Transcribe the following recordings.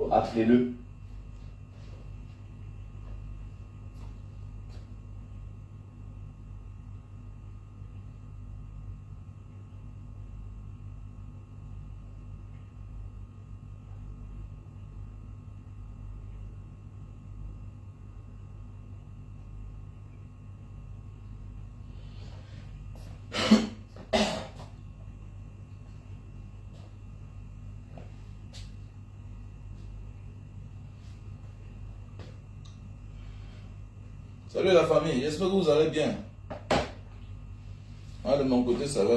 Appelez-le. Salut la famille, j'espère que vous allez bien. Moi de mon côté ça va.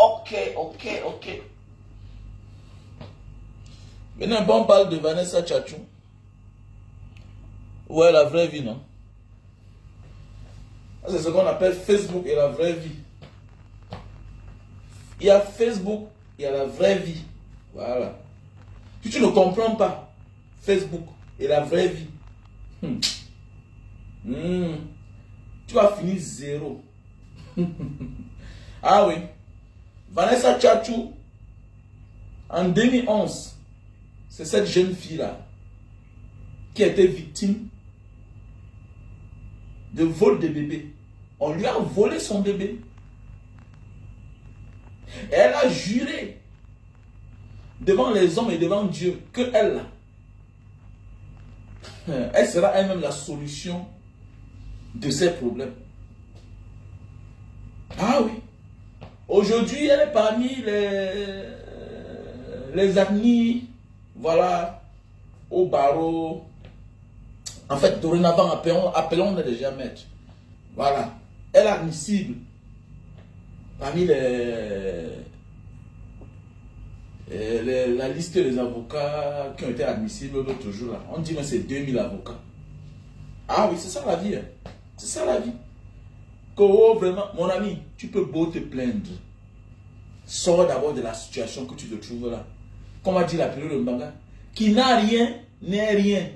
Ok. Maintenant on parle de Vanessa Tchatchou. Ouais, la vraie vie, non? C'est ce qu'on appelle Facebook et la vraie vie. Il y a Facebook, il y a la vraie vie. Voilà. Si tu ne comprends pas Facebook et la vraie vie, tu vas finir zéro. Ah oui. Vanessa Tchatchou, en 2011, c'est cette jeune fille-là qui a été victime de vol de bébé. On lui a volé son bébé. Et elle a juré devant les hommes et devant Dieu que elle sera elle-même la solution de ces problèmes. Ah oui. Aujourd'hui, elle est parmi les amis, voilà, au barreau. En fait, dorénavant, appelons-le déjà maître. Voilà. Elle est admissible parmi la liste des avocats qui ont été admissibles l'autre jour. Là. On dit que c'est 2000 avocats. Ah oui, c'est ça la vie. Hein. C'est ça la vie. Oh, vraiment, mon ami, tu peux beau te plaindre. Sors d'abord de la situation que tu te trouves là. Comme a dit la période de Mbanga, qui n'a rien n'est rien.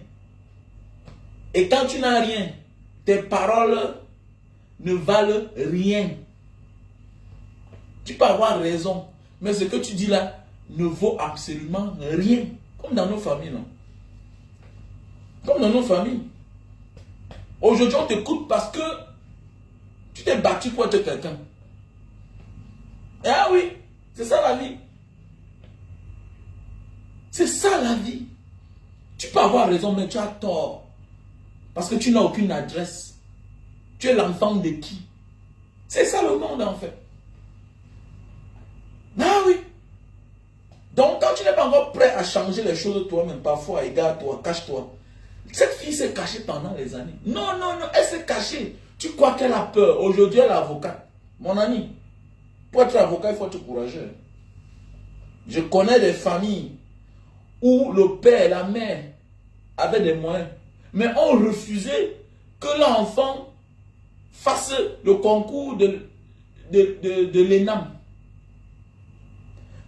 Et quand tu n'as rien, tes paroles ne valent rien. Tu peux avoir raison, mais ce que tu dis là ne vaut absolument rien. Comme dans nos familles, non? Comme dans nos familles. Aujourd'hui, on t'écoute parce que tu t'es battu pour être quelqu'un. Ah oui, c'est ça la vie. C'est ça la vie. Tu peux avoir raison, mais tu as tort. Parce que tu n'as aucune adresse. Tu es l'enfant de qui? C'est ça le monde en fait. Ah oui. Donc quand tu n'es pas encore prêt à changer les choses toi-même, parfois égare-toi, cache-toi. Cette fille s'est cachée pendant les années. Non, elle s'est cachée. Tu crois qu'elle a peur. Aujourd'hui, elle est avocate. Mon ami, pour être avocat, il faut être courageux. Je connais des familles où le père et la mère avaient des moyens, mais ont refusé que l'enfant fasse le concours de l'ENAM.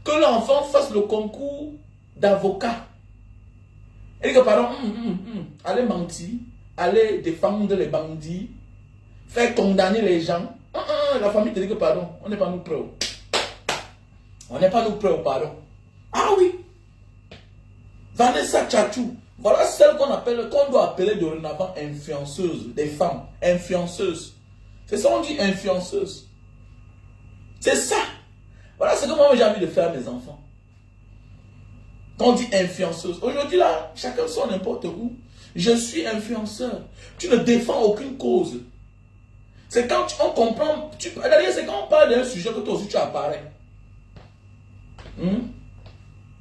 Que l'enfant fasse le concours d'avocat. Et que pardon, allez mentir, allez défendre les bandits, faire condamner les gens. La famille te dit que pardon, on n'est pas nous prêts. On n'est pas nous prêts au pardon. Ah oui. Vanessa Tchatchou, voilà celle qu'on doit appeler dorénavant influenceuse, des femmes, influenceuses. C'est ça qu'on dit influenceuse. C'est ça. Voilà ce que moi j'ai envie de faire à mes enfants. Quand on dit influenceuse, aujourd'hui là, chacun sort n'importe où. Je suis influenceur. Tu ne défends aucune cause. C'est quand on comprend, c'est quand on parle d'un sujet que toi aussi tu apparais.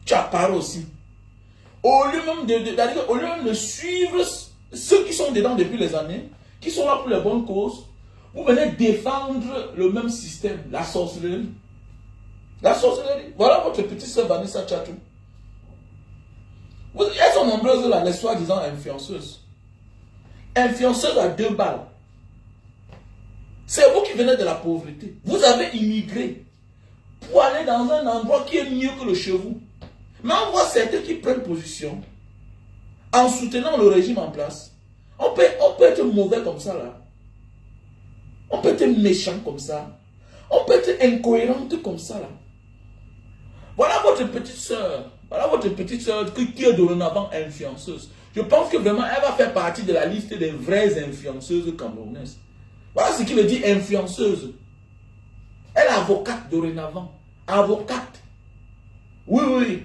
Tu apparais aussi. Au lieu même de suivre ceux qui sont dedans depuis les années, qui sont là pour les bonnes causes, vous venez défendre le même système, la sorcellerie. La sorcellerie. Voilà votre petite soeur Vanessa Tchatchou. Elles sont nombreuses là, les soi-disant influenceuses. Influenceuses à 2 balles. C'est vous qui venez de la pauvreté. Vous avez immigré pour aller dans un endroit qui est mieux que le chez vous. Mais on voit certains qui prennent position en soutenant le régime en place. On peut être mauvais comme ça là. On peut être méchant comme ça. On peut être incohérente comme ça là. Voilà votre petite soeur. Voilà votre petite soeur qui est dorénavant influenceuse. Je pense que vraiment, elle va faire partie de la liste des vraies influenceuses camerounaises. Voilà ce qui veut dire influenceuse. Elle est avocate dorénavant. Avocate. Oui, oui.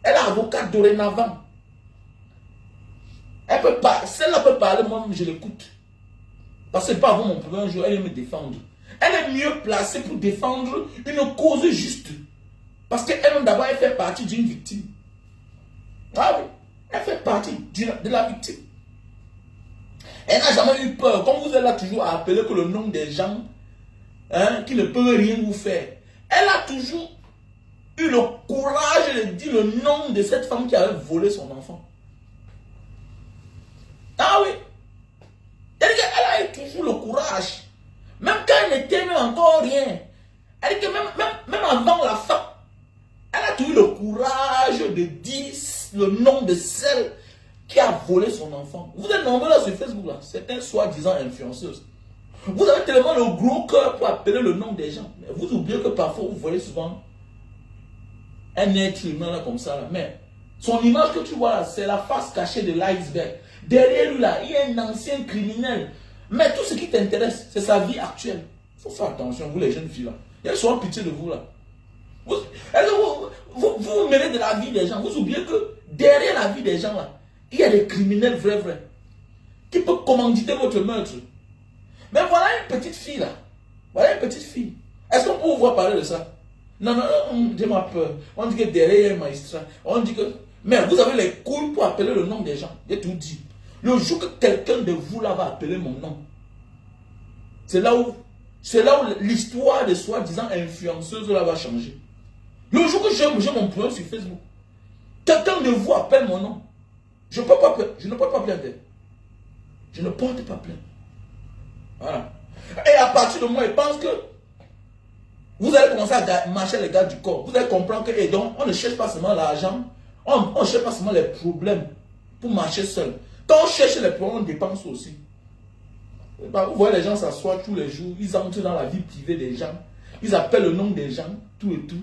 Elle est avocate dorénavant. Elle peut pas. Celle-là peut parler, moi je l'écoute. Parce que pas avant mon premier jour, elle aime me défendre. Elle est mieux placée pour défendre une cause juste. Parce qu'elle-même d'abord, elle fait partie d'une victime. Ah oui, elle fait partie de la victime. Elle n'a jamais eu peur. Comme vous êtes là toujours à appeler que le nom des gens qui ne peuvent rien vous faire. Elle a toujours eu le courage de dire le nom de cette femme qui avait volé son enfant. Ah oui. Elle a eu toujours le courage. Même quand elle n'était même encore rien. Elle dit que même avant la fin, elle a toujours eu le courage de dire le nom de celle qui a volé son enfant. Vous êtes nombreux là sur Facebook là. C'est un soi-disant influenceuse. Vous avez tellement le gros cœur pour appeler le nom des gens. Mais vous oubliez que parfois vous voyez souvent un être humain là comme ça là. Mais son image que tu vois là, c'est la face cachée de l'iceberg. Derrière lui là, il y a un ancien criminel. Mais tout ce qui t'intéresse, c'est sa vie actuelle. Il faut faire attention, vous les jeunes filles là. Il y a souvent pitié de vous là. Vous mêlez de la vie des gens. Vous oubliez que derrière la vie des gens là, il y a des criminels vrais. Qui peuvent commanditer votre meurtre. Mais voilà une petite fille là. Voilà une petite fille. Est-ce qu'on peut vous voir parler de ça? Non, j'ai ma peur. On dit que derrière il y a un magistrat. On dit que... Mais vous avez les couilles pour appeler le nom des gens. J'ai tout dit. Le jour que quelqu'un de vous là va appeler mon nom, c'est là où l'histoire de soi-disant influenceuse là va changer. Le jour que j'ai mon problème sur Facebook, quelqu'un de vous appelle mon nom, je ne porte pas plainte. Je ne porte pas plainte. Voilà. Et à partir de moi, il pense que vous allez commencer à marcher les gars du corps. Vous allez comprendre que, et donc, on ne cherche pas seulement l'argent, on ne cherche pas seulement les problèmes pour marcher seul. Quand on cherche les problèmes, on dépense aussi. Vous voyez les gens s'assoient tous les jours, ils entrent dans la vie privée des gens, ils appellent le nom des gens, tout et tout.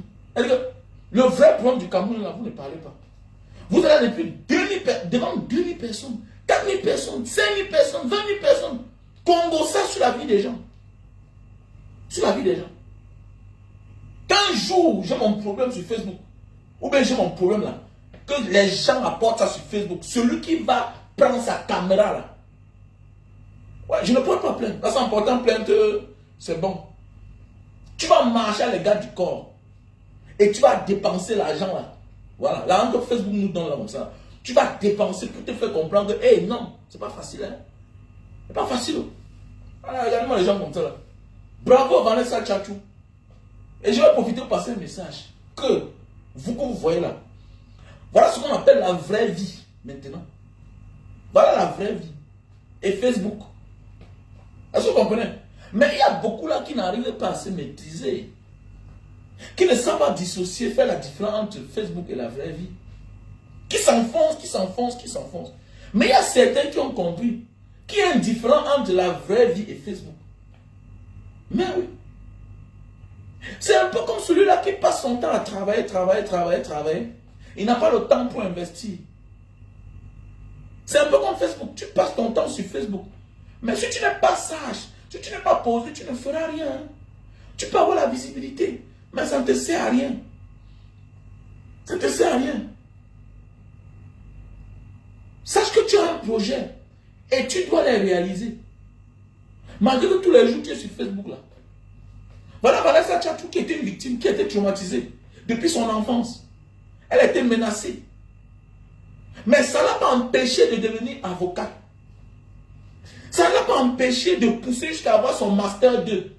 Le vrai problème du Cameroun, là, vous ne parlez pas. Vous allez depuis devant 2000 personnes, 4000 personnes, 5000 personnes, 20 000 personnes, converser sur la vie des gens. Sur la vie des gens. Qu'un jour, j'ai mon problème sur Facebook, ou bien j'ai mon problème là, que les gens apportent ça sur Facebook, celui qui va prendre sa caméra là, ouais, je ne porte pas plainte. Là, c'est important, plainte, c'est bon. Tu vas marcher à l'égard du corps et tu vas dépenser l'argent là. Voilà, l'argent que Facebook nous donne là comme ça. Tu vas dépenser pour te faire comprendre que, hey, non, c'est pas facile. Hein? C'est pas facile. Voilà, regardez-moi les gens comme ça là. Bravo Vanessa Tchatchou. Et je vais profiter pour passer un message que vous voyez là. Voilà ce qu'on appelle la vraie vie maintenant. Voilà la vraie vie. Et Facebook. Est-ce que vous comprenez? Mais il y a beaucoup là qui n'arrivent pas à se maîtriser. Qui ne savent pas dissocier, faire la différence entre Facebook et la vraie vie. Qui s'enfoncent. Mais il y a certains qui ont compris qu'il y a un différent entre la vraie vie et Facebook. Mais oui. C'est un peu comme celui-là qui passe son temps à travailler. Il n'a pas le temps pour investir. C'est un peu comme Facebook. Tu passes ton temps sur Facebook. Mais si tu n'es pas sage, si tu n'es pas posé, tu ne feras rien. Tu peux avoir la visibilité, mais ça ne te sert à rien. Ça ne te sert à rien. Sache que tu as un projet et tu dois les réaliser. Malgré que tous les jours tu es sur Facebook là. Voilà Vanessa Tchatchou qui était une victime, qui a été traumatisée depuis son enfance. Elle a été menacée. Mais ça ne l'a pas empêché de devenir avocate. Ça ne l'a pas empêché de pousser jusqu'à avoir son Master 2.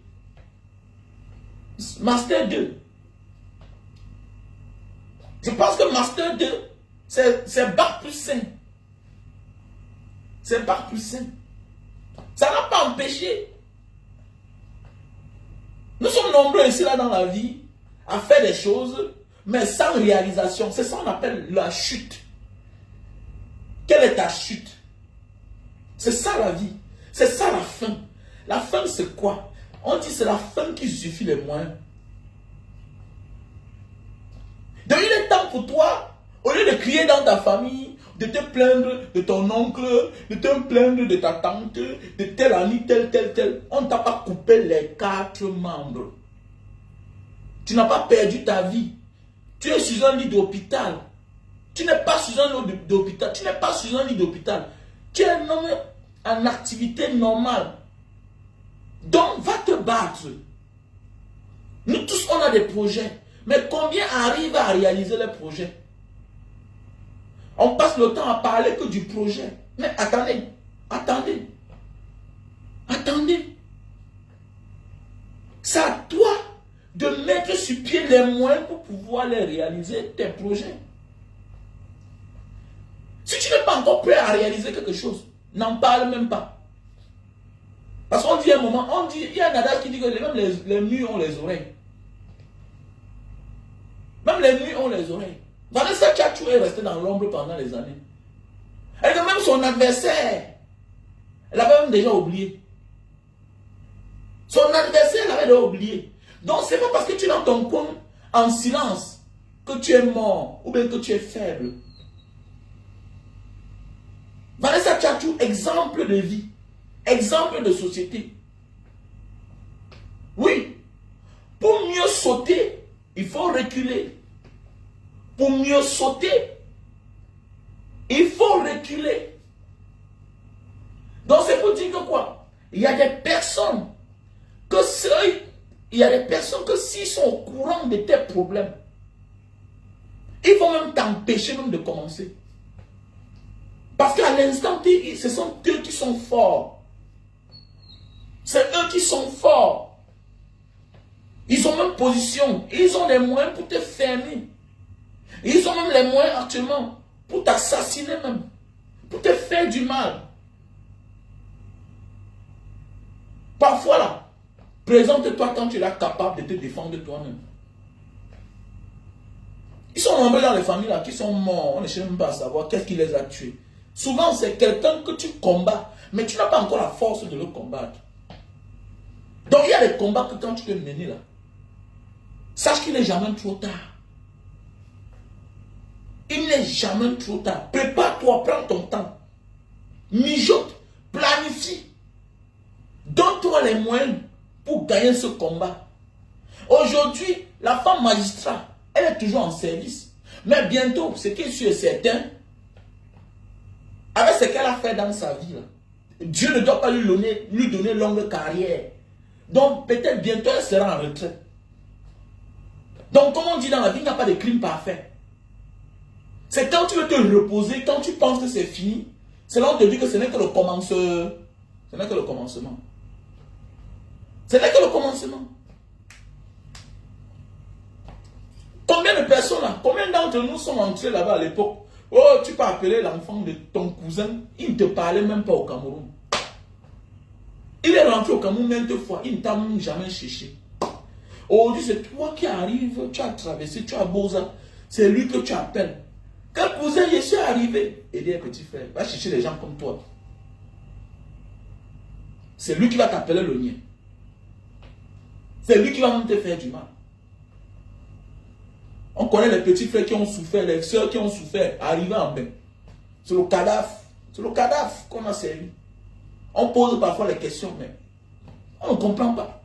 Master 2. Je pense que Master 2, c'est Bac plus 5. C'est Bac plus 5. Ça n'a pas empêché. Nous sommes nombreux ici là dans la vie à faire des choses, mais sans réalisation. C'est ça qu'on appelle la chute. Quelle est ta chute? C'est ça la vie. C'est ça la fin. La fin c'est quoi? On dit c'est la fin qui justifie les moyens. Donc il est temps pour toi, au lieu de crier dans ta famille, de te plaindre de ton oncle, de te plaindre de ta tante, de tel ami, tel, on ne t'a pas coupé les 4 membres. Tu n'as pas perdu ta vie. Tu es sur un lit d'hôpital. Tu n'es pas sur un lit d'hôpital. Tu n'es pas sur un lit d'hôpital. Tu es un homme en activité normale. Donc, va te battre. Nous tous, on a des projets. Mais combien arrivent à réaliser les projets? On passe le temps à parler que du projet. Mais attendez. C'est à toi de mettre sur pied les moyens pour pouvoir les réaliser, tes projets. Si tu n'es pas encore prêt à réaliser quelque chose, n'en parle même pas. Parce qu'on dit à un moment, il y a un adage qui dit que même les murs ont les oreilles. Même les murs ont les oreilles. Vanessa Tchatchou est restée dans l'ombre pendant les années. Elle a même son adversaire. Elle avait même déjà oublié. Son adversaire l'avait déjà oublié. Donc c'est pas parce que tu es dans ton coin en silence que tu es mort ou bien que tu es faible. Vanessa Tchatchou, exemple de vie, exemple de société. Oui, pour mieux sauter, il faut reculer. Pour mieux sauter, il faut reculer. Donc c'est pour dire que quoi? Il y a des personnes que s'ils sont au courant de tes problèmes, ils vont même t'empêcher même de commencer. Parce qu'à l'instant T, ce sont eux qui sont forts. C'est eux qui sont forts. Ils ont même position. Ils ont les moyens pour te fermer. Ils ont même les moyens actuellement pour t'assassiner même. Pour te faire du mal. Parfois là, présente-toi quand tu es capable de te défendre toi-même. Ils sont nombreux dans les familles là qui sont morts. On ne cherche même pas à savoir qu'est-ce qui les a tués. Souvent c'est quelqu'un que tu combats, mais tu n'as pas encore la force de le combattre. Donc il y a des combats que quand tu peux mener là, sache qu'il n'est jamais trop tard. Il n'est jamais trop tard. Prépare-toi, prends ton temps. Mijote, planifie. Donne-toi les moyens pour gagner ce combat. Aujourd'hui, la femme magistrat, elle est toujours en service. Mais bientôt, ce qui est sûr et certain, avec ce qu'elle a fait dans sa vie, là, Dieu ne doit pas lui donner longue carrière. Donc peut-être bientôt elle sera en retraite. Donc comme on dit dans la vie, il n'y a pas de crime parfait. C'est quand tu veux te reposer, quand tu penses que c'est fini, c'est là où on te dit que ce n'est que le commencement. Ce n'est que le commencement. Ce n'est que le commencement. Combien de personnes là, combien d'entre nous sont entrés là-bas à l'époque? Oh, tu peux appeler l'enfant de ton cousin, il ne te parlait même pas au Cameroun. Il est rentré au Cameroun maintes fois, il ne t'a même jamais cherché. Aujourd'hui, c'est toi qui arrives, tu as traversé, tu as Boza, c'est lui que tu appelles. Quel cousin, je suis arrivé? Il dit, petit frère, va chercher des gens comme toi. C'est lui qui va t'appeler le mien. C'est lui qui va même te faire du mal. On connaît les petits frères qui ont souffert, les soeurs qui ont souffert, arrivés en bain. C'est le cadavre. C'est le cadavre qu'on a servi. On pose parfois les questions, mais on ne comprend pas.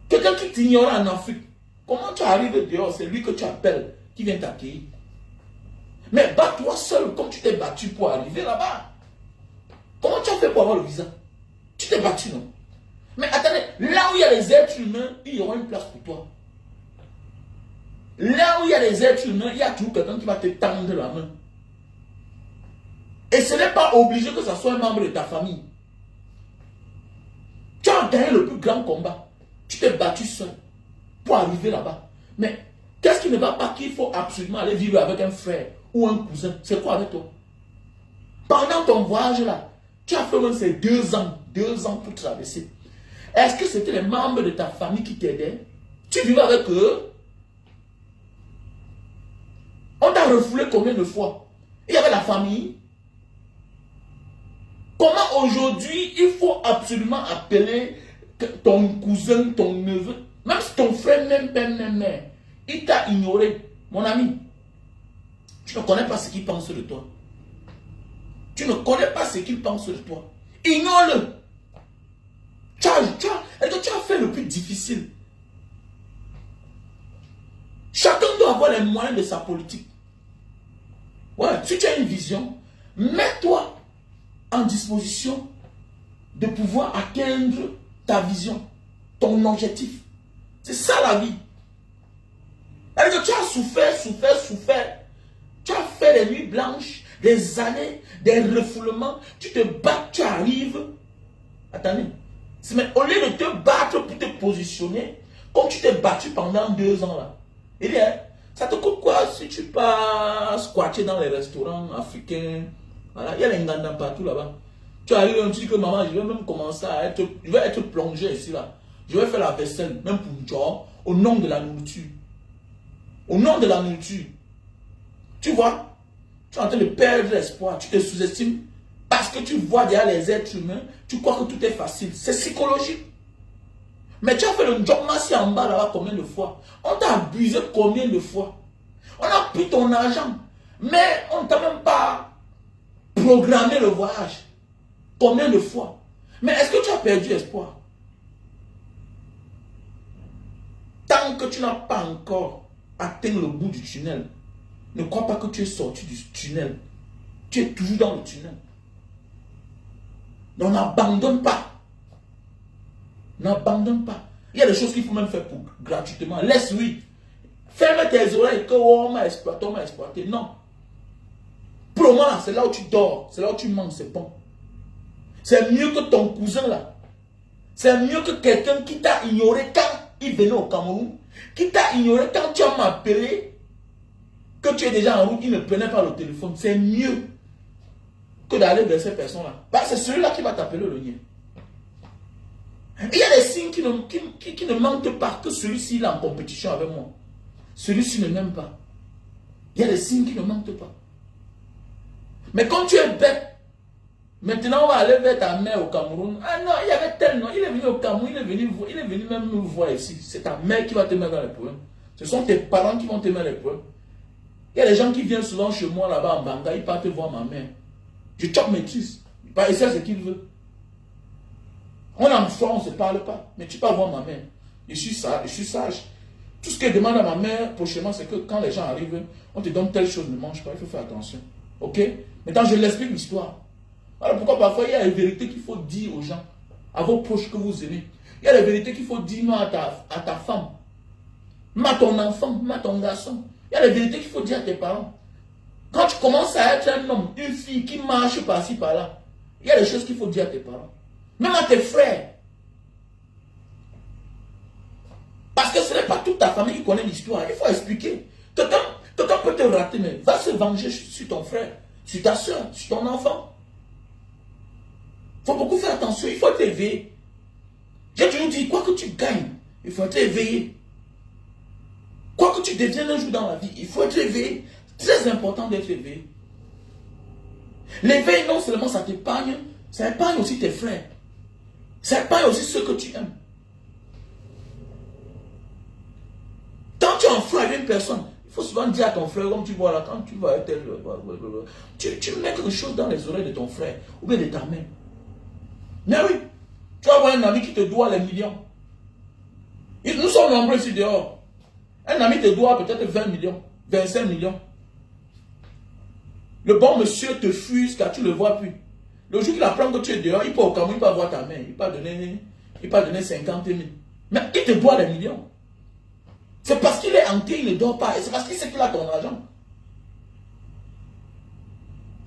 Quelqu'un qui t'ignore en Afrique, comment tu arrives dehors? C'est lui que tu appelles, qui vient t'accueillir. Mais bats-toi seul comme tu t'es battu pour arriver là-bas. Comment tu as fait pour avoir le visa? Tu t'es battu, non? Mais attendez, là où il y a les êtres humains, il y aura une place pour toi. Là où il y a les êtres humains, il y a toujours quelqu'un qui va te tendre la main. Et ce n'est pas obligé que ce soit un membre de ta famille. Tu as gagné le plus grand combat. Tu t'es battu seul pour arriver là-bas. Mais qu'est-ce qui ne va pas qu'il faut absolument aller vivre avec un frère ou un cousin? C'est quoi avec toi? Pendant ton voyage là, tu as fait même ces 2 ans pour traverser. Est-ce que c'était les membres de ta famille qui t'aidaient? Tu vivais avec eux? On t'a refoulé combien de fois? Il y avait la famille. Comment aujourd'hui il faut absolument appeler ton cousin, ton neveu, même si ton frère, même père, même mère, Il t'a ignoré. Mon ami, tu ne connais pas ce qu'il pense de toi. Tu ne connais pas ce qu'il pense de toi. Ignore-le. Tu as fait le plus difficile. Chacun doit avoir les moyens de sa politique. Ouais, si tu as une vision, mets-toi en disposition de pouvoir atteindre ta vision, ton objectif. C'est ça la vie. C'est-à-dire que tu as souffert. Tu as fait des nuits blanches, des années, des refoulements. Tu te bats, tu arrives. Attendez. Mais au lieu de te battre pour te positionner, comme tu t'es battu pendant 2 ans là, eh bien, ça te coûte quoi si tu pars squatter dans les restaurants africains? Voilà, il y a les ngandans partout là-bas. Tu arrives un petit que maman, je vais même commencer à être, je vais être plongé ici là. Je vais faire la vaisselle, même pour genre, au nom de la nourriture. Au nom de la nourriture. Tu vois, tu es en train de perdre l'espoir, tu te sous-estimes. Parce que tu vois derrière les êtres humains, tu crois que tout est facile. C'est psychologique. Mais tu as fait le job massi en bas là-bas combien de fois? On t'a abusé combien de fois? On a pris ton argent. Mais on ne t'a même pas programmé le voyage. Combien de fois? Mais est-ce que tu as perdu espoir? Tant que tu n'as pas encore atteint le bout du tunnel, ne crois pas que tu es sorti du tunnel. Tu es toujours dans le tunnel. On n'abandonne pas. N'abandonne pas. Il y a des choses qu'il faut même faire pour gratuitement. Laisse-lui. Ferme tes oreilles que on m'a exploité. Non. Pour le moment, c'est là où tu dors. C'est là où tu manges, c'est bon. C'est mieux que ton cousin là. C'est mieux que quelqu'un qui t'a ignoré quand il venait au Cameroun. Qui t'a ignoré quand tu as m'appelé. Que tu es déjà en route, il ne prenait pas le téléphone. C'est mieux que d'aller vers ces personnes-là. Bah, c'est celui-là qui va t'appeler le lien. Il y a des signes qui ne mentent pas, que celui-ci il est en compétition avec moi. Celui-ci ne m'aime pas. Il y a des signes qui ne mentent pas. Mais comme tu es bête, maintenant on va aller vers ta mère au Cameroun. Ah non, il y avait tel nom, il est venu au Cameroun, il est venu même nous voir ici. C'est ta mère qui va te mettre dans les problèmes. Ce sont tes parents qui vont te mettre dans les problèmes. Il y a des gens qui viennent souvent chez moi là-bas en Banga, ils partent voir ma mère. Je chope mes tristes. Il sait ce qu'il veut. On est en soi, on ne se parle pas. Mais tu peux voir ma mère. Je suis sage. Tout ce que je demande à ma mère prochainement, c'est que quand les gens arrivent, on te donne telle chose, ne mange pas. Il faut faire attention. Ok? Maintenant, je l'explique l'histoire. Alors pourquoi parfois il y a des vérités qu'il faut dire aux gens, à vos proches que vous aimez. Il y a des vérités qu'il faut dire à ta femme, même à ton enfant, même à ton garçon. Il y a des vérités qu'il faut dire à tes parents. Quand tu commences à être un homme, une fille qui marche par-ci, par-là, il y a des choses qu'il faut dire à tes parents. Même à tes frères. Parce que ce n'est pas toute ta famille qui connaît l'histoire. Il faut expliquer. Quelqu'un peut te rater, mais va se venger sur ton frère, sur ta soeur, sur ton enfant. Il faut beaucoup faire attention. Il faut être éveillé. J'ai toujours dit, quoi que tu gagnes, il faut être éveillé. Quoi que tu deviennes un jour dans la vie, il faut être éveillé. Très important d'être éveillé. L'éveil, non seulement ça t'épargne, ça épargne aussi tes frères. Ça épargne aussi ceux que tu aimes. Quand tu es en frère avec une personne, il faut souvent dire à ton frère, comme tu vois là, quand tu vas être tu mets quelque chose dans les oreilles de ton frère ou bien de ta mère. Mais oui, tu vas avoir un ami qui te doit les millions. Nous sommes nombreux ici dehors. Un ami te doit peut-être 20 millions, 25 millions. Le bon monsieur te fuit car tu ne le vois plus. Le jour qu'il apprend que tu es dehors, il peut au Cameroun, il peut voir ta mère, il peut donner 50 000. Mais il te doit les millions. C'est parce qu'il est hanté, il ne dort pas. Et c'est parce qu'il sait qu'il a ton argent.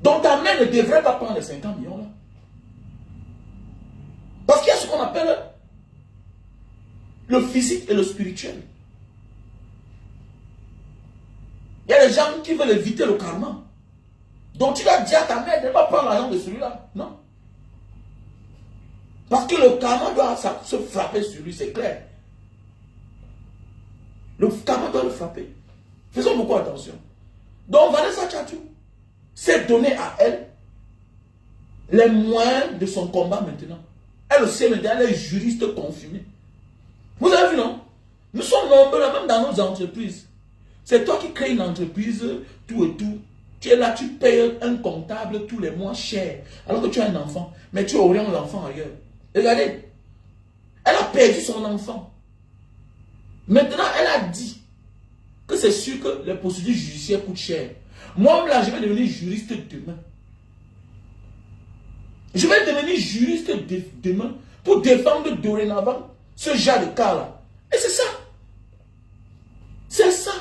Donc ta mère ne devrait pas prendre les 50 millions là. Parce qu'il y a ce qu'on appelle le physique et le spirituel. Il y a des gens qui veulent éviter le karma. Donc tu vas dire à ta mère de ne pas prendre l'argent de celui-là. Non. Parce que le karma doit se frapper sur lui, c'est clair. Le karma doit le frapper. Faisons beaucoup attention. Donc Vanessa Tchatchou s'est donné à elle les moyens de son combat maintenant. Elle aussi maintenant, elle est juriste confirmée. Vous avez vu, non? Nous sommes nombreux même dans nos entreprises. C'est toi qui crées une entreprise, tout et tout. Tu es là, tu payes un comptable tous les mois cher. Alors que tu as un enfant. Mais tu orientes l'enfant ailleurs. Regardez. Elle a perdu son enfant. Maintenant, elle a dit que c'est sûr que les procédures judiciaires coûtent cher. Moi, là, je vais devenir juriste demain. Je vais devenir juriste demain pour défendre dorénavant ce genre de cas-là. Et c'est ça. C'est ça.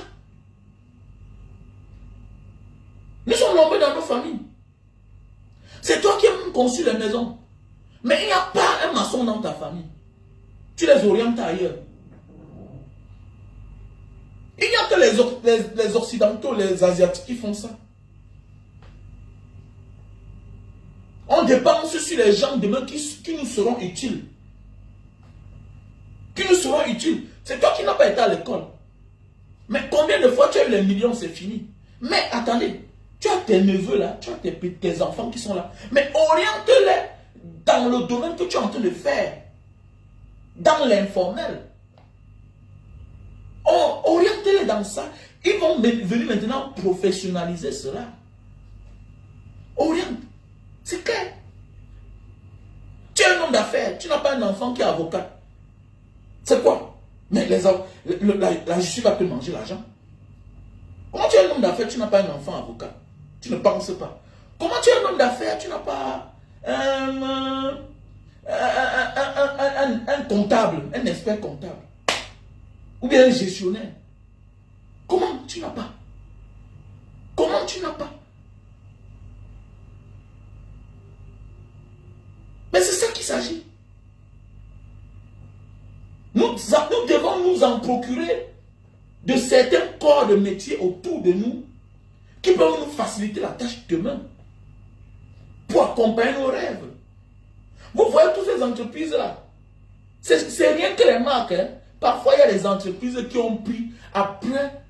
Nous sommes nombreux dans nos familles. C'est toi qui as conçu les maisons. Mais il n'y a pas un maçon dans ta famille. Tu les orientes ailleurs. Il n'y a que les Occidentaux, les Asiatiques qui font ça. On dépense sur les gens demain qui nous seront utiles. Qui nous seront utiles. C'est toi qui n'as pas été à l'école. Mais combien de fois tu as eu les millions, c'est fini. Mais attendez, tu as tes neveux là, tu as tes enfants qui sont là. Mais oriente-les dans le domaine que tu es en train de faire. Dans l'informel. Orientez-les dans ça. Ils vont venir maintenant professionnaliser cela. Oriente. C'est clair. Tu es un homme d'affaires. Tu n'as pas un enfant qui est avocat. C'est quoi? Mais la justice va te manger l'argent. Comment tu es un homme d'affaires, tu n'as pas un enfant avocat? Tu ne penses pas. Comment tu es un homme d'affaires, tu n'as pas un comptable, un expert comptable? Ou bien un gestionnaire? Comment tu n'as pas? Comment tu n'as pas? Mais c'est ça qu'il s'agit. Nous devons nous en procurer de certains corps de métier autour de nous qui peuvent nous faciliter la tâche demain pour accompagner nos rêves. Vous voyez toutes ces entreprises-là. C'est rien que les marques. Hein. Parfois, il y a des entreprises qui ont pris après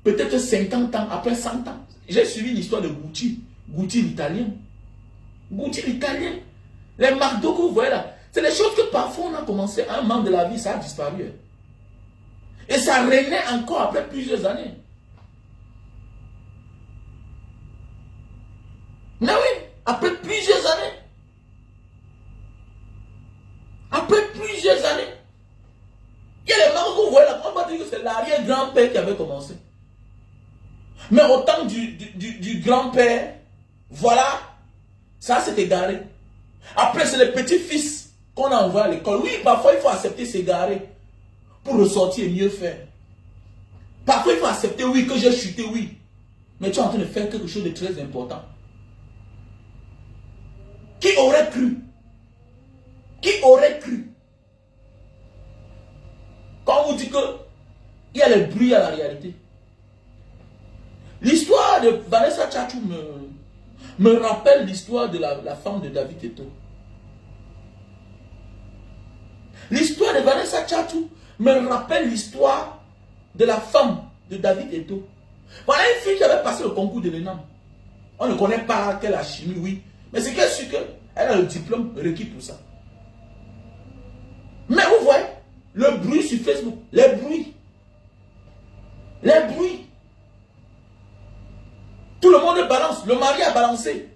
peut-être 50 ans, après 100 ans. J'ai suivi l'histoire de Gucci. Gucci l'italien. Gucci l'italien. Les marques que vous voyez là. C'est des choses que parfois on a commencé à un moment de la vie, ça a disparu. Et ça renaît encore après plusieurs années. Mais oui, après plusieurs années. Après plusieurs années. Il y a les marques que vous voyez là, on va dire que c'est l'arrière-grand-père qui avait commencé. Mais au temps du grand-père, voilà, ça s'est égaré. Après, c'est le petit-fils qu'on a envoyé à l'école. Oui, parfois, il faut accepter s'égarer pour ressortir et mieux faire. Parfois, il faut accepter, oui, que j'ai chuté, oui. Mais tu es en train de faire quelque chose de très important. Qui aurait cru? Qui aurait cru? Quand on vous dit que il y a le bruit à la réalité. L'histoire de Vanessa Tchatchou me rappelle l'histoire de la femme de David Eto'o. L'histoire de Vanessa Tchatchou me rappelle l'histoire de la femme de David Eto'o. Voilà une fille qui avait passé le concours de l'ENAM. On ne connaît pas qu'elle a chimie, oui. Mais c'est qu'elle su qu'elle a le diplôme requis pour ça. Mais vous voyez, le bruit sur Facebook, les bruits. Les bruits. Tout le monde balance. Le mari a balancé.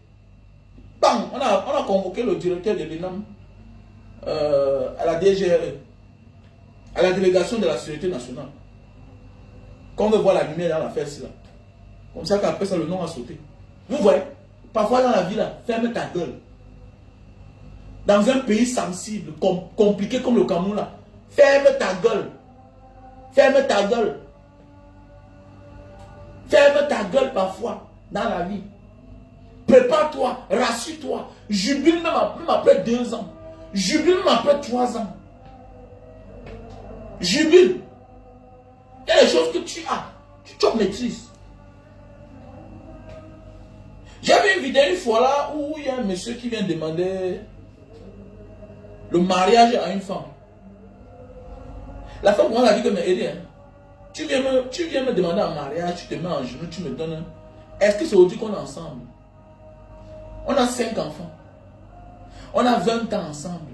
Bam, on a convoqué le directeur de l'ENAM à la DGRE, à la délégation de la sécurité nationale. Quand on veut voir la lumière dans l'affaire, c'est là. Comme ça qu'après ça, le nom a sauté. Vous voyez, parfois dans la vie, là, ferme ta gueule. Dans un pays sensible, compliqué comme le Cameroun, là, ferme ta gueule. Ferme ta gueule. Ferme ta gueule parfois dans la vie. Prépare-toi, rassure-toi. Jubile même après 2 ans. Jubile même après 3 ans. Jubile. Il y a des choses que tu as. Tu maîtrises. J'ai vu une vidéo une fois là où il y a un monsieur qui vient demander le mariage à une femme. La femme, on a dit que mais aider, hein. Tu viens me demander un mariage, tu te mets en genoux, tu me donnes. Est-ce que c'est aujourd'hui qu'on est ensemble? On a 5 enfants. On a 20 ans ensemble.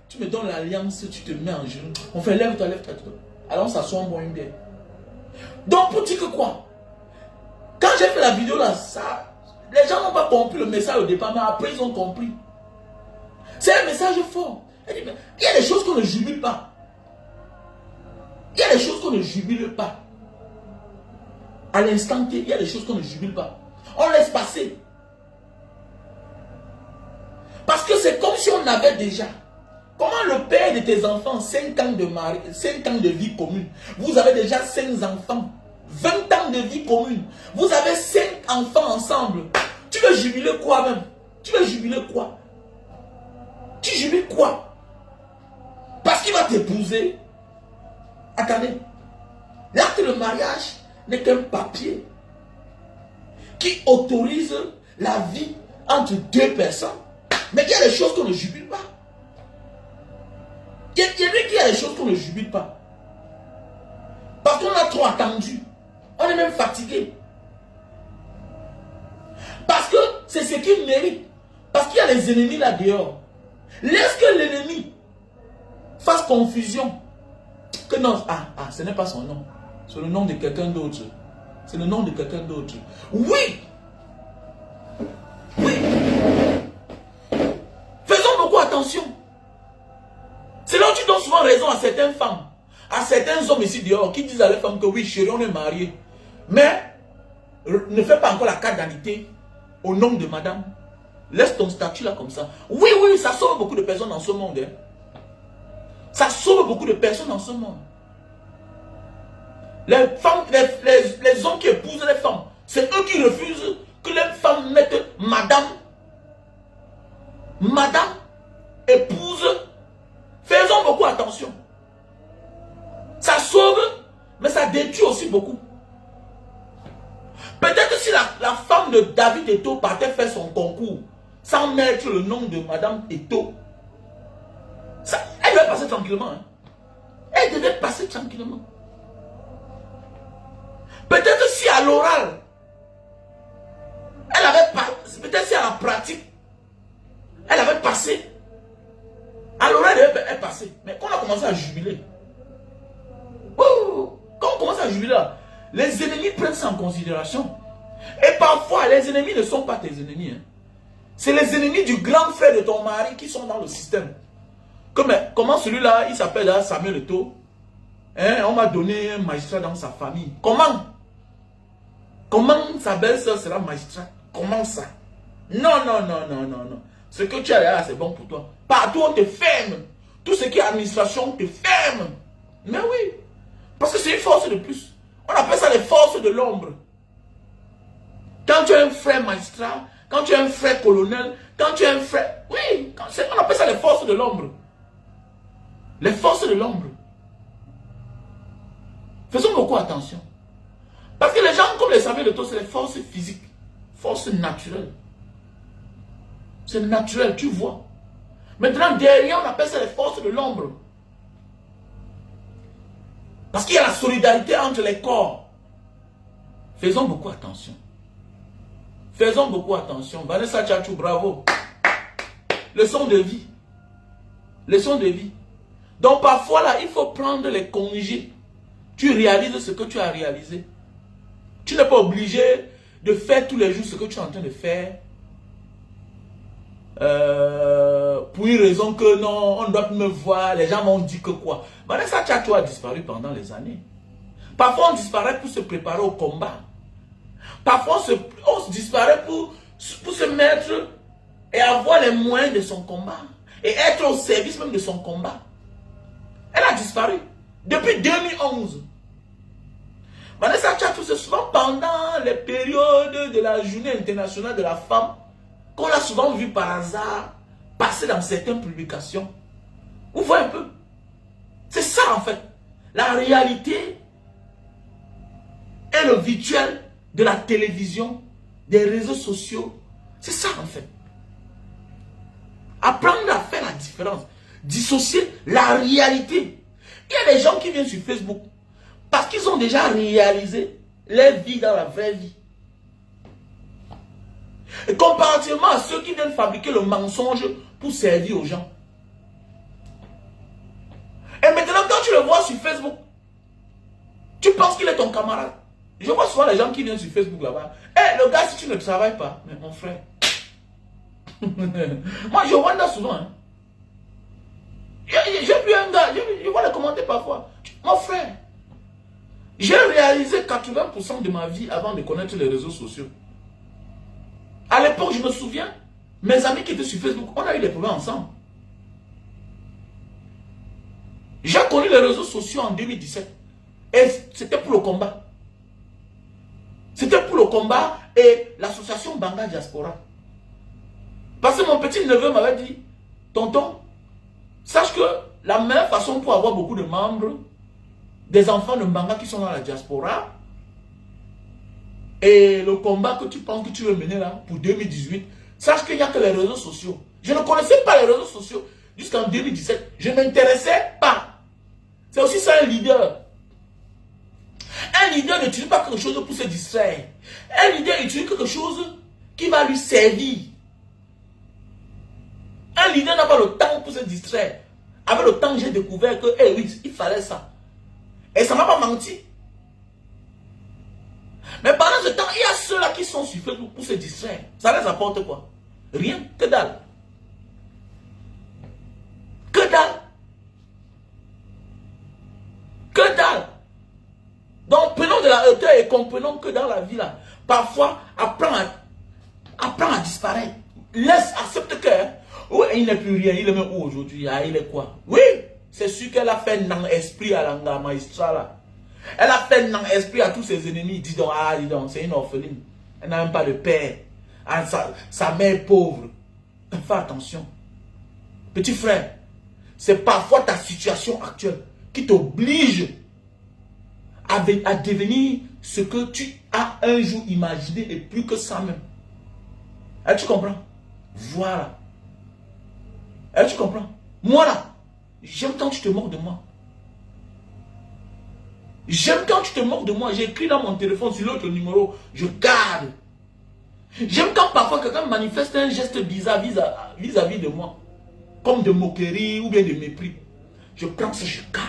Tu me donnes l'alliance, tu te mets en genoux. On fait lève-toi, lève-toi. Alors on s'assoit, on boit une bière. Donc pour dire que quoi? Quand j'ai fait la vidéo là, ça, les gens n'ont pas compris le message au départ, mais après ils ont compris. C'est un message fort. Il y a des choses qu'on ne jubile pas. Il y a des choses qu'on ne jubile pas. À l'instant T, il y a des choses qu'on ne jubile pas. On laisse passer. Parce que c'est comme si on avait déjà. Comment le père de tes enfants, 5 ans de mari, 5 ans de vie commune, vous avez déjà 5 enfants, 20 ans de vie commune, vous avez 5 enfants ensemble. Tu veux jubiler quoi même? Tu veux jubiler quoi? Tu jubiles quoi? Parce qu'il va t'épouser. Attendez. L'acte de mariage n'est qu'un papier qui autorise la vie entre deux personnes. Mais il y a des choses qu'on ne jubile pas. Il y a des choses qu'on ne jubile pas. Parce qu'on a trop attendu. On est même fatigué. Parce que c'est ce qu'il mérite. Parce qu'il y a les ennemis là dehors. Laisse que l'ennemi fasse confusion. Que non, ce n'est pas son nom. C'est le nom de quelqu'un d'autre. C'est le nom de quelqu'un d'autre. Oui. Oui. Faisons beaucoup attention. C'est là où tu donnes souvent raison à certaines femmes, à certains hommes ici dehors qui disent à leurs femmes que oui, chérie, on est mariés. Mais ne fais pas encore la carte d'identité au nom de madame. Laisse ton statut là comme ça. Oui, oui, ça sauve beaucoup de personnes dans ce monde. Hein. Ça sauve beaucoup de personnes dans ce monde. Les femmes, les hommes qui épousent les femmes, c'est eux qui refusent que les femmes mettent madame. Madame, épouse. Faisons beaucoup attention. Ça sauve, mais ça détruit aussi beaucoup. Peut-être si la femme de David Eto'o partait faire son concours sans mettre le nom de madame Eto'o, elle devait passer tranquillement. Hein. Elle devait passer tranquillement. Peut-être si à l'oral, elle avait pas, peut-être si à la pratique, elle avait passé. À l'oral, elle est passée. Mais quand on a commencé à jubiler, quand on commence à jubiler, les ennemis prennent ça en considération. Et parfois, les ennemis ne sont pas tes ennemis. Hein. C'est les ennemis du grand frère de ton mari qui sont dans le système. Comment celui-là, il s'appelle Samuel Eto'o. Hein, on m'a donné un magistrat dans sa famille. Comment sa belle-sœur sera magistrat? Comment ça? Non, non, non, non, non, non. Ce que tu as là, c'est bon pour toi. Partout, on te ferme. Tout ce qui est administration, on te ferme. Mais oui. Parce que c'est une force de plus. On appelle ça les forces de l'ombre. Quand tu as un frère magistrat, quand tu as un frère colonel, quand tu as un frère... Oui, on appelle ça les forces de l'ombre. Les forces de l'ombre. Faisons beaucoup attention. Parce que les gens, comme les Samuel Eto'o, c'est les forces physiques. Forces naturelles. C'est naturel, tu vois. Maintenant, derrière, on appelle ça les forces de l'ombre. Parce qu'il y a la solidarité entre les corps. Faisons beaucoup attention. Faisons beaucoup attention. Vanessa Tchatchou, bravo. Leçon de vie. Leçon de vie. Donc parfois là, il faut prendre les congés. Tu réalises ce que tu as réalisé. Tu n'es pas obligé de faire tous les jours ce que tu es en train de faire. Pour une raison que non, on ne doit plus me voir, les gens m'ont dit que quoi. Vanessa Tchatchou a disparu pendant les années. Parfois on disparaît pour se préparer au combat. Parfois on se disparaît pour se mettre et avoir les moyens de son combat. Et être au service même de son combat. Elle a disparu depuis 2011. Vanessa Tchatchou, c'est souvent pendant les périodes de la journée internationale de la femme qu'on l'a souvent vu par hasard passer dans certaines publications. Vous voyez un peu? C'est ça en fait. La réalité et le virtuel de la télévision, des réseaux sociaux. C'est ça en fait. Apprendre à faire la différence. Dissocier la réalité. Il y a des gens qui viennent sur Facebook parce qu'ils ont déjà réalisé leur vie dans la vraie vie. Et comparativement à ceux qui viennent fabriquer le mensonge pour servir aux gens. Et maintenant, quand tu le vois sur Facebook, tu penses qu'il est ton camarade. Je vois souvent les gens qui viennent sur Facebook là-bas. Eh, le gars, si tu ne travailles pas, mais mon frère. Moi, je vois ça souvent. Hein. J'ai vu un gars, je vois les commentaires parfois. Mon frère, j'ai réalisé 80% de ma vie avant de connaître les réseaux sociaux. À l'époque, je me souviens, mes amis qui étaient sur Facebook, on a eu des problèmes ensemble. J'ai connu les réseaux sociaux en 2017. Et c'était pour le combat. C'était pour le combat et l'association Banga Diaspora. Parce que mon petit neveu m'avait dit, tonton, sache que la meilleure façon pour avoir beaucoup de membres, des enfants de Banga qui sont dans la diaspora, et le combat que tu penses que tu veux mener là, pour 2018, sache qu'il n'y a que les réseaux sociaux. Je ne connaissais pas les réseaux sociaux jusqu'en 2017. Je ne m'intéressais pas. C'est aussi ça un leader. Un leader n'utilise pas quelque chose pour se distraire. Un leader utilise quelque chose qui va lui servir. Un leader n'a pas le temps pour se distraire. Avec le temps, j'ai découvert que, eh oui, il fallait ça. Et ça ne m'a pas menti. Mais pendant ce temps, il y a ceux-là qui sont sur Facebook pour se distraire. Ça les apporte quoi? Rien, que dalle. Que dalle. Que dalle. Donc prenons de la hauteur et comprenons que dans la vie là, parfois, apprends à disparaître. Laisse, accepte que, oh, il n'est plus rien, il est même où aujourd'hui, ah, il est quoi? Oui, c'est sûr qu'elle a fait un esprit à l'anga maestra là. Elle a fait un esprit à tous ses ennemis. Dis donc, ah, dis donc, c'est une orpheline. Elle n'a même pas de père. Ah, sa mère est pauvre. Fais attention. Petit frère, c'est parfois ta situation actuelle qui t'oblige à devenir ce que tu as un jour imaginé et plus que ça même. Est-ce que tu comprends? Voilà. Est-ce que tu comprends? Moi là, j'aime quand tu te moques de moi. J'aime quand tu te moques de moi. J'écris dans mon téléphone sur l'autre numéro. Je garde. J'aime quand parfois quelqu'un manifeste un geste bizarre vis-à-vis de moi. Comme de moquerie ou bien de mépris. Je prends ça, je garde.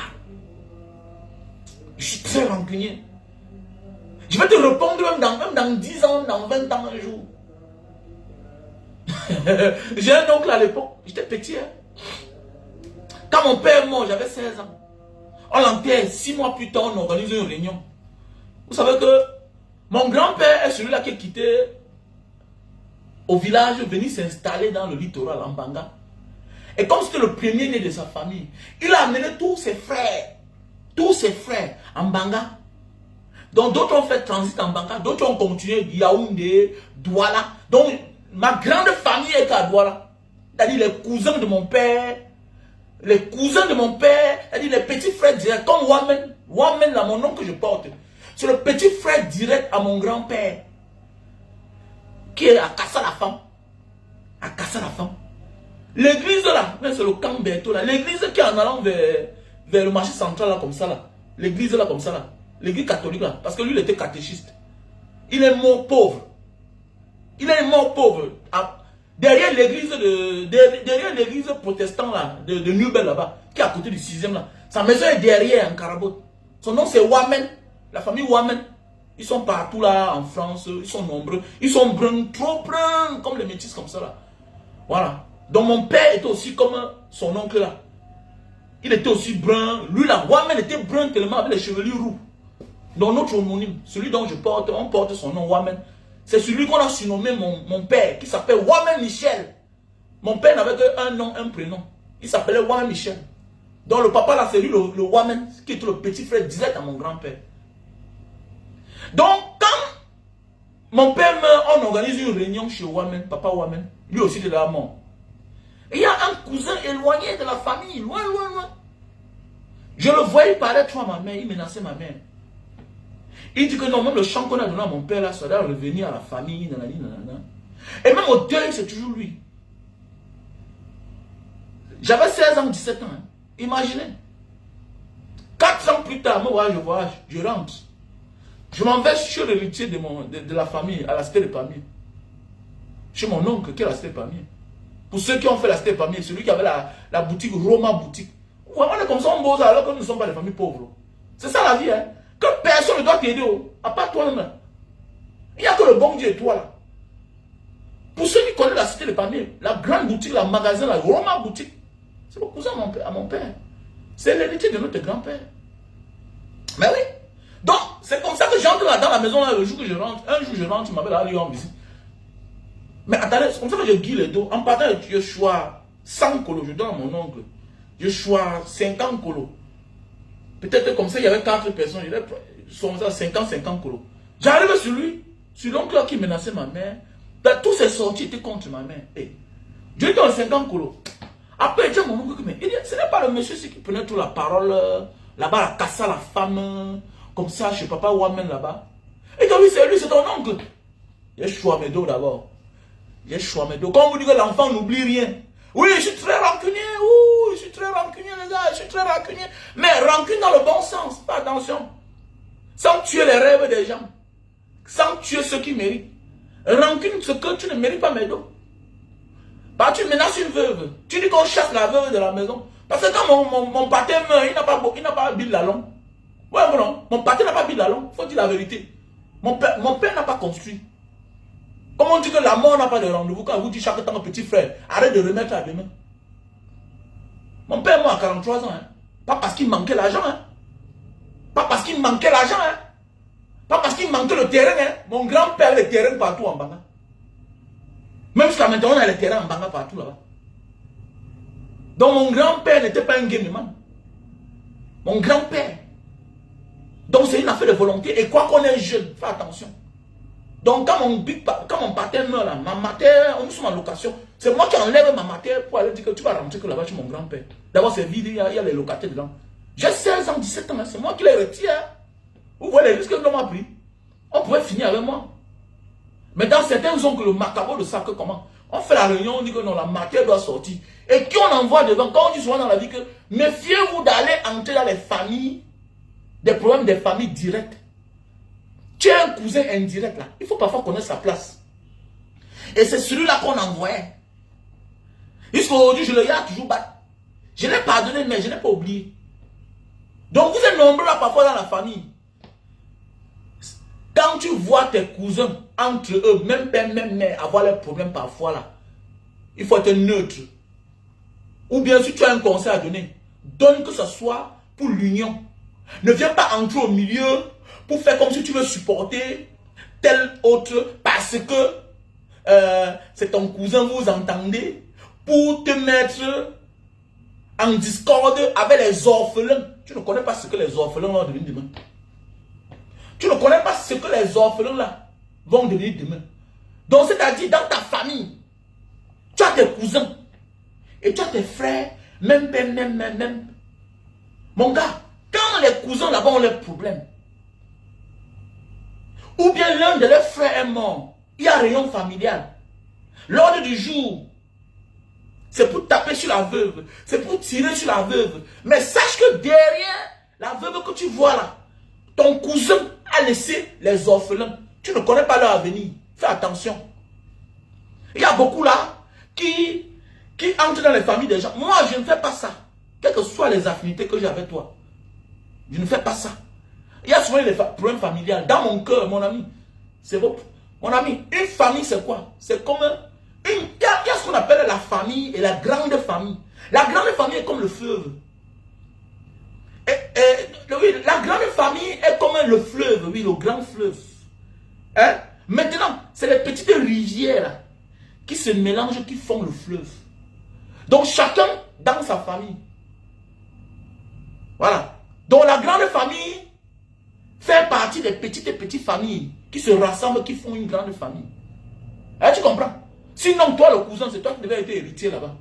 Je suis très rancunier. Je vais te répondre même dans 10 ans, dans 20 ans un jour. J'ai un oncle à l'époque. J'étais petit. Hein? Quand mon père est mort, j'avais 16 ans. On l'enterre, 6 mois plus tard, on organise une réunion. Vous savez que mon grand-père est celui-là qui est quitté au village, venu s'installer dans le littoral en Banga. Et comme c'était le premier né de sa famille, il a amené tous ses frères en Banga. Donc d'autres ont fait transit en Banga, d'autres ont continué Yaoundé, Douala. Donc ma grande famille est à Douala. C'est-à-dire les cousins de mon père, les cousins de mon père, c'est-à-dire les petits frères directs, comme Wamen. Wamen, là, mon nom que je porte, c'est le petit frère direct à mon grand-père, qui est à Kassa la femme. À Kassa la femme. L'église là, c'est le camp Berthaud là, l'église qui est en allant vers le marché central là, comme ça là. L'église là, comme ça là. L'église catholique là, parce que lui, il était catéchiste. Il est mort pauvre. Il est mort pauvre. Derrière l'église protestante là, de Nubel là-bas, qui est à côté du 6e là. Sa maison est derrière en Carabote. Son nom c'est Wamen. La famille Wamen. Ils sont partout là en France. Ils sont nombreux. Ils sont bruns, trop bruns, comme les métis comme ça là. Voilà. Donc mon père était aussi comme son oncle là. Il était aussi brun. Lui là, Wamen était brun tellement avec les chevelures roux. Donc notre homonyme, celui dont je porte, on porte son nom Wamen. C'est celui qu'on a surnommé mon père, qui s'appelle Wamen Michel. Mon père n'avait qu'un nom, un prénom. Il s'appelait Wamen Michel. Donc le papa là, c'est lui le Wamen, qui est le petit frère direct à mon grand-père. Donc quand mon père meurt, on organise une réunion chez Wamen, papa Wamen. Lui aussi il est là mort. Et il y a un cousin éloigné de la famille, loin. Je le voyais parler trop à ma mère, il menaçait ma mère. Il dit que non, même le chant qu'on a donné à mon père là, ça doit revenir à la famille, nanana. Et même au deuil, c'est toujours lui. J'avais 16 ans, 17 ans. Hein. Imaginez. 4 ans plus tard, moi, je voyage, je rentre. Je m'en vais chez l'héritier de la famille, à la cité de Pamiers. Chez mon oncle, qui est la cité de Pamiers. Pour ceux qui ont fait la cité de Pamiers, celui qui avait la boutique, Roma boutique. Ouais, on est comme ça, on bosse alors que nous ne sommes pas des familles pauvres. C'est ça la vie, hein. Que personne Personne ne doit t'aider, à part toi-même. Il n'y a que le bon Dieu et toi là. Pour ceux qui connaissent la cité de Pamiers, la grande boutique, la magasin, la Roma boutique, c'est le cousin à mon père. C'est l'héritier de notre grand-père. Mais oui. Donc, c'est comme ça que j'entre là dans la maison là, le jour que je rentre. Un jour je rentre, tu m'appelles à Lyon en visite. Mais attendez, c'est comme ça que je guille les dos. En partant, je choisis 100 colos, je donne à mon oncle. Je choisis 50 colos. Peut-être comme ça, il y avait 4 personnes. Je sont 50 colos. J'arrive sur l'oncle qui menaçait ma mère. Tous ces sorties étaient contre ma mère. Hey, je lui donne 50 colos. Après, il dit à mon oncle, mais ce n'est pas le monsieur qui prenait toute la parole là-bas, la cassa la femme, comme ça, chez papa Ouamen là-bas. Et donc, oui, c'est lui, c'est ton oncle. J'ai choisi mes dos d'abord. J'ai choisi mes dos. Quand on vous dit que l'enfant n'oublie rien. Oui, je suis très rancunier. Ouh, je suis très rancunier, les gars. Je suis très rancunier. Mais rancune dans le bon sens. Fais attention. Sans tuer les rêves des gens. Sans tuer ceux qui méritent. Rancune ce que tu ne mérites pas, mes dos. Bah, tu menaces une veuve. Tu dis qu'on chasse la veuve de la maison. Parce que quand mon pâté meurt, il n'a pas Bill Lalong. Ouais, non. Mon pâté n'a pas Bill Lalong. Il faut dire la vérité. Mon père n'a pas construit. Comme on dit que la mort n'a pas de rendez-vous, quand vous dit chaque temps, petit frère, arrête de remettre à demain. Mon père est mort à 43 ans. Hein. Pas parce qu'il manquait l'argent. Hein. Pas parce qu'il manquait l'argent. Hein. Pas parce qu'il manquait le terrain. Hein. Mon grand-père a le terrain partout en Banga. Même jusqu'à maintenant, on a le terrain en Banga partout là-bas. Donc mon grand-père n'était pas un gameman. Mon grand-père. Donc c'est une affaire de volonté. Et quoi qu'on est jeune, fais attention. Donc quand mon père meurt là, ma mère, on est en location. C'est moi qui enlève ma mère pour aller dire que tu vas rentrer que là-bas chez mon grand-père. D'abord c'est vide, il y a les locataires dedans. J'ai 16 ans, 17 ans, c'est moi qui les retire. Vous voyez les risques que l'homme a pris. On pouvait finir avec moi. Mais dans certains zones que le macabre de ça, que comment on fait la réunion, on dit que non, la matière doit sortir. Et qui on envoie devant, quand on dit souvent dans la vie que méfiez-vous d'aller entrer dans les familles, des problèmes des familles directes. Tu es un cousin indirect là. Il faut parfois connaître sa place. Et c'est celui-là qu'on envoyait. Jusqu'aujourd'hui, je le garde toujours battre. Je l'ai pardonné, mais je n'ai pas oublié. Donc vous êtes nombreux là parfois dans la famille. Quand tu vois tes cousins entre eux, même père, même mère, avoir leurs problèmes parfois là, il faut être neutre. Ou bien si tu as un conseil à donner, donne que ce soit pour l'union. Ne viens pas entrer au milieu pour faire comme si tu veux supporter tel autre parce que c'est ton cousin, vous entendez, pour te mettre en discorde avec les orphelins. Tu ne connais pas ce que les orphelins vont devenir demain. Tu ne connais pas ce que les orphelins là vont devenir demain. Donc c'est-à-dire dans ta famille, tu as tes cousins et tu as tes frères, même. Mon gars, quand les cousins là-bas ont leurs problèmes, ou bien l'un de leurs frères est mort, il y a réunion familiale. L'ordre du jour, c'est pour taper sur la veuve, c'est pour tirer sur la veuve. Mais sache que derrière la veuve que tu vois là, ton cousin a laissé les orphelins. Tu ne connais pas leur avenir. Fais attention. Il y a beaucoup là qui entrent dans les familles des gens. Moi, je ne fais pas ça. Quelles que soient les affinités que j'ai avec toi. Je ne fais pas ça. Il y a souvent les problèmes familiales. Dans mon cœur, mon ami, c'est votre. Mon ami, une famille, c'est quoi? C'est comme il y a ce qu'on appelle la famille et la grande famille. La grande famille est comme le fleuve. Oui, la grande famille est comme le fleuve, oui, le grand fleuve. Hein? Maintenant, c'est les petites rivières là, qui se mélangent, qui font le fleuve. Donc chacun dans sa famille. Voilà. Donc la grande famille fait partie des petites familles qui se rassemblent, qui font une grande famille. Hein, tu comprends? Sinon, toi, le cousin, c'est toi qui devais être héritier là-bas.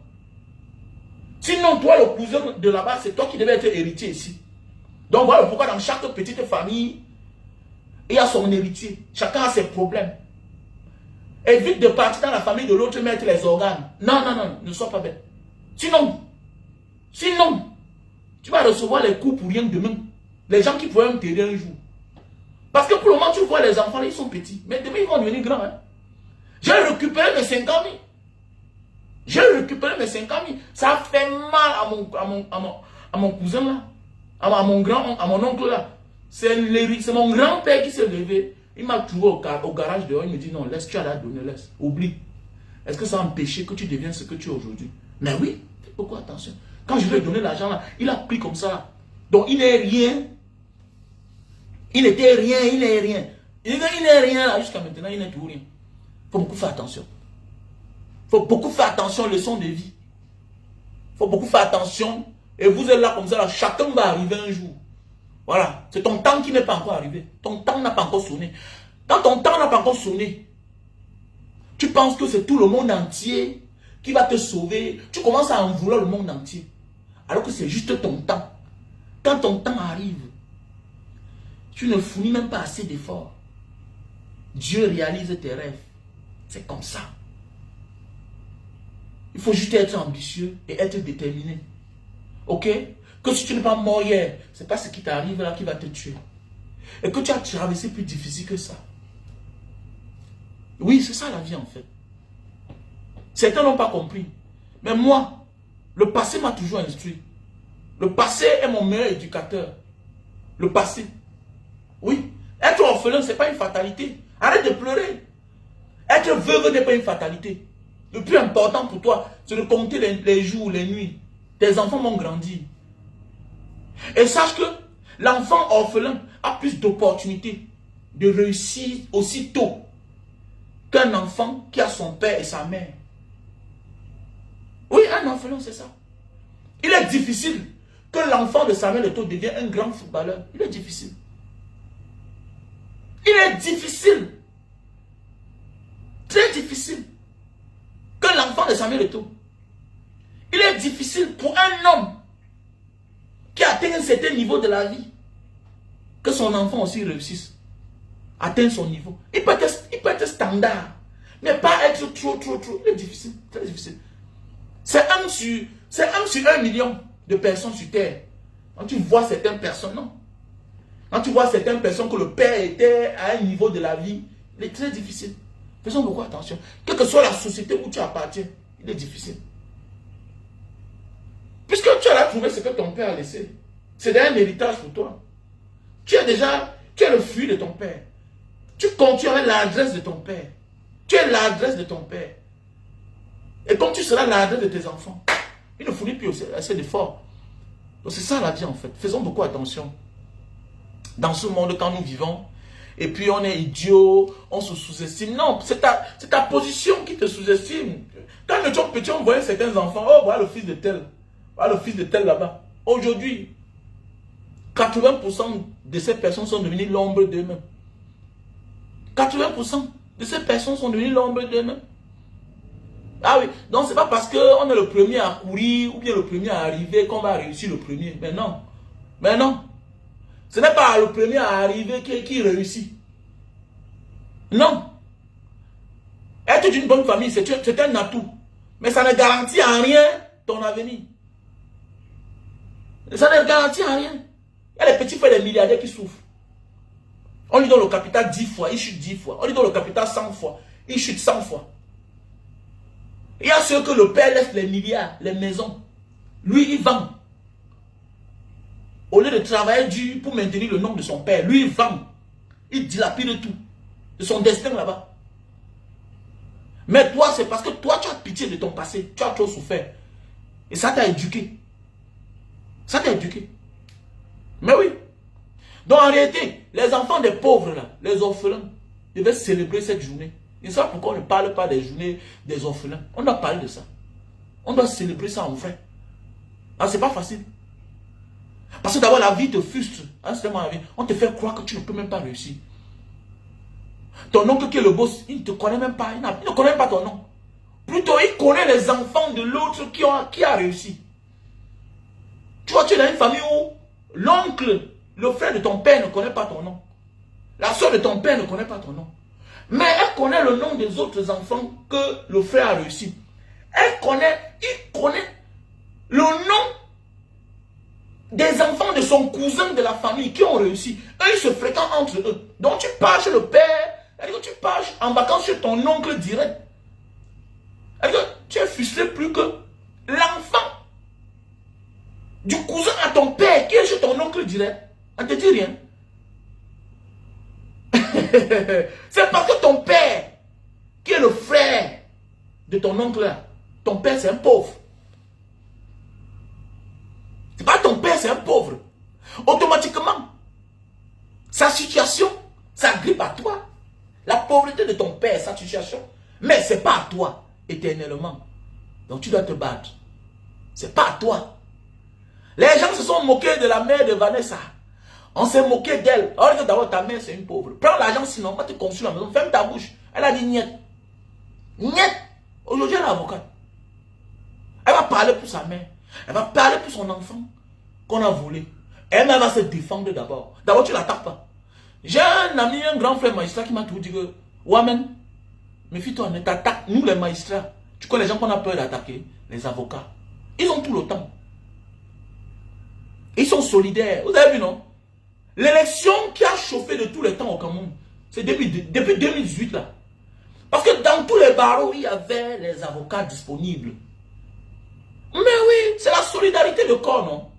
Sinon, toi, le cousin de là-bas, c'est toi qui devais être héritier ici. Donc voilà pourquoi dans chaque petite famille, il y a son héritier. Chacun a ses problèmes. Évite de partir dans la famille de l'autre, mettre les organes. Non, ne sois pas bête. Sinon, tu vas recevoir les coups pour rien demain. Les gens qui pourraient t'aider un jour. Parce que pour le moment, tu vois les enfants, ils sont petits. Mais demain, ils vont devenir grands. Hein. J'ai récupéré mes 50 000. J'ai récupéré mes 50 000. Ça a fait mal à mon cousin là. À mon grand, à mon oncle là. C'est mon grand-père qui s'est levé. Il m'a trouvé au garage dehors. Il me dit non, laisse, tu as la donner, laisse. Oublie. Est-ce que ça a empêché que tu deviennes ce que tu es aujourd'hui? Mais oui, fais beaucoup attention. Quand je lui ai donné l'argent là, il a pris comme ça. Donc il n'est rien. Il n'était rien, il n'est rien. Il n'est rien là, jusqu'à maintenant, il n'est tout rien. Il faut beaucoup faire attention. Il faut beaucoup faire attention aux leçons de vie. Il faut beaucoup faire attention. Et vous êtes là comme ça, là, chacun va arriver un jour. Voilà. C'est ton temps qui n'est pas encore arrivé. Ton temps n'a pas encore sonné. Quand ton temps n'a pas encore sonné, tu penses que c'est tout le monde entier qui va te sauver. Tu commences à en vouloir le monde entier. Alors que c'est juste ton temps. Quand ton temps arrive, tu ne fournis même pas assez d'efforts. Dieu réalise tes rêves. C'est comme ça. Il faut juste être ambitieux et être déterminé. Ok? Que si tu n'es pas mort hier, ce n'est pas ce qui t'arrive là qui va te tuer. Et que tu as traversé plus difficile que ça. Oui, c'est ça la vie en fait. Certains n'ont pas compris. Mais moi, le passé m'a toujours instruit. Le passé est mon meilleur éducateur. Le passé. Oui. Être orphelin, ce n'est pas une fatalité. Arrête de pleurer. Être veuve n'est pas une fatalité. Le plus important pour toi, c'est de compter les jours, les nuits. Tes enfants vont grandir. Et sache que l'enfant orphelin a plus d'opportunités de réussir aussi tôt qu'un enfant qui a son père et sa mère. Oui, un orphelin, c'est ça. Il est difficile que l'enfant de Samuel Eto'o devienne un grand footballeur. Il est difficile. Il est difficile. Très difficile. Que l'enfant de Samuel Eto'o. Il est difficile pour un homme qui atteint un certain niveau de la vie. Que son enfant aussi réussisse. Atteindre son niveau. Il peut être standard. Mais pas être trop. Il est difficile. Très difficile. C'est un sur 1 million de personnes sur terre. Quand tu vois certaines personnes, non. Quand tu vois certaines personnes que le père était à un niveau de la vie, il est très difficile. Faisons beaucoup attention. Quelle que soit la société où tu appartiens, il est difficile. Puisque tu as trouvé ce que ton père a laissé. C'est un héritage pour toi. Tu es le fruit de ton père. Tu continues avec l'adresse de ton père. Tu es l'adresse de ton père. Et comme tu seras l'adresse de tes enfants, il ne fournit plus assez d'efforts. Donc c'est ça la vie en fait. Faisons beaucoup attention. Dans ce monde, quand nous vivons, et puis on est idiot, on se sous-estime. Non, c'est ta position qui te sous-estime. Quand nous étions petits, on voyait certains enfants. Oh, voilà le fils de tel. Voilà le fils de tel là-bas. Aujourd'hui, 80% de ces personnes sont devenues l'ombre d'eux-mêmes. 80% de ces personnes sont devenues l'ombre d'eux-mêmes. Ah oui, donc c'est pas parce qu'on est le premier à courir ou bien le premier à arriver qu'on va réussir le premier. Mais non. Mais non. Ce n'est pas le premier à arriver qui réussit. Non. Être d'une bonne famille, c'est un atout. Mais ça ne garantit en rien ton avenir. Ça ne garantit en rien. Il y a les petits frères des milliardaires qui souffrent. On lui donne le capital 10 fois, il chute 10 fois. On lui donne le capital 100 fois, il chute 100 fois. Il y a ceux que le père laisse les milliards, les maisons. Lui, il vend. Au lieu de travailler dur pour maintenir le nom de son père, lui, il vend. Il dilapide tout. C'est son destin là-bas. Mais toi, c'est parce que toi, tu as pitié de ton passé. Tu as trop souffert. Et ça t'a éduqué. Ça t'a éduqué. Mais oui. Donc en réalité, les enfants des pauvres, là, les orphelins, devaient célébrer cette journée. Et ça, pourquoi on ne parle pas des journées des orphelins? On doit parler de ça. On doit célébrer ça en vrai. Ah, c'est pas facile. Parce que d'abord, la vie te frustre. Hein, on te fait croire que tu ne peux même pas réussir. Ton oncle qui est le boss, il ne te connaît même pas. Il ne connaît même pas ton nom. Plutôt, il connaît les enfants de l'autre qui a réussi. Tu vois, tu es dans une famille où l'oncle, le frère de ton père ne connaît pas ton nom. La soeur de ton père ne connaît pas ton nom. Mais elle connaît le nom des autres enfants que le frère a réussi. Il connaît le nom des enfants de son cousin de la famille qui ont réussi. Eux, ils se fréquentent entre eux. Donc tu pars chez le père, tu pars en vacances chez ton oncle direct. Tu es frustré plus que l'enfant du cousin à ton père qui est chez ton oncle direct. On ne te dit rien. C'est parce que ton père, qui est le frère de ton oncle là, ton père c'est un pauvre. C'est pas ton père, c'est un pauvre. Automatiquement, sa situation, ça grippe à toi. La pauvreté de ton père, sa situation. Mais c'est pas à toi, éternellement. Donc tu dois te battre. C'est pas à toi. Les gens se sont moqués de la mère de Vanessa. On s'est moqué d'elle. Alors que d'abord ta mère c'est une pauvre. Prends l'argent sinon, on va te construire la maison. Ferme ta bouche. Elle a dit niet. Niet. Aujourd'hui elle est avocate. Elle va parler pour sa mère. Elle va parler pour son enfant qu'on a volé. Elle va se défendre d'abord. D'abord tu ne l'attaques pas. J'ai un ami, un grand frère magistrat qui m'a tout dit que Wamen, méfie-toi, ne t'attaque. Nous les magistrats, tu connais les gens qu'on a peur d'attaquer, les avocats. Ils ont tout le temps. Ils sont solidaires. Vous avez vu, non? L'élection qui a chauffé de tout le temps au Cameroun, c'est depuis 2018 là. Parce que dans tous les barreaux, il y avait les avocats disponibles. Mais oui, c'est la solidarité de corps, non?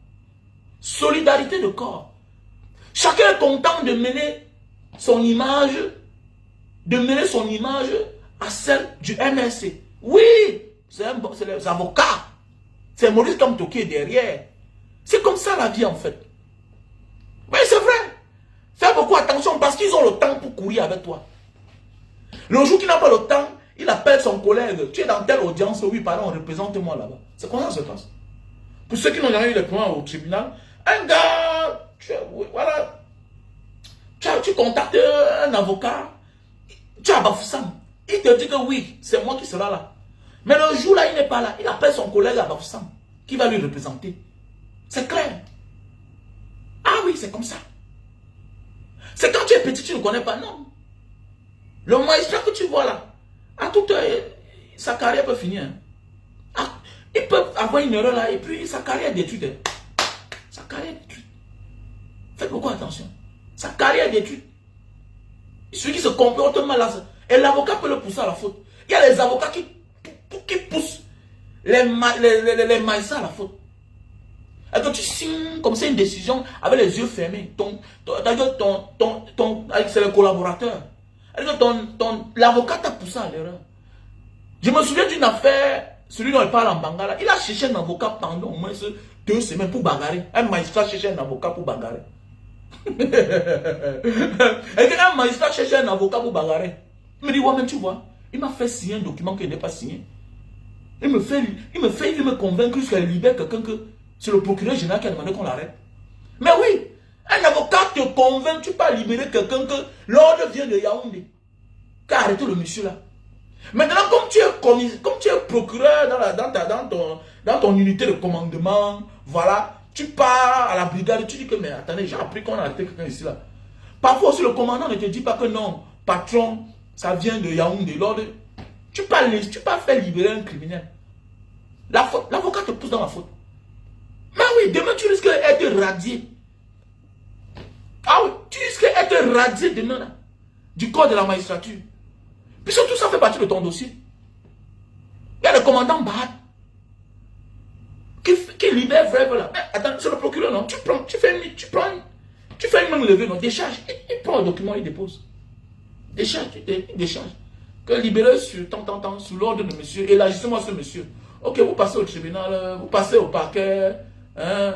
Solidarité de corps. Chacun est content de mener son image, à celle du MRC. Oui, c'est les avocats. C'est Maurice Kamto qui est derrière. C'est comme ça la vie en fait. Oui, c'est vrai. Fais beaucoup attention parce qu'ils ont le temps pour courir avec toi. Le jour qu'il n'a pas le temps, il appelle son collègue. Tu es dans telle audience, oui, pardon, représente-moi là-bas. C'est comme ça se passe. Pour ceux qui n'ont jamais eu les points au tribunal, un gars, voilà, tu contactes un avocat, tu as Bafoussam. Il te dit que oui, c'est moi qui serai là. Mais le jour là, il n'est pas là. Il appelle son collègue à Bafoussam qui va lui représenter. C'est clair. Ah oui, c'est comme ça. C'est quand tu es petit, tu ne connais pas, non. Le magistrat que tu vois là, à toute heure, sa carrière peut finir. Hein. Ah, il peut avoir une erreur là et puis sa carrière est détruite. Hein. Sa carrière est détruite. Faites beaucoup attention. Sa carrière est détruite. Celui qui se comporte mal là, et l'avocat peut le pousser à la faute. Il y a les avocats qui poussent les magistrats à la faute. Et quand tu signes comme c'est une décision avec les yeux fermés, c'est le collaborateur. L'avocat t'a poussé à l'erreur. Je me souviens d'une affaire, celui dont il parle en Bangala, il a cherché un avocat pendant au moins 2 semaines pour bagarrer. Un magistrat cherchait un avocat pour bagarrer. Et un magistrat cherchait un avocat pour bagarrer. Il me dit, ouais, mais tu vois, il m'a fait signer un document qu'il n'est pas signé. Il me convainc qu'il libère quelqu'un que c'est le procureur général qui a demandé qu'on l'arrête. Mais oui, un avocat te convainc, tu peux libérer quelqu'un que l'ordre vient de Yaoundé. Qui a arrêté le monsieur là. Maintenant, comme tu es procureur dans ton unité de commandement, voilà, tu pars à la brigade, tu dis que, mais attendez, j'ai appris qu'on a arrêté quelqu'un ici là. Parfois aussi, le commandant ne te dit pas que non, patron, ça vient de Yaoundé. L'ordre, tu peux faire libérer un criminel. L'avocat te pousse dans la faute. Mais oui, demain tu risques d'être radié. Ah oui, tu risques d'être radié demain là, du corps de la magistrature. Puisque tout ça fait partie de ton dossier. Il y a le commandant Bahad qui libère vrai là. Attends, c'est le procureur, non? Tu fais une main levée, non? Décharge. Il prend le document, il dépose. Décharge. Que libérer sur tant, sous l'ordre de monsieur, élargissez-moi ce monsieur. Ok, vous passez au tribunal, vous passez au parquet, hein,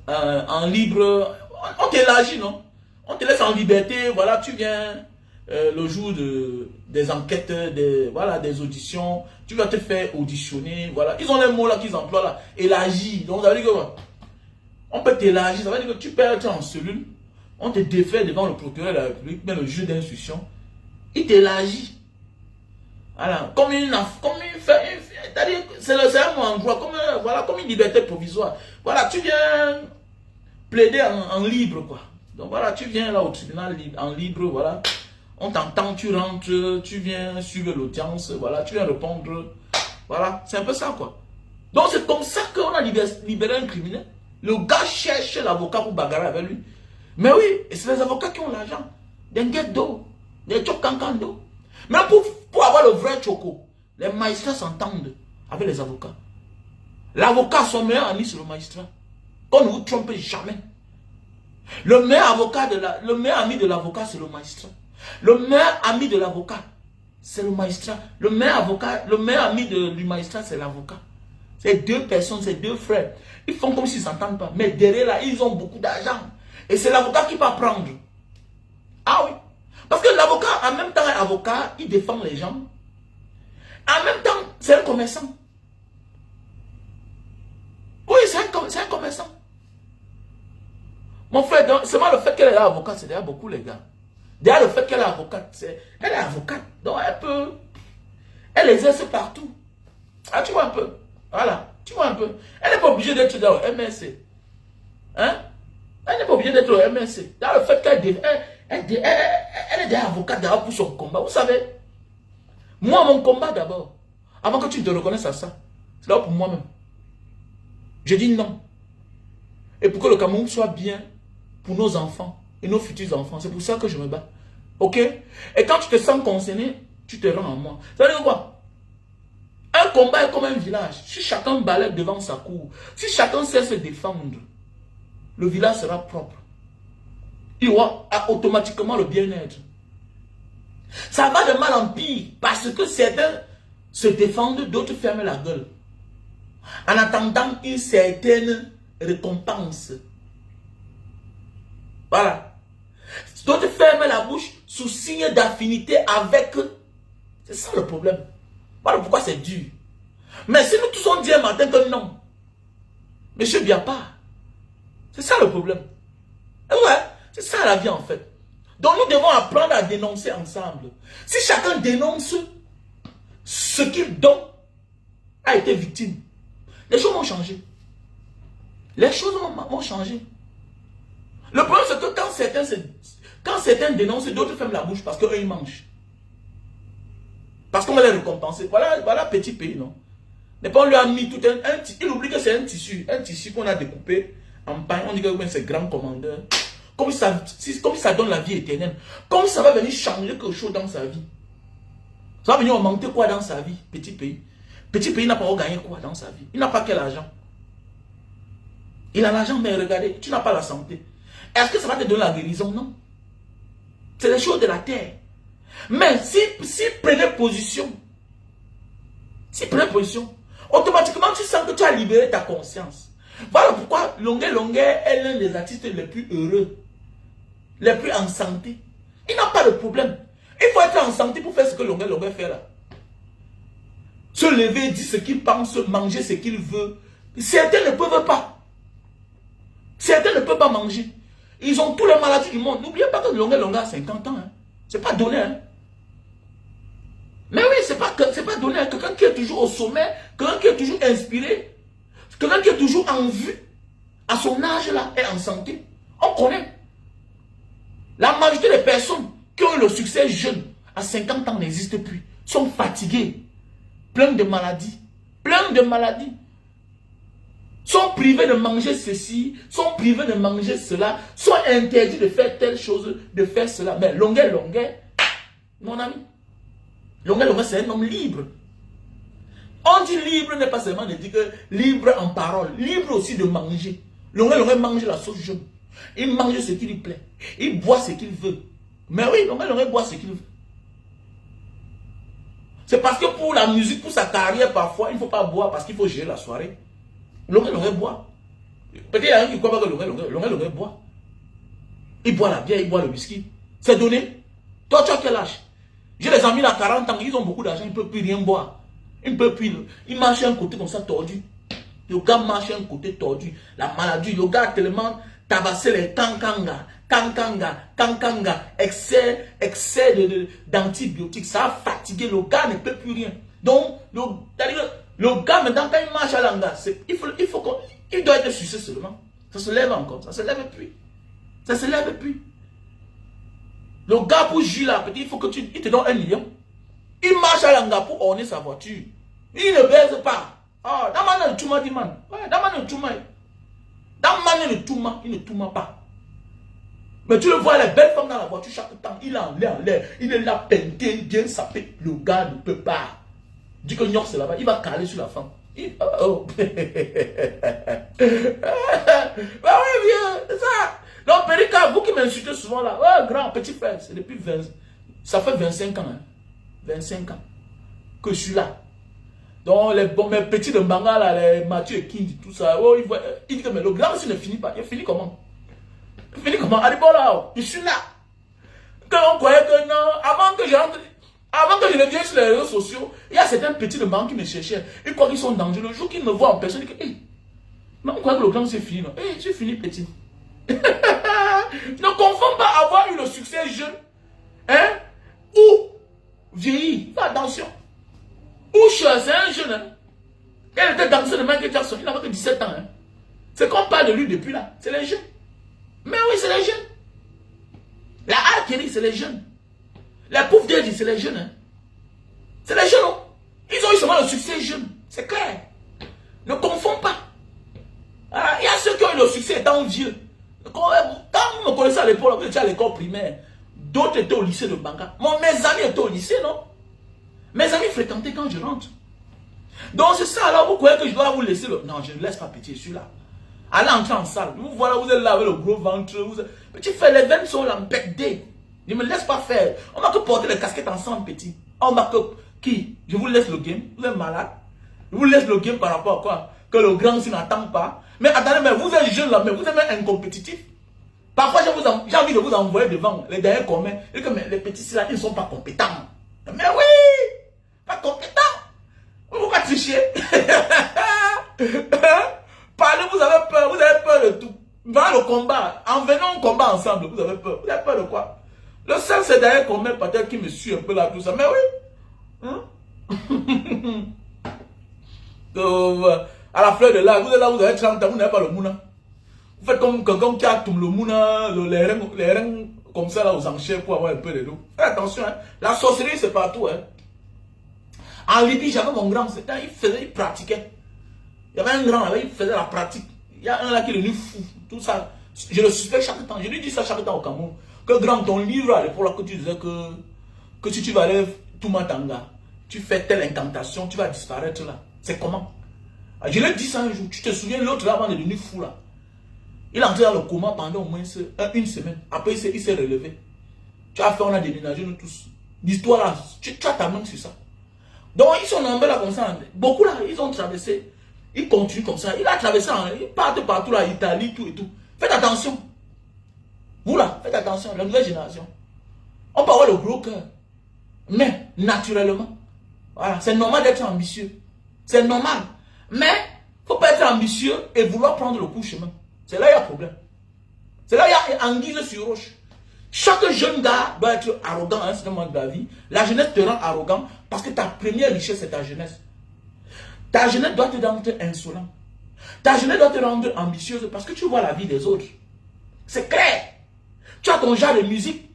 en libre. On t'élargit, non? On te laisse en liberté, voilà, tu viens le jour des enquêtes, des auditions, tu vas te faire auditionner, voilà. Ils ont les mots là qu'ils emploient là, élargi. Donc ça veut dire que on peut t'élargir, ça veut dire que tu peux être en cellule, on te défait devant le procureur de la République, mais le juge d'instruction, il t'élargit. Voilà, c'est un endroit, comme une liberté provisoire. Voilà, tu viens plaider en libre, quoi. Donc voilà, tu viens là au tribunal en libre, voilà. On t'entend, tu rentres, tu viens suivre l'audience, voilà, tu viens répondre. Voilà, c'est un peu ça, quoi. Donc c'est comme ça qu'on a libéré un criminel. Le gars cherche l'avocat pour bagarrer avec lui. Mais oui, et c'est les avocats qui ont l'argent. Des guettes d'eau, des chocancando. Mais pour avoir le vrai choco, les magistrats s'entendent avec les avocats. L'avocat, son meilleur ami, c'est le magistrat. Qu'on ne vous trompez jamais. Le meilleur avocat le meilleur ami de l'avocat, c'est le magistrat. Le meilleur ami de l'avocat, c'est le magistrat. Le meilleur avocat, le meilleur ami du magistrat, c'est l'avocat. C'est deux personnes, c'est deux frères. Ils font comme s'ils ne s'entendent pas. Mais derrière là, ils ont beaucoup d'argent. Et c'est l'avocat qui va prendre. Ah oui. Parce que l'avocat, en même temps, est avocat, il défend les gens. En même temps, c'est un commerçant. Oui, c'est un commerçant. Mon frère, seulement le fait qu'elle est avocate, c'est déjà beaucoup, les gars. Déjà, le fait qu'elle est avocate, elle est avocate. Donc, elle exerce partout. Ah, tu vois un peu. Voilà, tu vois un peu. Elle n'est pas obligée d'être dans le MSC. Hein? Elle n'est pas obligée d'être au MSC. Dans le fait qu'elle elle est déjà avocate d'abord pour son combat. Vous savez, moi, mon combat d'abord, avant que tu te reconnaisses à ça, c'est là pour moi-même. Je dis non. Et pour que le Cameroun soit bien pour nos enfants et nos futurs enfants, c'est pour ça que je me bats. Ok? Et quand tu te sens concerné, tu te rends à moi. Ça veut dire quoi? Un combat est comme un village. Si chacun balaie devant sa cour, si chacun sait se défendre, le village sera propre. Il y aura automatiquement le bien-être. Ça va de mal en pire parce que certains se défendent, d'autres ferment la gueule. En attendant une certaine récompense. Voilà. D'autres ferment la bouche sous signe d'affinité avec eux. C'est ça le problème. Voilà pourquoi c'est dur. Mais si nous tous on dit un matin que non, Monsieur Biapa, c'est ça le problème. Ouais, c'est ça la vie en fait. Donc nous devons apprendre à dénoncer ensemble. Si chacun dénonce ce qu'il dont a été victime, les choses vont changer. Les choses vont changer. Le problème c'est que quand certains dénoncent, d'autres ferment la bouche parce qu'eux ils mangent. Parce qu'on va les récompenser. Voilà petit pays, non? Mais pas on lui a mis tout un tissu. Il oublie que c'est un tissu qu'on a découpé en pain. On dit que c'est grand commandeur. Comme ça donne la vie éternelle. Comme ça va venir changer quelque chose dans sa vie. Ça va venir augmenter quoi dans sa vie, petit pays. Petit pays n'a pas gagné quoi dans sa vie. Il n'a pas quel argent. Il a l'argent, mais regardez, tu n'as pas la santé. Est-ce que ça va te donner la guérison? Non. C'est les choses de la terre. Mais si prenez position, automatiquement tu sens que tu as libéré ta conscience. Voilà pourquoi Longuet est l'un des artistes les plus heureux, les plus en santé. Il n'a pas de problème. Il faut être en santé pour faire ce que Longuet fait là. Se lever, dire ce qu'il pense, manger ce qu'il veut. Certains ne peuvent pas. Certains ne peuvent pas manger. Ils ont toutes les maladies du monde. N'oubliez pas que Longuet a 50 ans. Hein. C'est pas donné. Hein. Mais oui, c'est pas donné à quelqu'un qui est toujours au sommet, quelqu'un qui est toujours inspiré, quelqu'un qui est toujours en vue, à son âge là, et en santé. On connaît. La majorité des personnes qui ont eu le succès jeune, à 50 ans, n'existent plus, sont fatiguées, pleins de maladies, sont privés de manger ceci, sont privés de manger cela, sont interdits de faire telle chose, de faire cela. Mais Longuet, mon ami, Longuet, c'est un homme libre. On dit libre n'est pas seulement de dire que libre en parole, libre aussi de manger. Longuet mange la sauce jaune. Il mange ce qui lui plaît. Il boit ce qu'il veut. Mais oui, Longuet boit ce qu'il veut. C'est parce que pour la musique, pour sa carrière, parfois, il ne faut pas boire parce qu'il faut gérer la soirée. Longuet boit. Peut-être qu'il y a un qui croit pas que Longuet boit. Il boit la bière, il boit le whisky. C'est donné. Toi, tu as quel âge? J'ai des amis à 40 ans, ils ont beaucoup d'argent, ils ne peuvent plus rien boire. Ils ne peuvent plus. Ils marchent un côté comme ça tordu. Le gars marche un côté tordu. La maladie, le gars a tellement tabassé les kankanga, excès d'antibiotiques. Ça a fatigué, le gars ne peut plus rien. Donc, le gars, maintenant, quand il marche à l'anga, il doit être sucé seulement. Ça se lève encore, ça se lève plus. Ça se lève plus. Le gars pour jouer là, petit, il faut que il te donne 1 million. Il marche à l'anga pour orner sa voiture. Il ne baise pas. Ah, dans ma ne touma dit man. Ouais, dans ma ne touma. Dans ma ne touma, il ne touma pas. Mais tu le vois, les belles femmes dans la voiture, chaque temps, il est en l'air. Il est là, peinté, bien sapé. Le gars ne peut pas. Dit que Niort, c'est là-bas, il va caler sur la femme. Oh. Bah oui, bien, c'est ça. Donc, Périka, vous qui m'insultez souvent là, oh, grand, petit frère, c'est depuis 20, ça fait 25 ans, hein, 25 ans que je suis là. Donc, mes petits de Mbanga, là, les Mathieu et King, tout ça, oh, il dit que mais le grand, s'il ne finit pas, il finit comment? Il finit comment? Allez, bon là, oh, je suis là. Quand on croyait que non, avant que je ne vienne sur les réseaux sociaux, il y a certains petits de Mbanga qui me cherchaient. Ils croient qu'ils sont dangereux. Le jour qu'ils me voient en personne, ils disent que, hey, mais on croit que le grand, c'est fini, non? Hey, j'ai fini, petit. Ne confonds pas avoir eu le succès jeune, hein, ou vieilli. Fais attention. Usher, c'est un jeune. Hein. Elle était danseuse de Michael Jackson. Il n'avait que 17 ans. Hein. C'est qu'on parle de lui depuis là. C'est les jeunes. Mais oui, c'est les jeunes. La R. Kelly, c'est les jeunes. La Puff Daddy, c'est les jeunes. Hein. C'est les jeunes. Non? Ils ont eu seulement le succès jeune. C'est clair. Ne confonds pas. Il y a ceux qui ont eu le succès étant vieux. Quand vous me connaissez à l'époque, vous étiez à l'école primaire. D'autres étaient au lycée de Banga. Mes amis étaient au lycée, non? Mes amis fréquentaient quand je rentre. Donc c'est ça, alors vous croyez que je dois vous laisser le... Non, je ne laisse pas pitié, je suis là. Allez entrer en salle. Vous voilà, vous êtes là avec le gros ventre. Petit frère, les veines sont là, bête. Ne me laisse pas faire. On va que porter les casquettes ensemble, petit. On va que... Qui? Je vous laisse le game. Vous êtes malade. Je vous laisse le game par rapport à quoi? Que le grand s'il n'attend pas. Mais attendez, mais vous êtes jeune là, mais vous êtes même incompétitif. Parfois, j'ai envie de vous envoyer devant les derniers communs. Et que mais les petits là, ils ne sont pas compétents. Mais oui! Pas compétents! Vous pas tricher. Parlez, vous avez peur de tout. Dans le combat, en venant au combat ensemble, vous avez peur. Vous avez peur de quoi? Le seul, c'est derrière commun, peut-être qui me suit un peu là, tout ça. Mais oui! Hein? À la fleur de l'âge, vous êtes là, vous avez 30 ans, vous n'avez pas le mouna. Vous faites comme quelqu'un qui a tout le mouna, les reins comme ça là aux enchères pour avoir un peu de l'eau. Faites attention, hein. La sorcellerie c'est partout. Hein. En Libye, j'avais mon grand, il pratiquait. Il y avait un grand là, il faisait la pratique. Il y a un là qui est devenu fou. Tout ça, je le suivais chaque temps. Je lui dis ça chaque temps au Cameroun. Que grand, ton livre à l'époque là que tu disais que si tu vas aller tout Matanga, tu fais telle incantation, tu vas disparaître là. C'est comment? Je l'ai dit ça un jour. Tu te souviens, l'autre là, avant de devenir fou là. Il est entré dans le coma pendant au moins une semaine. Après, il s'est relevé. Tu as fait, on a déménagé nous tous. L'histoire là, tu as ta main sur ça. Donc, ils sont nombres là comme ça. Beaucoup là, ils ont traversé. Ils continuent comme ça. Il a traversé, ils partent partout là, Italie, tout et tout. Faites attention. Vous là, faites attention. La nouvelle génération. On peut avoir le gros cœur. Mais, naturellement. Voilà, c'est normal d'être ambitieux. C'est normal. Mais, il ne faut pas être ambitieux et vouloir prendre le coup chemin. C'est là qu'il y a problème. C'est là qu'il y a anguille sur roche. Chaque jeune gars doit être arrogant à un certain moment de la vie. La jeunesse te rend arrogant parce que ta première richesse, c'est ta jeunesse. Ta jeunesse doit te rendre insolent. Ta jeunesse doit te rendre ambitieuse parce que tu vois la vie des autres. C'est clair. Tu as ton genre de musique.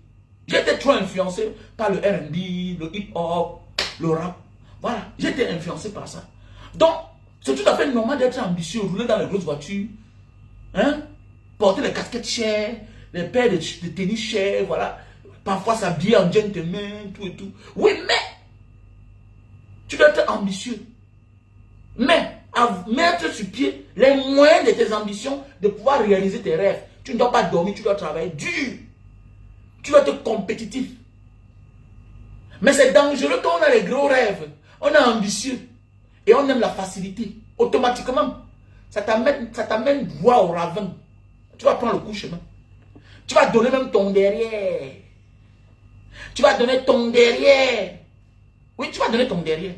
J'ai été trop influencé par le R&B, le hip-hop, le rap. Voilà, j'ai été influencé par ça. Donc, c'est tout à fait normal d'être ambitieux, rouler dans les grosses voitures, hein? Porter les casquettes chères, les paires de tennis chères, voilà. Parfois s'habiller en gentleman, tout et tout. Oui, mais tu dois être ambitieux. Mais à mettre sur pied les moyens de tes ambitions, de pouvoir réaliser tes rêves. Tu ne dois pas dormir, tu dois travailler dur. Tu dois être compétitif. Mais c'est dangereux quand on a les gros rêves. On est ambitieux. Et on aime la facilité. Automatiquement, ça t'amène droit au ravin. Tu vas prendre le coup chemin. Tu vas donner même ton derrière. Tu vas donner ton derrière. Oui, tu vas donner ton derrière.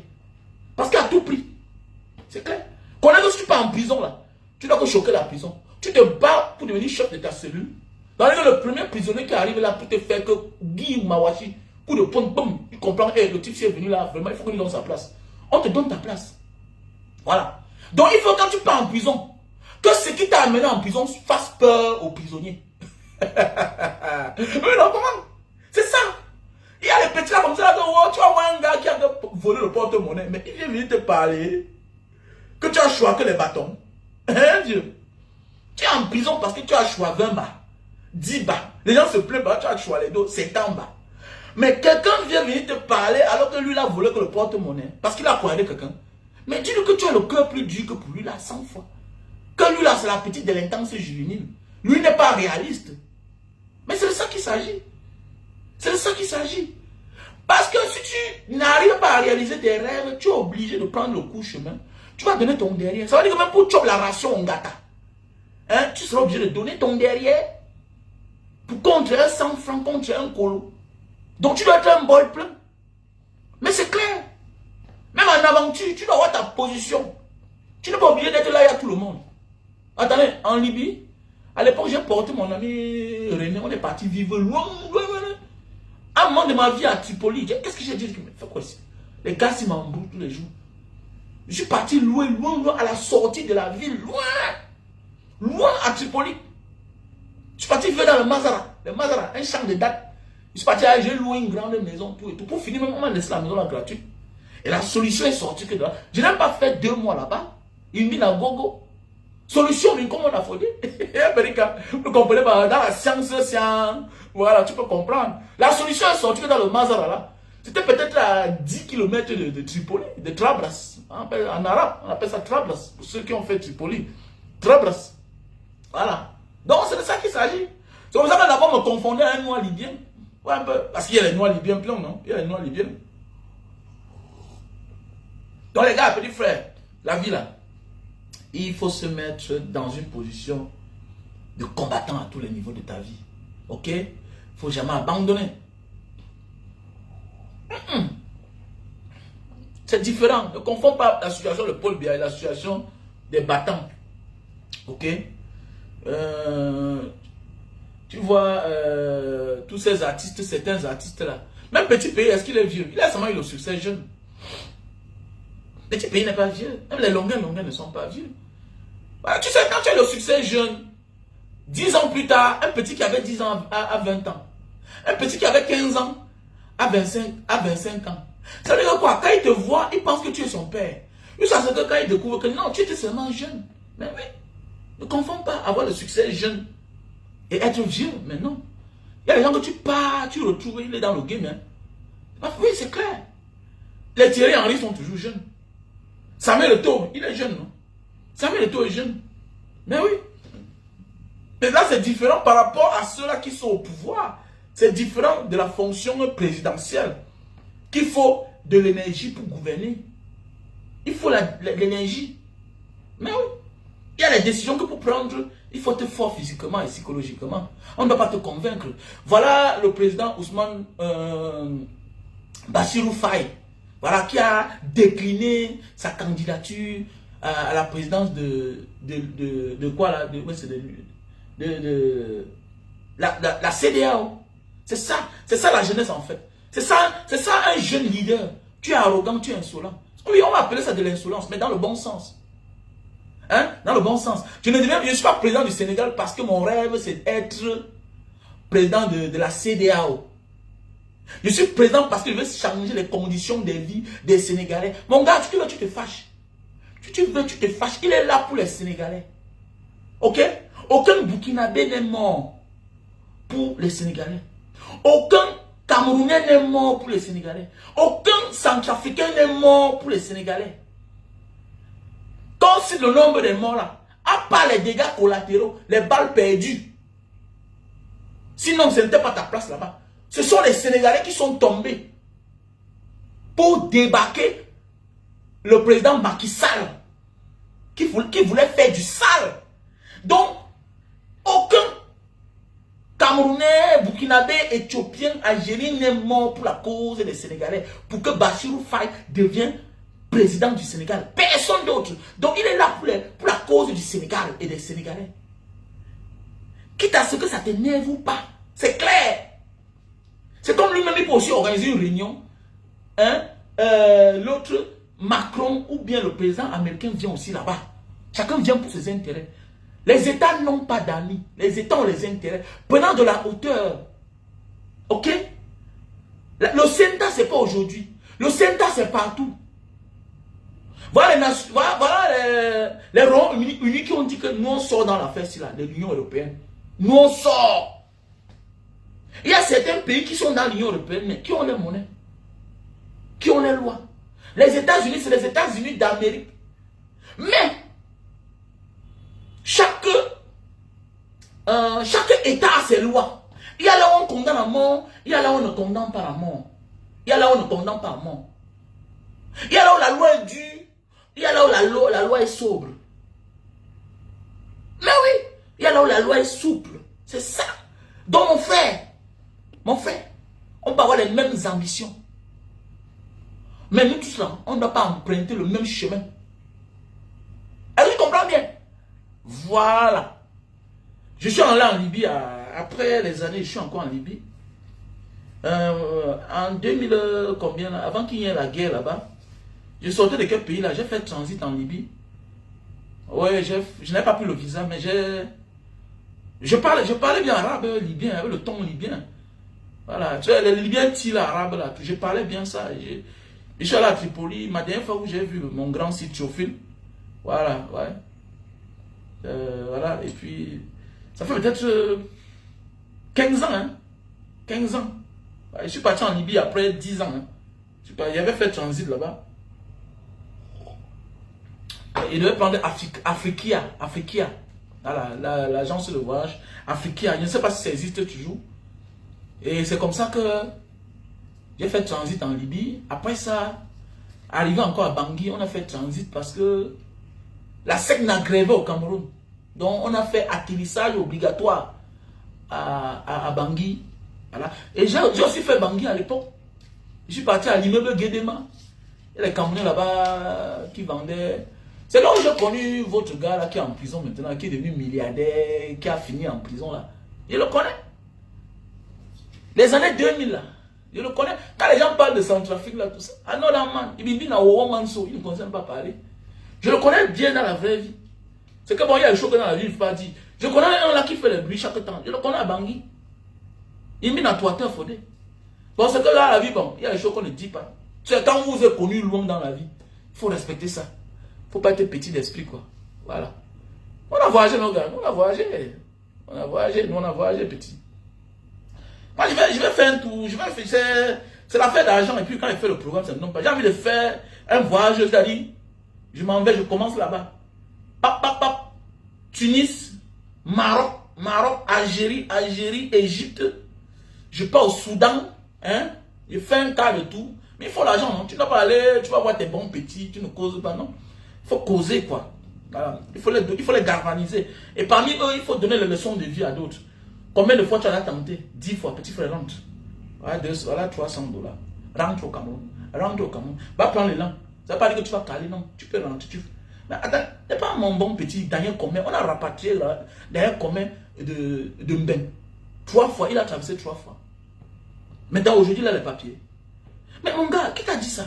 Parce qu'à tout prix. C'est clair. Connais que si tu pars en prison là, tu dois que choquer la prison. Tu te bats pour devenir chef de ta cellule. Dans le premier prisonnier qui arrive là pour te faire que Guy ou Mawashi, coup de poing, boum, il comprend, hey, le type qui est venu là, vraiment, il faut qu'il donne sa place. On te donne ta place. Voilà. Donc il faut quand tu pars en prison, que ce qui t'a amené en prison fasse peur aux prisonniers. Mais non, comment? C'est ça. Il y a les petits là comme ça, là, oh, tu vas voir un gars qui a volé le porte-monnaie, mais il vient venir te parler que tu as choisi les bâtons. Hein, Dieu? Tu es en prison parce que tu as choisi 20 bas, 10 bas. Les gens se plaignent, tu as choisi les dos, c'est en bas. Mais quelqu'un vient venir te parler alors que lui, il a volé que le porte-monnaie. Parce qu'il a croisé quelqu'un. Mais dis-lui que tu as le cœur plus dur que pour lui, là, 100 fois. Que lui, là, c'est la petite délinquance juvénile. Lui n'est pas réaliste. Mais c'est de ça qu'il s'agit. C'est de ça qu'il s'agit. Parce que si tu n'arrives pas à réaliser tes rêves, tu es obligé de prendre le court chemin. Tu vas donner ton derrière. Ça veut dire que même pour choper la ration, on gâte. Hein? Tu seras obligé de donner ton derrière pour contre un 100 francs, contre un colo. Donc tu dois être un bol plein. Mais c'est clair. Même en aventure, tu dois avoir ta position. Tu n'es pas obligé d'être là, il y a tout le monde. Attendez, en Libye, à l'époque, j'ai porté mon ami René, on est parti vivre loin, loin, loin. À un moment de ma vie à Tripoli, qu'est-ce que j'ai dit? Fais quoi ici? Les gars, ils m'embrouillent tous les jours. Je suis parti loin, loin, loin, à la sortie de la ville, loin. Loin à Tripoli. Je suis parti vivre dans le Mazara. Le Mazara, un champ de date. Je suis parti, j'ai loué une grande maison, tout et tout. Pour finir, on m'a laissé la maison là gratuite. Et la solution est sortie que de là. Je n'ai pas fait 2 mois là-bas. Une mine à gogo. Solution, mais comment on a fondé? Vous comprenez pas? Dans la science, voilà, tu peux comprendre. La solution est sortie que dans le Mazara là. C'était peut-être à 10 km de Tripoli, de Trablas. En arabe, on appelle ça Trablas. Pour ceux qui ont fait Tripoli. Trablas. Voilà. Donc c'est de ça qu'il s'agit. C'est pour ça que d'abord me confondait à un noir libyen. Ouais, un peu. Parce qu'il y a les noirs libyens pleins, non? Il y a les noirs libyens. Donc les gars, petit frère, la vie là, il faut se mettre dans une position de combattant à tous les niveaux de ta vie. Ok? Il ne faut jamais abandonner. C'est différent. Ne confonds pas la situation de Paul Biya et la situation des battants. Ok? Tu vois, tous ces artistes, certains artistes là. Même Petit Pays, est-ce qu'il est vieux? Il a seulement eu le succès jeune. Petit Pays n'est pas vieux. Même les longueurs ne sont pas vieux. Voilà, tu sais, quand tu as le succès jeune, 10 ans plus tard, un petit qui avait 10 ans à 20 ans, un petit qui avait 15 ans à 25 ans. Ça veut dire quoi? Quand il te voit, il pense que tu es son père. Jusqu'à ce que quand il découvre que non, tu étais seulement jeune. Mais oui, ne confonds pas avoir le succès jeune et être vieux. Mais non. Il y a des gens que tu pars, tu retrouves, il est dans le game. Hein. Oui, c'est clair. Les Thierry Henry sont toujours jeunes. Samuel Eto'o, il est jeune, non? Samuel Eto'o est jeune. Mais oui. Mais là, c'est différent par rapport à ceux-là qui sont au pouvoir. C'est différent de la fonction présidentielle. Qu'il faut de l'énergie pour gouverner. Il faut l'énergie. Mais oui. Il y a les décisions que pour prendre, il faut être fort physiquement et psychologiquement. On ne doit pas te convaincre. Voilà le président Ousmane Bassirou Faye. Voilà, qui a décliné sa candidature à la présidence de quoi là? La CEDEAO. C'est ça la jeunesse en fait. C'est ça un jeune leader. Tu es arrogant, tu es insolent. Oui, on va appeler ça de l'insolence, mais dans le bon sens. Hein? Dans le bon sens. Je ne suis pas président du Sénégal parce que mon rêve c'est d'être président de la CEDEAO. Je suis président parce que je veux changer les conditions de vie des Sénégalais. Mon gars, tu veux, tu te fâches. Tu veux, tu te fâches. Il est là pour les Sénégalais. Ok? Aucun Burkinabé n'est mort pour les Sénégalais. Aucun Camerounais n'est mort pour les Sénégalais. Aucun Centrafricain n'est mort pour les Sénégalais. Donc si le nombre des morts là, à part les dégâts collatéraux, les balles perdues, sinon ce n'était pas ta place là-bas. Ce sont les Sénégalais qui sont tombés pour débarquer le président Macky Sall, qui voulait faire du sale. Donc, aucun Camerounais, Burkinabé, Éthiopien, Algérien n'est mort pour la cause des Sénégalais, pour que Bassirou Faye devienne président du Sénégal. Personne d'autre. Donc, il est là pour la cause du Sénégal et des Sénégalais. Quitte à ce que ça t'énerve ou pas. C'est clair. C'est comme lui-même, il peut aussi organiser une réunion. Hein? L'autre, Macron ou bien le président américain vient aussi là-bas. Chacun vient pour ses intérêts. Les États n'ont pas d'amis. Les États ont les intérêts. Prenant de la hauteur. Ok? Le CENTA, ce n'est pas aujourd'hui. Le CENTA, c'est partout. Voilà les ronds unis qui ont dit que nous on sort dans l'affaire de l'Union européenne. Nous on sort. Il y a certains pays qui sont dans l'Union européenne, mais qui ont les monnaies, qui ont les lois. Les États-Unis, c'est les États-Unis d'Amérique. Mais, chaque État a ses lois. Il y a là où on condamne à mort, il y a là où on ne condamne pas à mort. Il y a là où on ne condamne pas à mort. Il y a là où la loi est dure, il y a là où la loi est sobre. Mais oui, il y a là où la loi est souple. C'est ça. Donc mon frère, on peut avoir les mêmes ambitions. Mais nous tous là, on ne doit pas emprunter le même chemin. Est-ce que tu comprends bien? Voilà. Je suis allé en Libye, après les années, je suis encore en Libye. En 2000, combien là, avant qu'il y ait la guerre là-bas, je sortais de quel pays là? J'ai fait transit en Libye. Ouais, je n'ai pas pris le visa, mais je parlais bien arabe libyen, avec le ton libyen. Voilà, tu vois, les Libyens tirent l'arabe là, je parlais bien ça. Je suis allé à Tripoli, ma dernière fois où j'ai vu mon grand site Théophile. Voilà, ouais. Voilà, et puis, ça fait peut-être 15 ans, hein. 15 ans. Ouais, je suis parti en Libye après 10 ans. Hein. J'avais fait transit là-bas. Il devait prendre Afrikia. Voilà, l'agence de voyage. Afrikia, je ne sais pas si ça existe toujours. Et c'est comme ça que j'ai fait transit en Libye. Après ça, arrivé encore à Bangui, on a fait transit parce que la SEC n'a grévé au Cameroun. Donc on a fait atterrissage obligatoire à Bangui. Voilà. Et j'ai aussi fait Bangui à l'époque. Je suis parti à l'immeuble Guédema. Il y a les Camerounais là-bas qui vendaient. C'est là où j'ai connu votre gars là qui est en prison maintenant, qui est devenu milliardaire, qui a fini en prison là. Je le connais. Les années 2000 là. Je le connais. Quand les gens parlent de Centrafrique là, tout ça. Ah non, là, man. Il ne concerne pas parler. Je le connais bien dans la vraie vie. C'est que bon, il y a le choc dans la vie, il ne faut pas dire. Je connais un là qui fait le bruit chaque temps. Je le connais à Bangui. Il met dans Twitter, Fodé. Bon, c'est que là, la vie, bon, il y a des choses qu'on ne dit pas. C'est quand vous vous êtes connu loin dans la vie. Il faut respecter ça. Il ne faut pas être petit d'esprit, quoi. Voilà. On a voyagé, nos gars. On a voyagé. On a voyagé. Nous, on a voyagé, petit. Moi, je vais faire un tour. C'est l'affaire d'argent. Et puis, quand il fait le programme, ça ne donne pas. J'ai envie de faire un voyage, c'est-à-dire, je m'en vais, je commence là-bas. Pap, pap, pap. Tunis, Maroc, Algérie, Égypte. Je pars au Soudan. Hein? Je fais un quart de tout. Mais il faut l'argent, non? Tu ne dois pas aller, tu vas voir tes bons petits, tu ne causes pas, non? Il faut causer, quoi. Voilà. Il faut les galvaniser. Et parmi eux, il faut donner les leçons de vie à d'autres. Combien de fois tu en as tenté? 10 fois, petit frère, rentre. Voilà, $300. Rentre au Cameroun. Rentre au Cameroun. Va prendre l'élan. Ça ne veut pas dire que tu vas caler, non. Tu peux rentrer. Mais attends, n'est pas mon bon petit Daniel Commet. On a rapatrié Daniel Commet de Mben. 3 fois, il a traversé 3 fois. Maintenant, aujourd'hui, il a les papiers. Mais mon gars, qui t'a dit ça?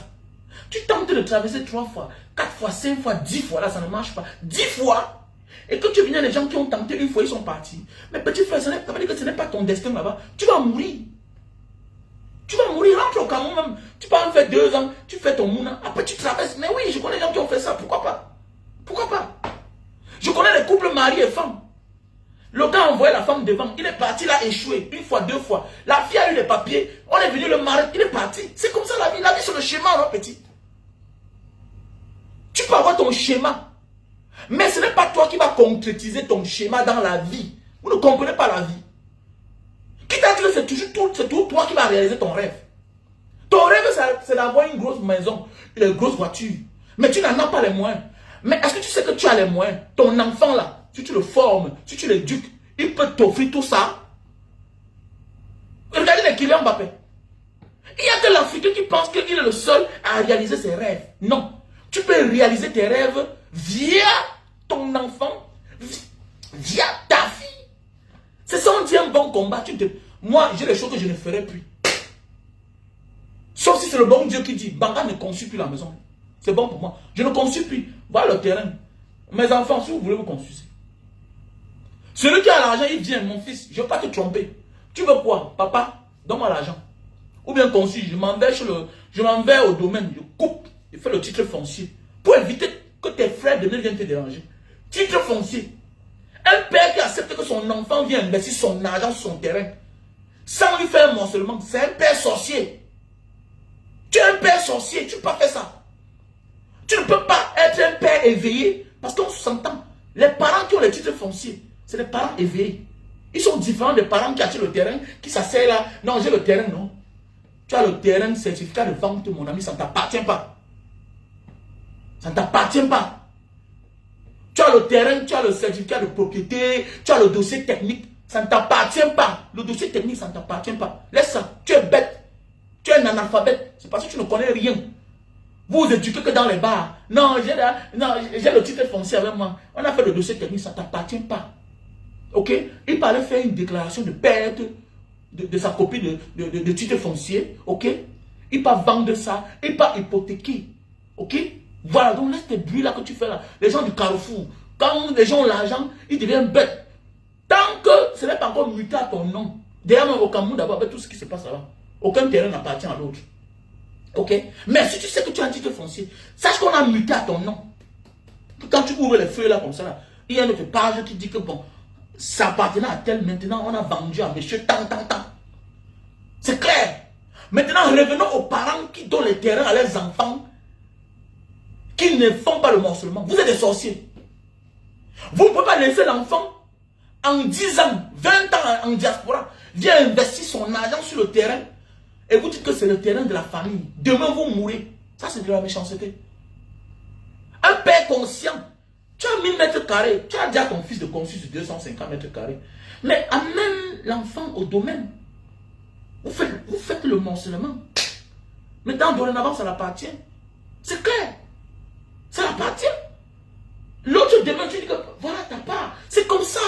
Tu tentes de traverser 3 fois, 4 fois, 5 fois, 10 fois, là, ça ne marche pas. 10 fois. Et que tu viens des gens qui ont tenté une fois, ils sont partis. Mais petit frère, ça veut dire que ce n'est pas ton destin là-bas. Tu vas mourir. Tu vas mourir, rentre au Cameroun même. Tu peux en faire 2 ans, tu fais ton mouna. Après, tu traverses. Mais oui, je connais des gens qui ont fait ça. Pourquoi pas? Pourquoi pas? Je connais les couples mari et femme. Le gars a envoyé la femme devant. Il est parti, il a échoué. 1 fois, 2 fois. La fille a eu les papiers. On est venu le mari. Il est parti. C'est comme ça la vie. La vie, c'est le schéma, non, petit? Tu peux avoir ton schéma. Mais ce n'est pas toi qui vas concrétiser ton schéma dans la vie. Vous ne comprenez pas la vie. Qui t'a dit que c'est toujours toi qui vas réaliser ton rêve. Ton rêve, c'est d'avoir une grosse maison, une grosse voiture. Mais tu n'en as pas les moyens. Mais est-ce que tu sais que tu as les moyens? Ton enfant là, si tu le formes, si tu l'éduques, il peut t'offrir tout ça. Regardez les Kylian Mbappé. Il n'y a que l'Africain qui pense qu'il est le seul à réaliser ses rêves. Non. Tu peux réaliser tes rêves via ton enfant, via ta fille. C'est ça, on dit un bon combat. Moi, j'ai des choses que je ne ferai plus. Sauf si c'est le bon Dieu qui dit, Banga ne conçut plus la maison. C'est bon pour moi. Je ne conçus plus. Voilà le terrain. Mes enfants, si vous voulez vous construire. Celui qui a l'argent, il vient, mon fils, je ne veux pas te tromper. Tu veux quoi? Papa, donne-moi l'argent. Ou bien conçu, je m'en vais au domaine, je coupe, je fais le titre foncier. Pour éviter que tes frères de viennent te déranger. Titre foncier. Un père qui accepte que son enfant vienne investir son argent sur son terrain, sans lui faire un morcellement, c'est un père sorcier. Tu es un père sorcier, tu ne peux pas faire ça. Tu ne peux pas être un père éveillé, parce qu'on s'entend. Les parents qui ont les titres fonciers, c'est les parents éveillés. Ils sont différents des parents qui achètent le terrain, qui s'asseyent là. Non, j'ai le terrain, non. Tu as le terrain, certificat de vente, mon ami, ça ne t'appartient pas. Ça ne t'appartient pas. Tu as le terrain, tu as le certificat de propriété, tu as le dossier technique, ça ne t'appartient pas. Le dossier technique, ça ne t'appartient pas. Laisse ça, tu es bête. Tu es un analphabète. C'est parce que tu ne connais rien. Vous éduquez que dans les bars. Non, j'ai le titre foncier avec moi. On a fait le dossier technique, ça ne t'appartient pas. Ok? Il parlait faire une déclaration de perte de sa copie de titre foncier. Ok? Il va vendre ça. Il va hypothéquer. Ok? Voilà, donc laisse tes bruits là que tu fais là. Les gens du Carrefour, quand les gens ont l'argent, ils deviennent bêtes. Tant que ce n'est pas encore muté à ton nom. D'ailleurs, au Cameroun, d'abord, avec tout ce qui se passe là-bas, aucun terrain n'appartient à l'autre. Ok? Mais si tu sais que tu as un titre foncier, sache qu'on a muté à ton nom. Quand tu ouvres les feuilles là comme ça, là, il y a une autre page qui dit que bon, ça appartenait à tel, maintenant on a vendu à monsieur tant. C'est clair. Maintenant, revenons aux parents qui donnent les terrains à leurs enfants qui ne font pas le morcellement. Vous êtes des sorciers. Vous ne pouvez pas laisser l'enfant en 10 ans, 20 ans en diaspora, vient investir son argent sur le terrain et vous dites que c'est le terrain de la famille. Demain, vous mourrez. Ça, c'est de la méchanceté. Un père conscient, tu as 1000 mètres carrés, tu as déjà ton fils de conçu sur 250 mètres carrés. Mais amène l'enfant au domaine. Vous faites le morcellement. Maintenant, dorénavant, ça l'appartient. C'est clair. Ça l'appartient. L'autre demain, tu dis que voilà ta part. C'est comme ça.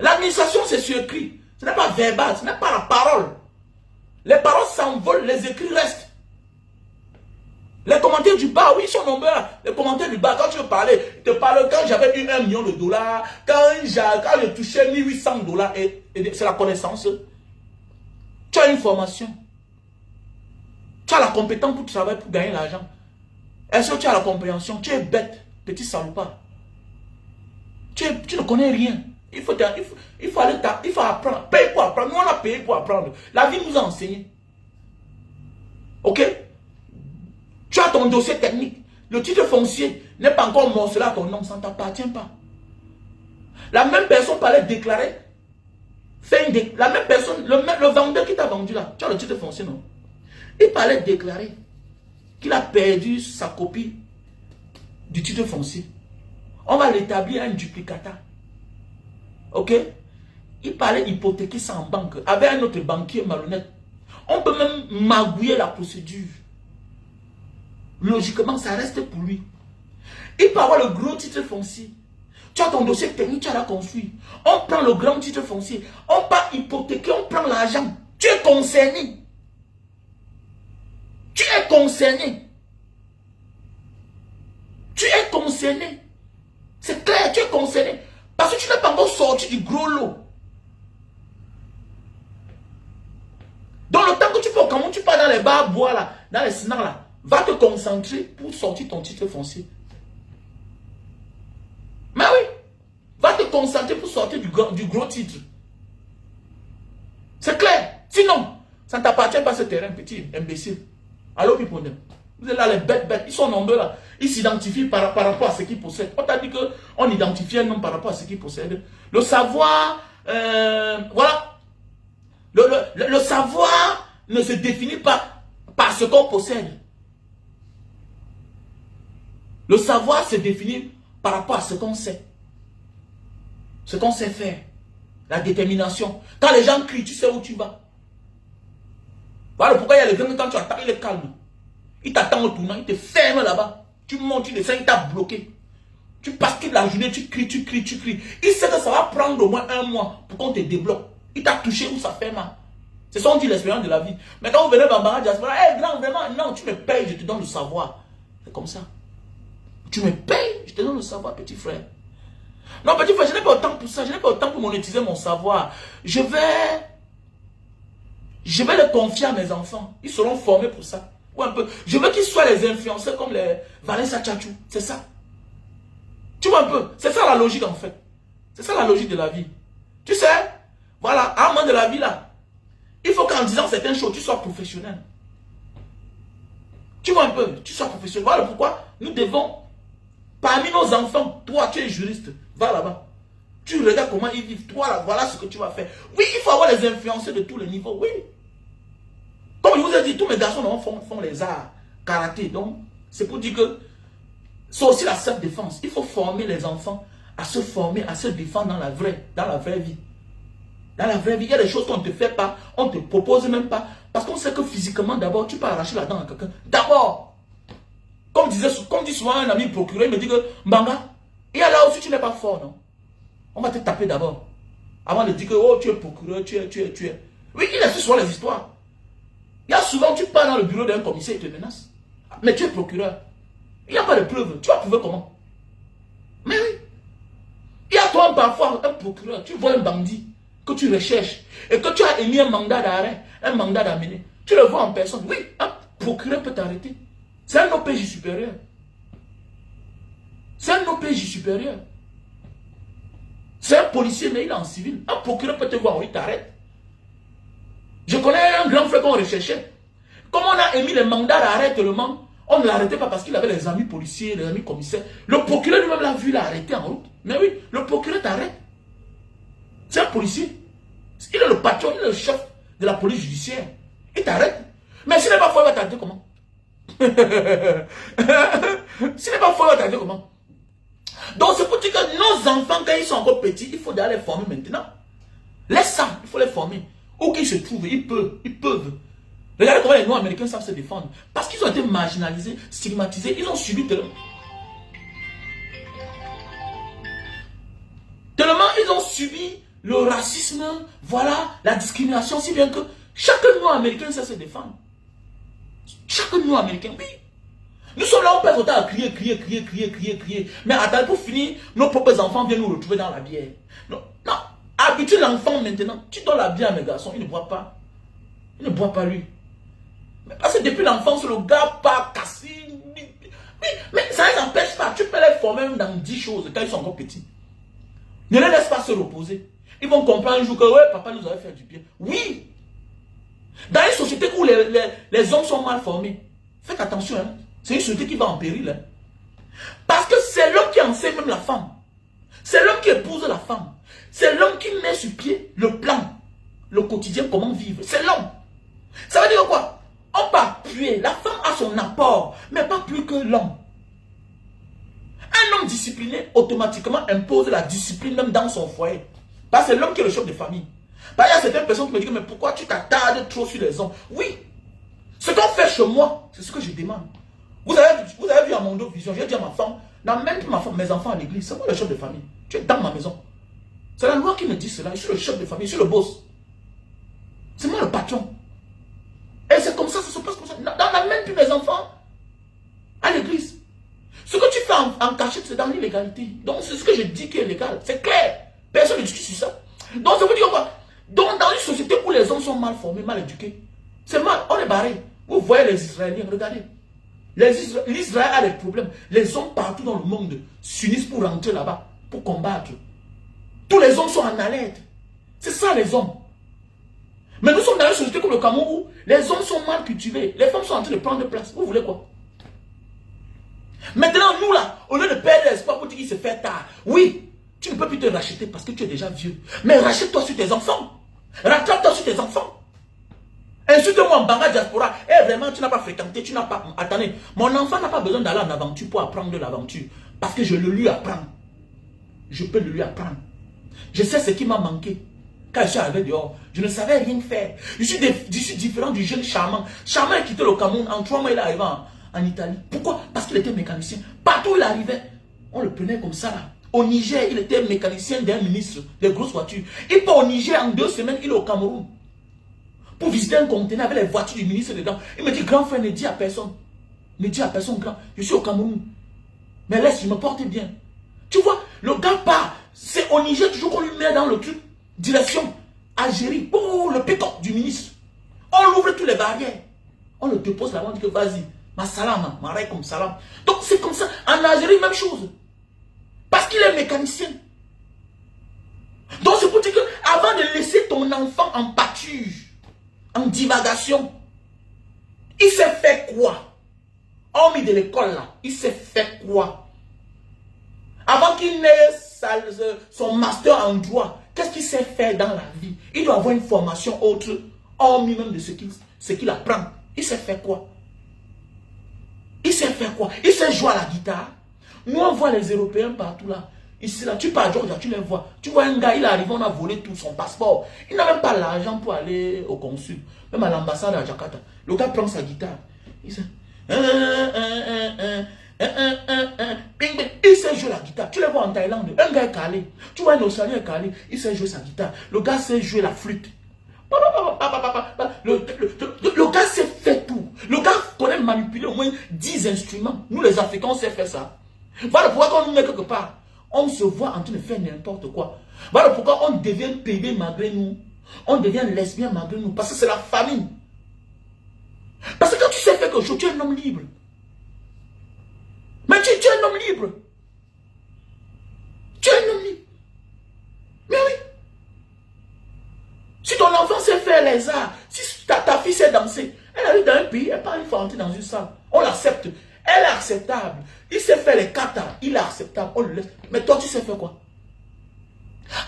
L'administration, c'est sur écrit. Ce n'est pas verbal, ce n'est pas la parole. Les paroles s'envolent, les écrits restent. Les commentaires du bas, oui, ils sont nombreux. Les commentaires du bas, quand tu veux parler, te parle quand j'avais eu 1 million de dollars, quand je touchais 1800 dollars, et c'est la connaissance. Tu as une formation. Tu as la compétence pour travailler, pour gagner l'argent. Est-ce que tu as la compréhension? Tu es bête, petit salopard. Tu ne connais rien. Il faut apprendre. Paye pour apprendre. Nous, on a payé pour apprendre. La vie nous a enseigné. Ok? Tu as ton dossier technique. Le titre foncier n'est pas encore morcelé à ton nom. Ça ne t'appartient pas. La même personne parlait déclarer. La même personne, le vendeur qui t'a vendu là. Tu as le titre foncier, non? Il parlait déclarer qu'il a perdu sa copie du titre foncier. On va l'établir un duplicata. Ok? Il parlait hypothéquer ça en banque avec un autre banquier malhonnête. On peut même magouiller la procédure. Logiquement, ça reste pour lui. Il peut avoir le gros titre foncier. Tu as ton dossier technique, tu as la construit. On prend le grand titre foncier. On part hypothéquer, on prend l'argent. Tu es concerné. Tu es concerné. Tu es concerné. C'est clair, tu es concerné. Parce que tu n'es pas encore sorti du gros lot. Dans le temps que tu peux, comment tu pars dans les bars, bois là, dans les snacks là, va te concentrer pour sortir ton titre foncier. Mais oui, va te concentrer pour sortir du gros titre. C'est clair. Sinon, ça ne t'appartient pas ce terrain, petit imbécile. Allô, Piponem. Vous êtes là, les bêtes, ils sont nombreux là. Ils s'identifient par rapport à ce qu'ils possèdent. On t'a dit qu'on identifie un homme par rapport à ce qu'il possède. Le savoir, voilà. Le savoir ne se définit pas par ce qu'on possède. Le savoir se définit par rapport à ce qu'on sait. Ce qu'on sait faire. La détermination. Quand les gens crient, tu sais où tu vas. Voilà pourquoi il y a les gens, quand tu attends, il est calme. Il t'attend au tournant, il te ferme là-bas. Tu montes, tu descends, il t'a bloqué. Tu passes toute la journée, tu cries. Il sait que ça va prendre au moins 1 mois pour qu'on te débloque. Il t'a touché où ça fait mal. C'est ça on dit l'expérience de la vie. Mais quand vous venez dans Bambara Diaspora, hey, grand, vraiment, non, tu me payes, je te donne le savoir. C'est comme ça. Tu me payes, je te donne le savoir, petit frère. Non, petit frère, je n'ai pas autant pour ça. Je n'ai pas autant pour monétiser mon savoir. Je vais le confier à mes enfants. Ils seront formés pour ça. Ou un peu. Je veux qu'ils soient les influenceurs comme les Vanessa Tchatchou. C'est ça. Tu vois un peu. C'est ça la logique en fait. C'est ça la logique de la vie. Tu sais, voilà, à un moment de la vie là, il faut qu'en disant certaines choses, tu sois professionnel. Tu vois un peu, tu sois professionnel. Voilà pourquoi nous devons, parmi nos enfants, toi tu es juriste, va là-bas. Tu regardes comment ils vivent. Toi, là, voilà ce que tu vas faire. Oui, il faut avoir les influenceurs de tous les niveaux. Oui. Comme je vous ai dit, tous mes garçons font les arts, karaté. Donc, c'est pour dire que c'est aussi la self-défense. Il faut former les enfants à se former, à se défendre dans la vraie vie. Dans la vraie vie, il y a des choses qu'on ne te fait pas, on ne te propose même pas. Parce qu'on sait que physiquement, d'abord, tu peux arracher la dent à quelqu'un. D'abord, comme dit souvent un ami procureur, il me dit que, Mbanga, il y a là aussi tu n'es pas fort, non? On va te taper d'abord. Avant de dire que, oh, tu es procureur, tu es. Oui, il a fait souvent les histoires. Il y a souvent, tu pars dans le bureau d'un commissaire, il te menace. Mais tu es procureur. Il n'y a pas de preuves. Tu vas prouver comment? Mais oui. Il y a toi parfois un procureur, tu vois un bandit que tu recherches et que tu as émis un mandat d'arrêt, un mandat d'amener. Tu le vois en personne. Oui, un procureur peut t'arrêter. C'est un OPJ supérieur. C'est un OPJ supérieur. C'est un policier, mais il est en civil. Un procureur peut te voir, il t'arrête. Je connais un grand frère qu'on recherchait. Comme on a émis les mandats d'arrêt tellement, on ne l'arrêtait pas parce qu'il avait les amis policiers, les amis commissaires. Le procureur lui-même l'a vu, l'a arrêté en route. Mais oui, le procureur t'arrête. C'est un policier. Il est le patron, il est le chef de la police judiciaire. Il t'arrête. Mais s'il n'est pas fort, il va t'arrêter comment? S'il n'est pas fort, il va t'arrêter comment? Donc c'est pour dire que nos enfants, quand ils sont encore petits, il faut d'aller les former maintenant. Laisse ça, il faut les former. Où qu'ils se trouvent, ils peuvent. Regardez comment les Noirs américains savent se défendre. Parce qu'ils ont été marginalisés, stigmatisés, ils ont subi tellement ils ont subi le racisme, voilà, la discrimination, si bien que chaque Noir américain sait se défendre. Chaque Noir américain, oui. Nous sommes là, on passe autant à crier. Mais attends, pour finir, nos propres enfants viennent nous retrouver dans la bière. Non, habitue l'enfant maintenant. Tu donnes la bière à mes garçons, il ne boit pas. Il ne boit pas lui. Mais parce que depuis l'enfance, le gars part cassé. Oui, mais ça ne les empêche pas. Tu peux les former même dans 10 choses quand ils sont encore petits. Ne les laisse pas se reposer. Ils vont comprendre un jour que, ouais, papa nous avait fait du bien. Oui. Dans une société où les hommes sont mal formés, faites attention, hein. C'est une société qui va en péril. Hein. Parce que c'est l'homme qui enseigne même la femme. C'est l'homme qui épouse la femme. C'est l'homme qui met sur pied le plan, le quotidien, comment vivre. C'est l'homme. Ça veut dire quoi? On peut appuyer. La femme a son apport, mais pas plus que l'homme. Un homme discipliné, automatiquement, impose la discipline même dans son foyer. Parce que c'est l'homme qui est le chef de famille. Parce qu'il y a certaines personnes qui me disent, mais pourquoi tu t'attardes trop sur les hommes? Oui. Ce qu'on fait chez moi, c'est ce que je demande. Vous avez vu à mon dos vision, j'ai dit à ma femme, n'emmène plus mes enfants à l'église, c'est moi le chef de famille. Tu es dans ma maison. C'est la loi qui me dit cela. Je suis le chef de famille, je suis le boss. C'est moi le patron. Et c'est comme ça se passe comme ça. N'emmène plus mes enfants à l'église. Ce que tu fais en cachette, c'est dans l'illégalité. Donc c'est ce que je dis qui est légal. C'est clair. Personne ne discute sur ça. Donc ça veut dire quoi? Donc dans une société où les hommes sont mal formés, mal éduqués, c'est mal, on est barré. Vous voyez les Israéliens, regardez. L'Israël a des problèmes. Les hommes partout dans le monde s'unissent pour rentrer là-bas, pour combattre. Tous les hommes sont en alerte. C'est ça les hommes. Mais nous sommes dans une société comme le Cameroun où les hommes sont mal cultivés. Les femmes sont en train de prendre place. Vous voulez quoi? Maintenant, nous là, au lieu de perdre l'espoir pour dire qu'il se fait tard. Oui, tu ne peux plus te racheter parce que tu es déjà vieux. Mais rachète-toi sur tes enfants. Rattrape-toi sur tes enfants. Insulte-moi en Banga diaspora. Eh vraiment, tu n'as pas fréquenté, tu n'as pas... Attendez, mon enfant n'a pas besoin d'aller en aventure pour apprendre de l'aventure. Parce que je le lui apprends. Je peux le lui apprendre. Je sais ce qui m'a manqué. Quand je suis arrivé dehors, je ne savais rien faire. Je suis différent du jeune Charmant. Charmant a quitté le Cameroun. En 3 mois, il est arrivé en Italie. Pourquoi? Parce qu'il était mécanicien. Partout où il arrivait, on le prenait comme ça là. Au Niger, il était mécanicien d'un ministre des grosses voitures. Il part au Niger en 2 semaines, il est au Cameroun. Pour visiter un conteneur avec les voitures du ministre dedans. Il me dit, grand frère, ne dis à personne. Ne dis à personne, grand. Je suis au Cameroun. Mais laisse, je me porte bien. Tu vois, le gars part. C'est au Niger toujours qu'on lui met dans le truc. Direction Algérie. Oh, le pick-up du ministre. On ouvre toutes les barrières. On le dépose là-bas. On dit que vas-y. Ma salam, ma raï comme salam. Donc c'est comme ça. En Algérie, même chose. Parce qu'il est mécanicien. Donc c'est pour dire que avant de laisser ton enfant en pâture, en divagation, il s'est fait quoi? Hormis de l'école là, il s'est fait quoi? Avant qu'il n'ait son master en droit, qu'est-ce qu'il sait faire dans la vie? Il doit avoir une formation autre, hormis même de ce qu'il apprend. Il sait faire quoi? Il sait faire quoi? Il sait jouer à la guitare. Nous, on voit les Européens partout là. Ici, là, tu pars à Georgia, tu les vois. Tu vois un gars, il arrive, on a volé tout son passeport. Il n'a même pas l'argent pour aller au consul. Même à l'ambassade à Jakarta. Le gars prend sa guitare. Il sait... Il sait jouer la guitare. Tu le vois en Thaïlande. Un gars est calé. Tu vois un Australien est calé. Il sait jouer sa guitare. Le gars sait jouer la flûte. Le gars sait faire tout. Le gars connaît manipuler au moins 10 instruments. Nous les Africains, on sait faire ça. Voilà pourquoi quand on nous met quelque part, on se voit en train de faire n'importe quoi. Voilà pourquoi on devient pédé malgré nous. On devient lesbien malgré nous. Parce que c'est la famille. Parce que quand tu sais faire quelque chose, tu es un homme libre. Mais tu es un homme libre. Tu es un homme libre. Mais oui. Si ton enfant sait faire les arts, si ta fille sait danser, elle arrive dans un pays, elle parle, il faut entrer dans une salle. On l'accepte. Elle est acceptable. Il sait faire les katas, il est acceptable. On le laisse. Mais toi, tu sais faire quoi?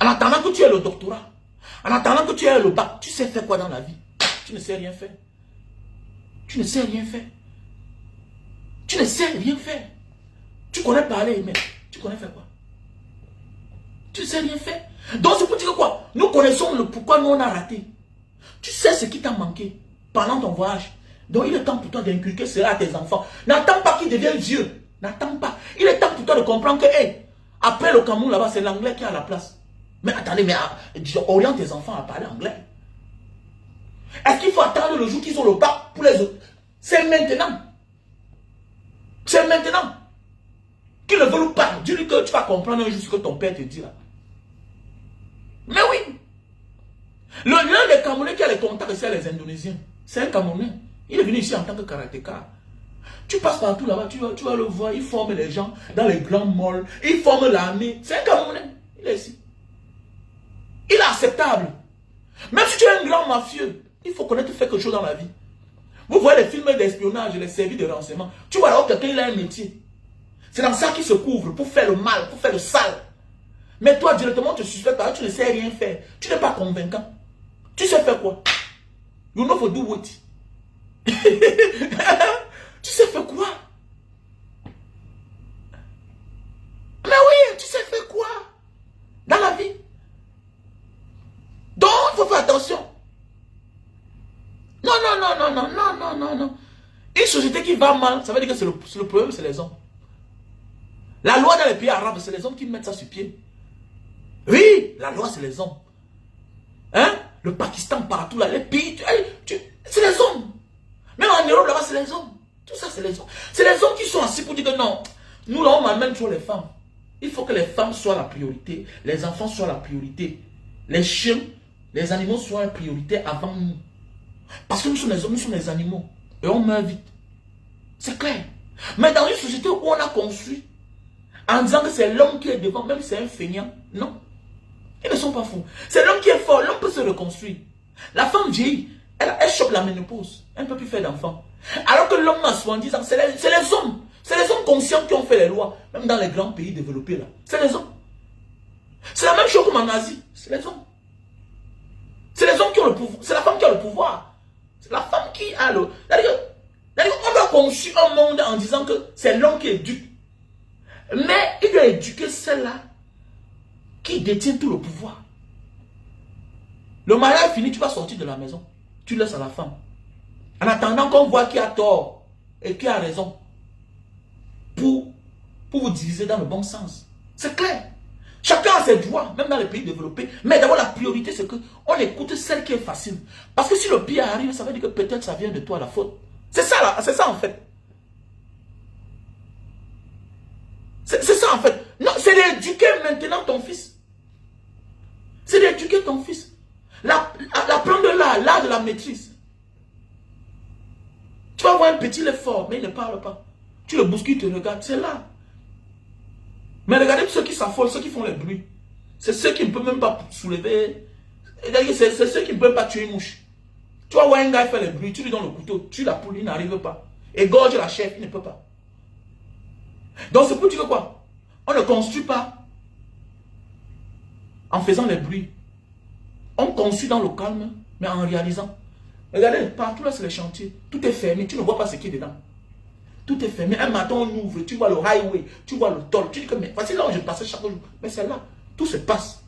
En attendant que tu aies le doctorat, en attendant que tu aies le bac, tu sais faire quoi dans la vie? Tu ne sais rien faire. Tu ne sais rien faire. Tu ne sais rien faire. Tu connais parler, mais tu connais faire quoi? Tu ne sais rien faire. Donc c'est pour dire quoi? Nous connaissons le pourquoi nous on a raté. Tu sais ce qui t'a manqué pendant ton voyage. Donc il est temps pour toi d'inculquer cela à tes enfants. N'attends pas qu'ils deviennent vieux. N'attends pas. Il est temps pour toi de comprendre que, hey, après le Cameroun là-bas, c'est l'anglais qui a la place. Mais attendez, mais oriente tes enfants à parler anglais. Est-ce qu'il faut attendre le jour qu'ils ont le bac pour les autres? C'est maintenant. C'est maintenant. Qu'ils ne veulent pas. Dis-lui que tu vas comprendre un jour ce que ton père te dit là. Mais oui. L'un des Camerounais qui a les contacts, c'est les Indonésiens. C'est un Camerounais. Il est venu ici en tant que karatéka. Tu passes partout là-bas, tu vas le voir, il forme les gens dans les grands malls, il forme l'armée. C'est un Camerounais. Il est ici. Il est acceptable. Même si tu es un grand mafieux, il faut connaître quelque chose dans la vie. Vous voyez les films d'espionnage, les services de renseignement. Tu vois alors quelqu'un il a un métier. C'est dans ça qu'il se couvre pour faire le mal, pour faire le sale. Mais toi directement tu te suspectes parce que tu ne sais rien faire. Tu n'es pas convaincant. Tu sais faire quoi? You know for do what? Tu sais faire quoi? Mais oui, tu sais faire quoi? Dans la vie. Donc, il faut faire attention. Non, non, non, non, non, non, non, non, non. Une société qui va mal, ça veut dire que le problème, c'est les hommes. La loi dans les pays arabes, c'est les hommes qui mettent ça sur pied. Oui, la loi, c'est les hommes. Hein? Le Pakistan, partout là, les pays, c'est les hommes. Même en Europe, là-bas, c'est les hommes. Tout ça, c'est les hommes. C'est les hommes qui sont assis pour dire que non, nous là, on m'amène trop les femmes. Il faut que les femmes soient la priorité, les enfants soient la priorité, les chiens, les animaux soient la priorité avant nous. Parce que nous sommes les hommes, nous sommes les animaux. Et on meurt vite. C'est clair. Mais dans une société où on a construit, en disant que c'est l'homme qui est devant, même si c'est un feignant, non. Ils ne sont pas fous. C'est l'homme qui est fort, l'homme peut se reconstruire. La femme vieillit, elle chope la ménopause, elle ne peut plus faire d'enfant. Alors que l'homme a 70 ans, c'est les hommes. C'est les hommes conscients qui ont fait les lois, même dans les grands pays développés là. C'est les hommes. C'est la même chose comme en Asie, c'est les hommes. C'est les hommes qui ont le pouvoir, c'est la femme qui a le pouvoir. C'est la femme qui a le... On a conçu un monde en disant que c'est l'homme qui éduque. Mais il doit éduquer celle-là qui détient tout le pouvoir. Le mariage fini, tu vas sortir de la maison. Tu laisses à la femme. En attendant qu'on voit qui a tort et qui a raison. Pour vous diviser dans le bon sens. C'est clair. Chacun a ses droits, même dans les pays développés. Mais d'abord, la priorité, c'est qu'on écoute celle qui est facile. Parce que si le pire arrive, ça veut dire que peut-être ça vient de toi la faute. C'est ça, là, c'est ça en fait. C'est ça en fait. Non, c'est d'éduquer maintenant ton fils. C'est d'éduquer ton fils. L'apprendre l'art de la maîtrise. Tu vas voir un petit, il est fort, mais il ne parle pas. Tu le bouscules, il te regarde, c'est là. Mais regardez ceux qui s'affolent, ceux qui font les bruits. C'est ceux qui ne peuvent même pas soulever. C'est ceux qui ne peuvent pas tuer une mouche. Tu vas voir un gars faire les bruits, tu lui donnes le couteau, tu la poule, il n'arrive pas. Égorge la chef, il ne peut pas. Donc c'est pour dire quoi? On ne construit pas en faisant les bruits. On construit dans le calme, mais en réalisant. Regardez, partout là, c'est les chantiers. Tout est fermé, tu ne vois pas ce qui est dedans. Tout est fermé. Un matin, on ouvre, tu vois le highway, tu vois le toll. Tu dis que, mais voici là où je passais chaque jour. Mais c'est là, tout se passe.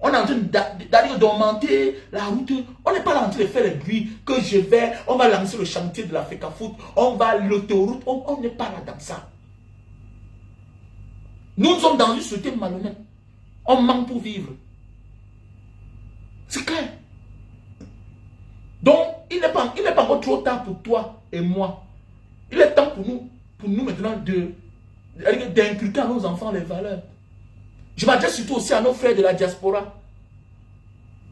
On est en train d'augmenter la route. On n'est pas là en train de faire les bruits que je vais, on va lancer le chantier de la FECAFOOT, on va l'autoroute. On n'est pas là dans ça. Nous sommes dans une société malhonnête. On manque pour vivre. C'est clair. Donc, il n'est pas encore trop tard pour toi et moi. Il est temps pour nous maintenant d'inculquer à nos enfants les valeurs. Je m'adresse surtout aussi à nos frères de la diaspora.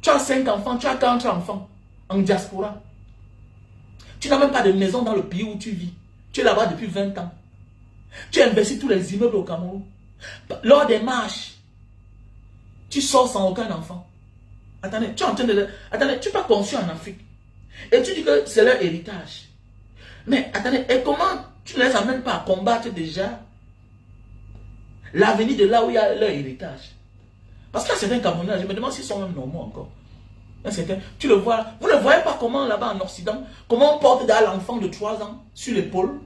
Tu as 5 enfants, tu as 40 enfants en diaspora. Tu n'as même pas de maison dans le pays où tu vis. Tu es là-bas depuis 20 ans. Tu as investi tous les immeubles au Cameroun. Lors des marches, tu sors sans aucun enfant. Attendez, tu es en train de... Attendez, tu n'es pas conçu en Afrique. Et tu dis que c'est leur héritage. Mais attendez, et comment tu ne les amènes pas à combattre déjà l'avenir de là où il y a leur héritage? Parce qu'il y a certains Camerounais, je me demande s'ils sont même normaux encore. Tu le vois, vous ne voyez pas comment là-bas en Occident, comment on porte l'enfant de 3 ans sur l'épaule.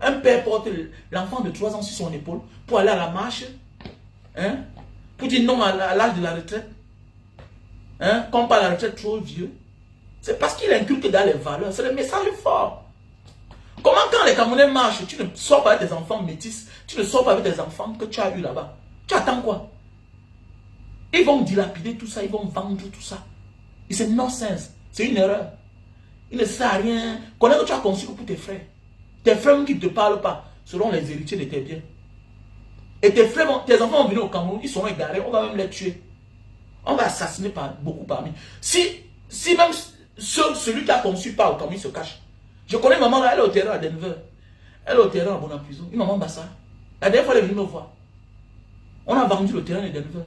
Un père porte l'enfant de 3 ans sur son épaule pour aller à la marche. Hein? Pour dire non à l'âge de la retraite. Hein? Qu'on parle à la retraite trop vieux. C'est parce qu'il inculque dans les valeurs. C'est le message fort. Comment quand les Camerounais marchent, tu ne sors pas avec tes enfants métis, tu ne sors pas avec tes enfants que tu as eu là-bas. Tu attends quoi? Ils vont dilapider tout ça, ils vont vendre tout ça. Et c'est nonsense. C'est une erreur. Il ne sert à rien. Connais que tu as conçu pour tes frères. Tes frères qui ne te parlent pas seront les héritiers de tes biens. Et tes frères, tes enfants vont venir au Cameroun, ils seront égarés, on va même les tuer. On va assassiner beaucoup parmi. Si même celui qui a conçu pas au Cameroun se cache. Je connais maman là, elle est au terrain à Denver. Elle est au terrain à Bonapuiso. Une maman Bassa. La dernière fois, elle est venue me voir. On a vendu le terrain de Denver.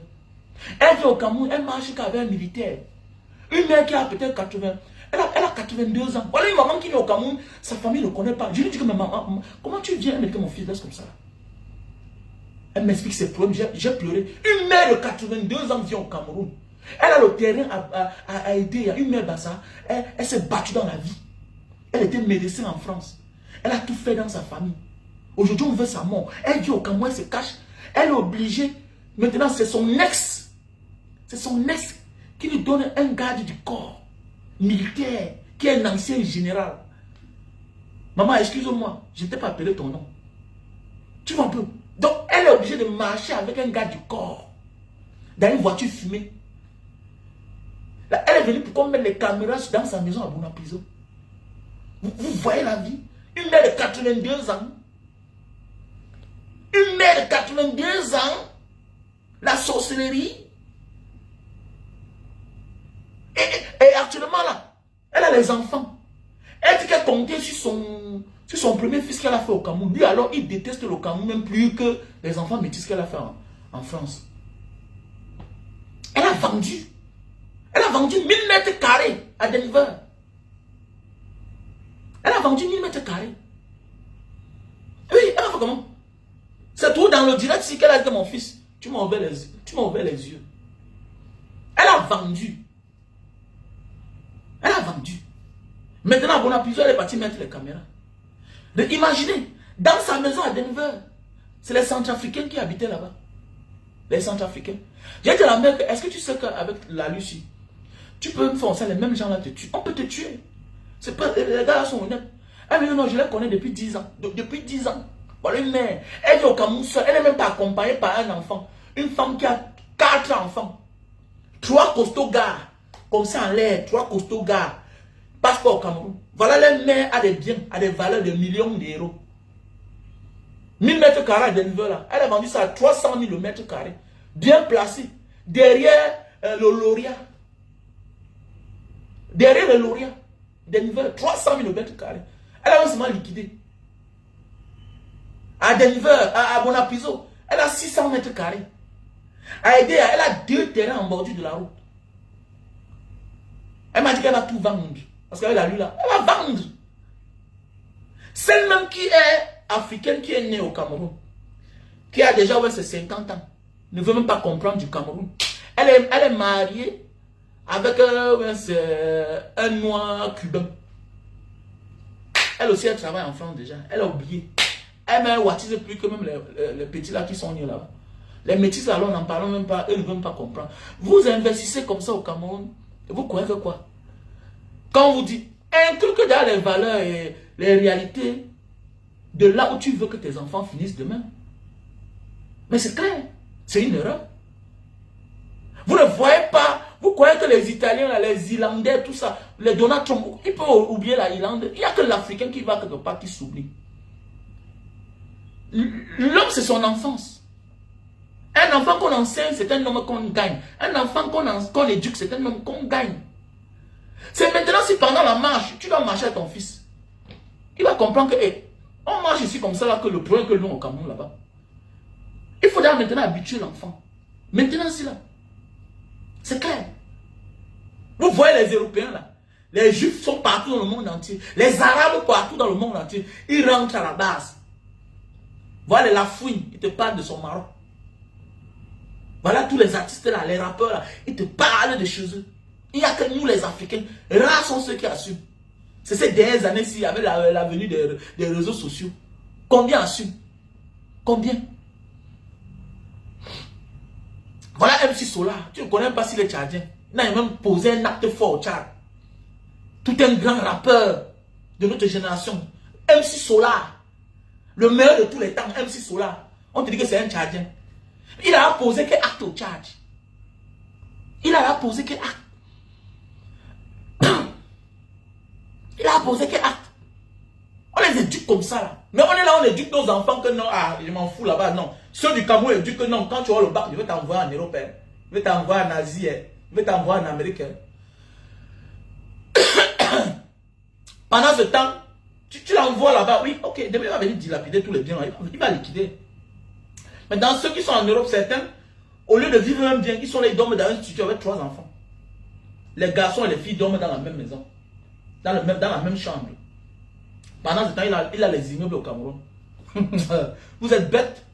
Elle vient au Cameroun, elle marche qu'avec un militaire. Une mère qui a peut-être 80. Elle a 82 ans. Voilà une maman qui vient au Cameroun, sa famille ne le connaît pas. Je lui dis que maman, comment tu viens avec mon fils comme ça? Elle m'explique ses problèmes, j'ai pleuré. Une mère de 82 ans vient au Cameroun. Elle a le terrain à aider. Une mère Bassa, elle s'est battue dans la vie. Elle était médecin en France. Elle a tout fait dans sa famille. Aujourd'hui, on veut sa mort. Elle vient au Cameroun, elle se cache. Elle est obligée. Maintenant, c'est son ex. C'est son ex qui lui donne un garde du corps militaire, qui est un ancien général. Maman, excuse-moi, je ne t'ai pas appelé ton nom. Tu vois un peu. Donc, elle est obligée de marcher avec un garde du corps dans une voiture fumée. Là, elle est venue pour qu'on mette les caméras dans sa maison à Bonapuiso. Vous voyez la vie? Une mère de 82 ans. Une mère de 82 ans. La sorcellerie. Et actuellement là, elle a les enfants. Elle dit qu'elle comptait sur son premier fils qu'elle a fait au Cameroun. Lui alors, il déteste le Cameroun même plus que les enfants métis qu'elle a fait en France. Elle a vendu. Elle a vendu 1000 mètres carrés à Denver. Elle a vendu 1000 mètres carrés. Oui, elle a fait comment? C'est tout dans le direct si qu'elle a dit mon fils. Tu m'as ouvert les yeux. Elle a vendu. Elle a vendu. Maintenant, à Bonapuiso, elle est partie mettre les caméras. Mais imaginez, dans sa maison à Denver, c'est les Centrafricains qui habitaient là-bas. Les Centrafricains. J'ai dit à la mère, est-ce que tu sais qu'avec la Lucie, tu peux me foncer, les mêmes gens-là te tuent. On peut te tuer. C'est pas, les gars-là sont honnêtes. Elle me dit, non, je les connais depuis 10 ans. Depuis 10 ans. Voilà une mère. Elle est au Cameroun seule. Elle n'est même pas accompagnée par un enfant. Une femme qui a 4 enfants. 3 costauds gars. Comme ça en l'air. 3 costauds gars. Passe pas au Cameroun. Voilà, les mères a des biens, a des valeurs de millions d'euros. 1000 mètres carrés à Denver là. Elle a vendu ça à 300 000 le mètre carré. Bien placé. Derrière le Lauria. Derrière le Lauria. Denver, 300 000 le mètre carré. Elle a seulement liquidé. À Denver, à Bonapuiso, elle a 600 mètres carrés. À Edea, elle a 2 terrains en bordure de la route. Elle m'a dit qu'elle va tout vendre. Parce qu'elle a lu là. Elle va vendre. Celle même qui est africaine, qui est née au Cameroun, qui a déjà ses 50 ans, ne veut même pas comprendre du Cameroun. Elle est mariée avec un noir cubain. Elle aussi, elle travaille en France déjà. Elle a oublié. Elle ne watise plus que même les petits là qui sont nés là-bas. Les métis là, on n'en parle même pas. Eux ne veulent même pas comprendre. Vous investissez comme ça au Cameroun. Et vous croyez que quoi? Quand on vous dit, inculque dans les valeurs et les réalités de là où tu veux que tes enfants finissent demain. Mais c'est clair. C'est une erreur. Vous ne voyez pas. Vous croyez que les Italiens, les Irlandais, tout ça, les Donald Trump, ils peuvent oublier la Irlande. Il n'y a que l'Africain qui va quelque part qui s'oublie. L'homme, c'est son enfance. Un enfant qu'on enseigne, c'est un homme qu'on gagne. Un enfant qu'on éduque, c'est un homme qu'on gagne. C'est maintenant si pendant la marche, tu dois marcher à ton fils. Il va comprendre que, on marche ici comme ça, là, que le point que nous au Cameroun, là-bas. Il faudra maintenant habituer l'enfant. Maintenant, c'est là. C'est clair. Vous voyez les Européens là. Les Juifs sont partout dans le monde entier. Les Arabes partout dans le monde entier. Ils rentrent à la base. Voilà la fouine. Ils te parlent de son Maroc. Voilà tous les artistes là, les rappeurs là. Ils te parlent de chez eux. Il n'y a que nous les Africains. Rares sont ceux qui assument. C'est ces dernières années-ci avec la venue des réseaux sociaux. Combien assument? Combien? Voilà MC Solar. Tu ne connais pas s'il est tchadien. Il a même posé un acte fort au Tchad. Tout un grand rappeur de notre génération. MC Solar. Le meilleur de tous les temps, MC Solar. On te dit que c'est un tchadien. Il a posé quel acte au Tchad? Il a posé quel acte? Il a posé quel acte? On les éduque comme ça là. Mais on est là, on éduque nos enfants que non, je m'en fous là-bas, non. Ceux du Cameroun éduquent que non, quand tu auras le bac, je vais t'envoyer en Europe, je vais t'envoyer en Asie, je vais t'envoyer en Amérique. Pendant ce temps, tu l'envoies là-bas, oui, ok, demain il va venir dilapider tous les biens, il va liquider. Mais dans ceux qui sont en Europe, certains, au lieu de vivre même bien, ils sont là, ils dorment dans un studio avec 3 enfants. Les garçons et les filles dorment dans la même maison, dans la même chambre. Pendant ce temps, il a les immeubles au Cameroun. Vous êtes bêtes.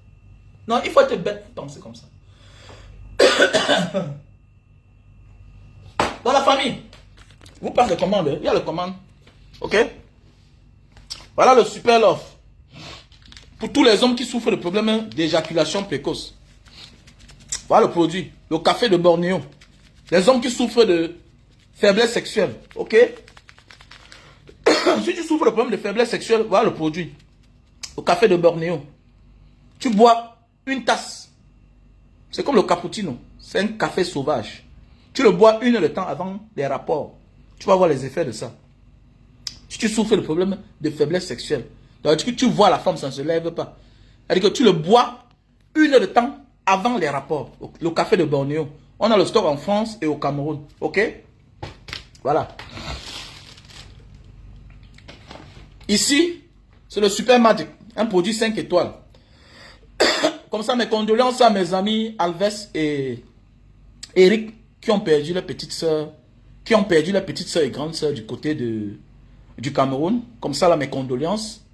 Non, il faut être bête pour penser comme ça. Bon, la famille, vous passez les commandes. Il y a les commandes. Ok? Voilà le super love. Pour tous les hommes qui souffrent de problèmes d'éjaculation précoce. Voilà le produit. Le café de Bornéo. Les hommes qui souffrent de faiblesse sexuelle. Ok? Si tu souffres de problème de faiblesse sexuelle, voilà le produit. Au café de Bornéo. Tu bois une tasse. C'est comme le cappuccino. C'est un café sauvage. Tu le bois 1 heure de temps avant les rapports. Tu vas voir les effets de ça. Si tu souffres de problème de faiblesse sexuelle, donc tu vois la femme, ça ne se lève pas. C'est-à-dire que tu le bois 1 heure de temps avant les rapports. Le café de Bornéo. On a le stock en France et au Cameroun. Ok? Voilà. Ici, c'est le Super Magic, un produit 5 étoiles. Comme ça, mes condoléances à mes amis Alves et Eric qui ont perdu leur petite soeur, et grande soeur du côté du Cameroun. Comme ça, là, mes condoléances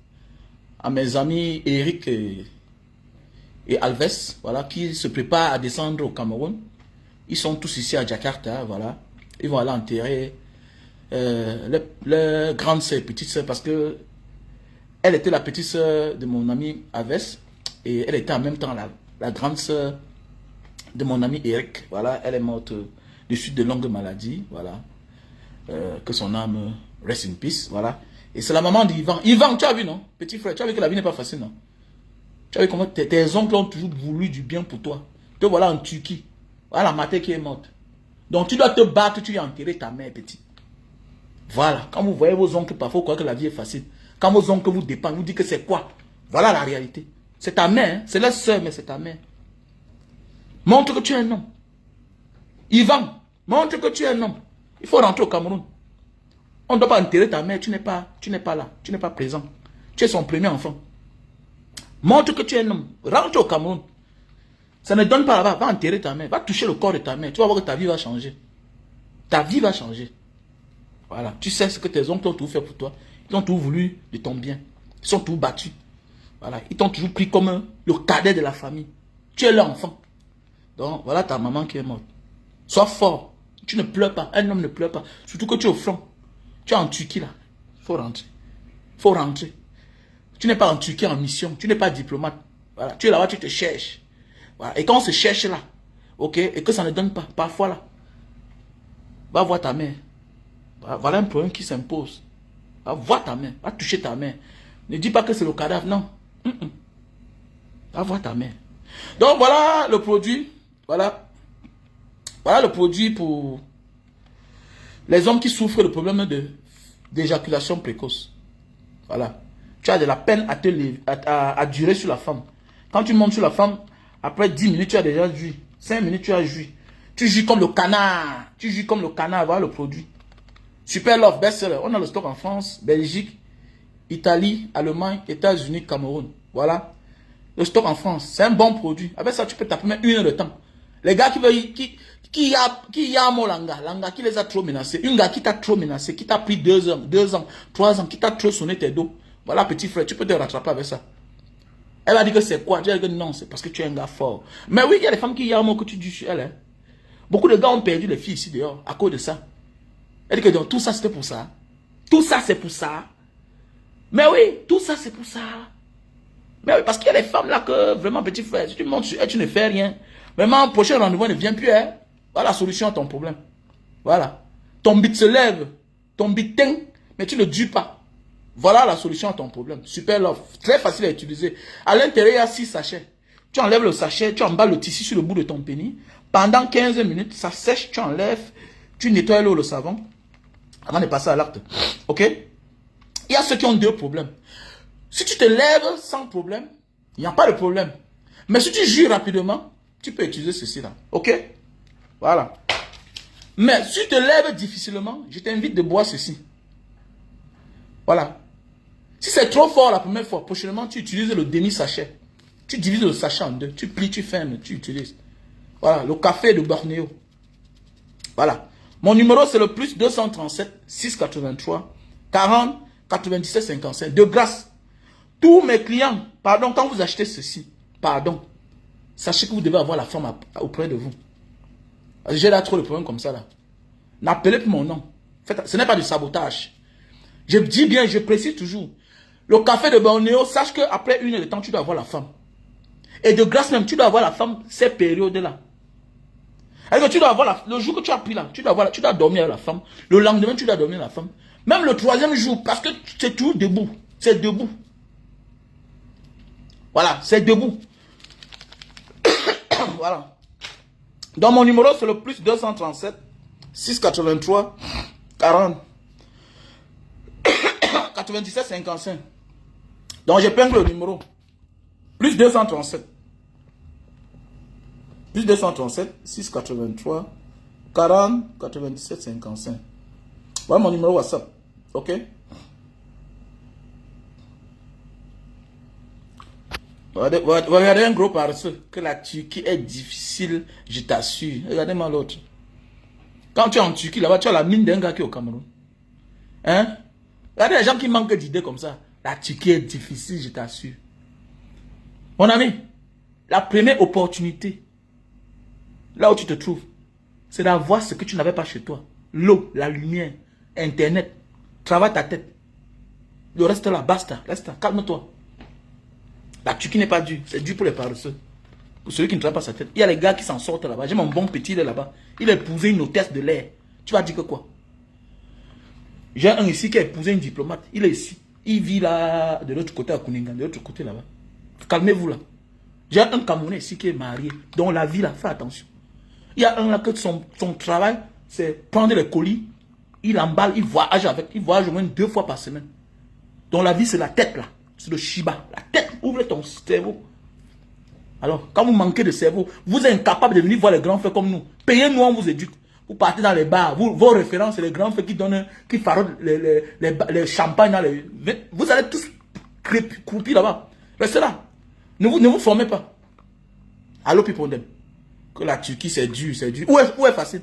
à mes amis Eric et Alves, voilà, qui se préparent à descendre au Cameroun. Ils sont tous ici à Jakarta, voilà. Ils vont aller enterrer leur grande soeur et petite soeur parce que elle était la petite soeur de mon ami Alves et elle était en même temps la grande soeur de mon ami Eric. Voilà, elle est morte de suite de longues maladies, voilà. Que son âme rest in peace, voilà. Et c'est la maman d'Ivan. Ivan, tu as vu, non? Petit frère, tu as vu que la vie n'est pas facile, non? Tu as vu comment tes oncles ont toujours voulu du bien pour toi. Te voilà en Turquie. Voilà la mater qui est morte. Donc tu dois te battre, tu as enterré ta mère, petit. Voilà. Quand vous voyez vos oncles, parfois vous croyez que la vie est facile. Quand vos oncles vous dépendent, vous dites que c'est quoi? Voilà la réalité. C'est ta mère, hein? C'est la sœur, mais c'est ta mère. Montre que tu es un homme. Ivan, montre que tu es un homme. Il faut rentrer au Cameroun. On ne doit pas enterrer ta mère, tu n'es pas là, tu n'es pas présent. Tu es son premier enfant. Montre que tu es un homme. Rentre au Cameroun. Ça ne donne pas là-bas. Va enterrer ta mère. Va toucher le corps de ta mère. Tu vas voir que ta vie va changer. Ta vie va changer. Voilà. Tu sais ce que tes oncles ont tout fait pour toi. Ils ont tout voulu de ton bien. Ils sont tout battus. Voilà, ils t'ont toujours pris comme le cadet de la famille. Tu es l'enfant. Donc, voilà ta maman qui est morte. Sois fort. Tu ne pleures pas. Un homme ne pleure pas. Surtout que tu es au front. Tu es en Turquie là. Il faut rentrer. Il faut rentrer. Tu n'es pas en Turquie en mission. Tu n'es pas diplomate. Voilà. Tu es là-bas, tu te cherches. Voilà. Et quand on se cherche là, ok, et que ça ne donne pas, parfois là, va voir ta mère. Voilà un problème qui s'impose. Va voir ta main. Va toucher ta main. Ne dis pas que c'est le cadavre. Non. Va voir ta mère. Donc voilà le produit. Voilà. Voilà le produit pour les hommes qui souffrent de problèmes d'éjaculation précoce. Voilà. Tu as de la peine à durer sur la femme. Quand tu montes sur la femme, après 10 minutes, tu as déjà joui. 5 minutes, tu as joui. Tu jouis comme le canard. Tu jouis comme le canard. Voilà le produit. Super Love, best-seller. On a le stock en France, Belgique, Italie, Allemagne, États-Unis, Cameroun. Voilà. Le stock en France. C'est un bon produit. Avec ça, tu peux taper même 1 heure de temps. Les gars qui veulent, qui y a mon langa qui les a trop menacés. Une gars qui t'a trop menacé, qui t'a pris 2 ans, 3 ans, qui t'a trop sonné tes dos. Voilà, petit frère, tu peux te rattraper avec ça. Elle va dire que c'est quoi? Tu vas dire que non, c'est parce que tu es un gars fort. Mais oui, il y a des femmes qui y a un mot que tu dis sur elle. Hein. Beaucoup de gars ont perdu les filles ici dehors à cause de ça. Elle dit que donc, tout ça c'était pour ça. Tout ça c'est pour ça. Mais oui, tout ça c'est pour ça. Mais oui, parce qu'il y a des femmes là que vraiment, petit frère, si tu montes sur elle, tu ne fais rien. Vraiment, prochain rendez-vous ne vient plus. Hein. Voilà la solution à ton problème. Voilà. Ton bit se lève. Ton bit teint, mais tu ne dures pas. Voilà la solution à ton problème. Super Love. Très facile à utiliser. À l'intérieur, il y a 6 sachets. Tu enlèves le sachet, tu emballes le tissu sur le bout de ton pénis. Pendant 15 minutes, ça sèche, tu enlèves, tu nettoies l'eau, le savon, avant de passer à l'acte. Ok? Il y a ceux qui ont 2 problèmes. Si tu te lèves sans problème, il n'y a pas de problème. Mais si tu jouis rapidement, tu peux utiliser ceci là. Ok? Voilà. Mais si tu te lèves difficilement, je t'invite de boire ceci. Voilà. Si c'est trop fort la première fois, prochainement, tu utilises le demi-sachet. Tu divises le sachet en 2. Tu plies, tu fermes, tu utilises. Voilà, le café de Bornéo. Voilà. Mon numéro, c'est le plus 237 683 40 97 55. De grâce, tous mes clients, pardon, quand vous achetez ceci, pardon, sachez que vous devez avoir la femme auprès de vous. J'ai là trop de problèmes comme ça là. N'appelez plus mon nom. Ce n'est pas du sabotage. Je dis bien, je précise toujours. Le café de Bornéo, sache qu'après 1 heure de temps, tu dois avoir la femme. Et de grâce même, tu dois avoir la femme ces périodes-là. Alors tu dois avoir le jour que tu as pris là, tu dois dormir avec la femme. Le lendemain, tu dois dormir avec la femme. Même le 3e jour, parce que c'est toujours debout. C'est debout. Voilà, c'est debout. Voilà. Donc mon numéro, c'est le plus 237 683 40 97 55. Donc j'épingle le numéro. Plus 237. Plus 237 683 40 97 55. Voilà mon numéro WhatsApp. Ok? Regardez un gros paresseux. Que la Turquie est difficile, je t'assure. Regardez-moi l'autre. Quand tu es en Turquie, là-bas, tu as la mine d'un gars qui est au Cameroun. Hein? Regardez les gens qui manquent d'idées comme ça. La Turquie est difficile, je t'assure. Mon ami, la première opportunité, là où tu te trouves, c'est d'avoir ce que tu n'avais pas chez toi. L'eau, la lumière, Internet. Travaille ta tête. Le reste là, basta. Reste là, calme-toi. La Turquie n'est pas dure. C'est dur pour les paresseux. Pour celui qui ne travaille pas sa tête. Il y a les gars qui s'en sortent là-bas. J'ai mon bon petit, il est là-bas. Il a épousé une hôtesse de l'air. Tu vas dire que quoi? J'ai un ici qui a épousé une diplomate. Il est ici. Il vit là, de l'autre côté à Kouningan, de l'autre côté là-bas. Calmez-vous là. J'ai un Camerounais ici qui est marié. Donc la vie là, fais attention. Il y a un là que son travail, c'est prendre les colis. Il emballe, il voyage avec. Il voyage au moins 2 fois par semaine. Donc la vie, c'est la tête là. C'est le Shiba. La tête, ouvre ton cerveau. Alors, quand vous manquez de cerveau, vous êtes incapable de venir voir les grands frères comme nous. Payez-nous, on vous éduque. Vous partez dans les bars. Vos références, c'est les grands frères qui donnent, qui farodent les champagnes. Vous allez tous croupir là-bas. Restez là. Ne vous formez pas. Allô, Pipondem. Que la Turquie, c'est dur, c'est dur. Où est facile?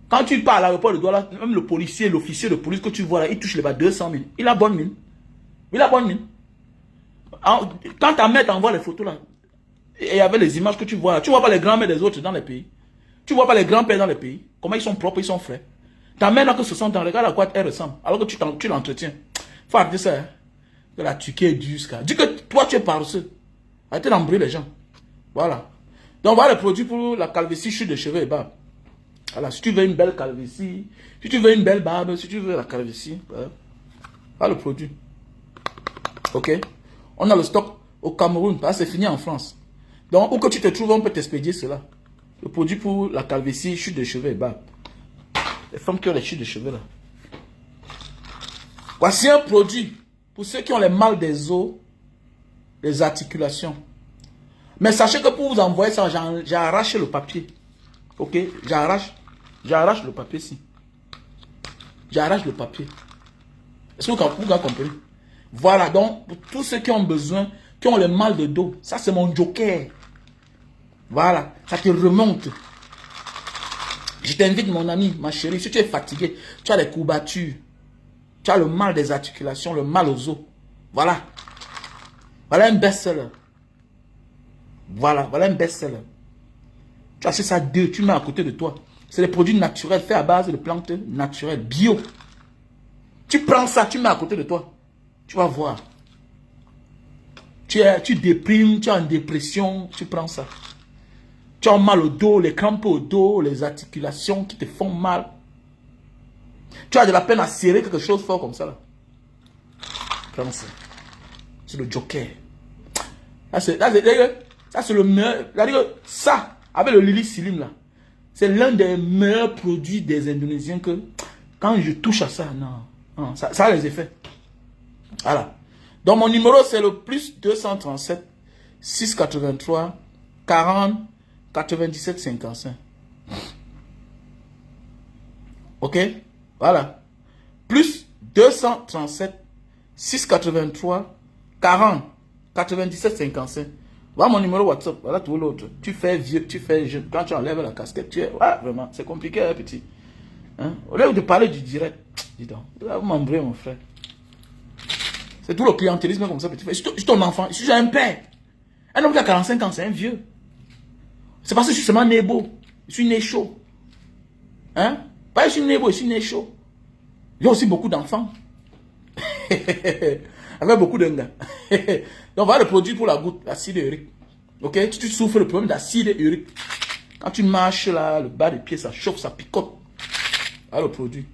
Quand tu pars à l'aéroport de Douala, même le policier, l'officier de police que tu vois là, il touche les bas 200 000. Il a bonne mine. Il a bonne mine. Quand ta mère t'envoie les photos là, et il y avait les images que tu vois là, tu vois pas les grands-mères des autres dans les pays. Tu vois pas les grands-pères dans les pays. Comment ils sont propres, ils sont frais. Ta mère n'a que 60 ans, regarde à quoi elle ressemble. Alors que tu l'entretiens. Faut arrêter ça. Hein. Que la Turquie est dure. Dis que toi tu es paresseux. Arrêtez d'embrouiller les gens. Voilà. Donc voilà les produits pour la calvitie, chute de cheveux et barbe. Voilà, si tu veux une belle calvitie, si tu veux une belle barbe, si tu veux la calvitie, voilà le produit. Ok. On a le stock au Cameroun, parce que c'est fini en France. Donc, où que tu te trouves, on peut t'expédier cela. Le produit pour la calvitie, chute de cheveux et barbe. Les femmes qui ont les chutes de cheveux là. Voici un produit pour ceux qui ont les mal des os, les articulations. Mais sachez que pour vous envoyer ça, j'ai arraché le papier. Ok, j'arrache le papier ici. J'arrache le papier. Est-ce que vous comprenez? Voilà, donc pour tous ceux qui ont besoin, qui ont le mal de dos, ça c'est mon joker. Voilà, ça te remonte. Je t'invite mon ami, ma chérie, si tu es fatigué, tu as des courbatures, tu as le mal des articulations, le mal aux os. Voilà. Voilà un best-seller. Voilà un best-seller. Tu achètes ça deux, tu mets à côté de toi. C'est des produits naturels, faits à base de plantes naturelles, bio. Tu prends ça, tu mets à côté de toi. Tu vas voir. Tu déprimes, tu es en dépression, tu prends ça. Tu as mal au dos, les crampes au dos, les articulations qui te font mal. Tu as de la peine à serrer quelque chose fort comme ça là. Prends ça. C'est le joker. Ça c'est le meilleur. Ça, avec le Lily Silim là, c'est l'un des meilleurs produits des Indonésiens que quand je touche à ça, non, ça a les effets. Voilà. Donc mon numéro c'est le plus 237 683 40 97 55. Ok? Voilà. Plus 237 683 40 97 55. Voilà mon numéro WhatsApp. Voilà tout l'autre. Tu fais vieux, tu fais jeune. Quand tu enlèves la casquette, tu es... Ouais, vraiment, c'est compliqué, hein, petit. Hein? Au lieu de parler du direct, dis donc, vous m'embrouillez, mon frère. C'est tout le clientélisme comme ça, petit frère. Je suis ton enfant, je suis un père. Un homme qui a 45 ans, c'est un vieux. C'est parce que je suis seulement né beau. Je suis né chaud. Hein? Pas je suis né beau, je suis né chaud. J'ai aussi beaucoup d'enfants. Avec beaucoup de gars. Donc voilà le produit pour la goutte, l'acide urique. Ok? Si tu souffres le problème d'acide urique, quand tu marches là, le bas des pieds, ça chauffe, ça picote. Voilà le produit.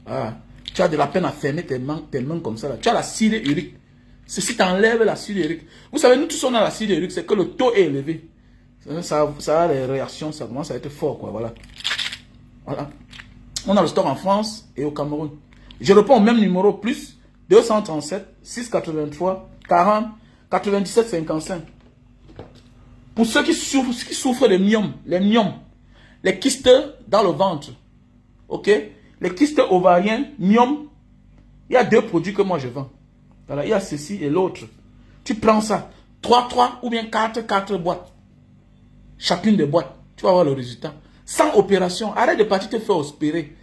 Ah. Tu as de la peine à fermer tes mains comme ça là. Tu as l'acide urique. Ceci t'enlève l'acide urique. Vous savez, nous tous on a l'acide urique, c'est que le taux est élevé. Ça a les réactions, ça commence à être fort, quoi. Voilà. Voilà. On a le stock en France et au Cameroun. Je réponds au même numéro, plus 237 683 40 97 55. Pour ceux qui souffrent de myome, les kystes dans le ventre, ok, les kystes ovariens, myome, il y a deux produits que moi je vends. Voilà, il y a ceci et l'autre. Tu prends ça, 3 ou bien 4 boîtes. Chacune des boîtes, tu vas voir le résultat. Sans opération, arrête de partir te faire opérer.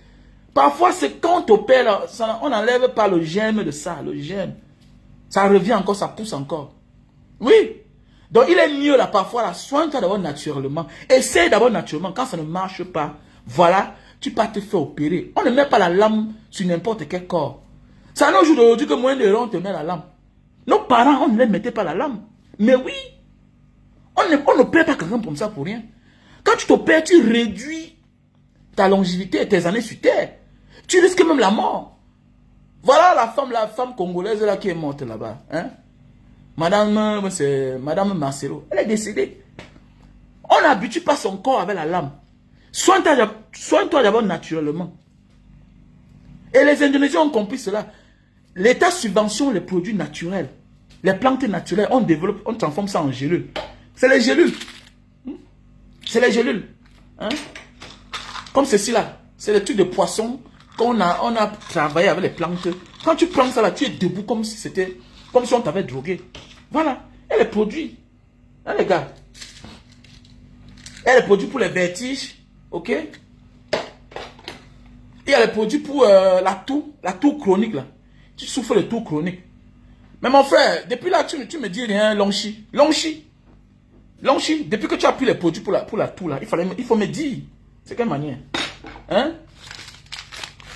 Parfois, c'est quand on t'opère, on n'enlève pas le germe de ça, le germe. Ça revient encore, ça pousse encore. Oui. Donc, il est mieux là, parfois, là, soigne-toi d'abord naturellement. Essaye d'abord naturellement. Quand ça ne marche pas, voilà, tu peux te faire opérer. On ne met pas la lame sur n'importe quel corps. C'est à nos jours d'aujourd'hui que moins de gens te met la lame. Nos parents, on ne les mettait pas la lame. Mais oui, on n'opère pas quelqu'un comme ça pour rien. Quand tu t'opères, tu réduis ta longévité et tes années sur terre. Tu risques même la mort. Voilà la femme congolaise là qui est morte là-bas. Hein? Madame Marcelo. Elle est décédée. On n'habitue pas son corps avec la lame. Soigne-toi d'abord naturellement. Et les Indonésiens ont compris cela. L'État subventionne les produits naturels. Les plantes naturelles, on transforme ça en gélules. C'est les gélules. C'est les gélules. Hein? Comme ceci là. C'est le truc de poisson qu'on a travaillé avec les plantes. Quand tu prends ça là, tu es debout comme si on t'avait drogué. Voilà. Et les produits. Hein, les gars. Et les produits pour les vertiges. Ok? Il y a les produits pour la toux chronique là. Tu souffres de toux chronique. Mais mon frère, depuis là, tu me dis rien, Longchi. Longchi. Longchi, depuis que tu as pris les produits pour la toux là, il faut me dire. C'est quelle manière? Hein?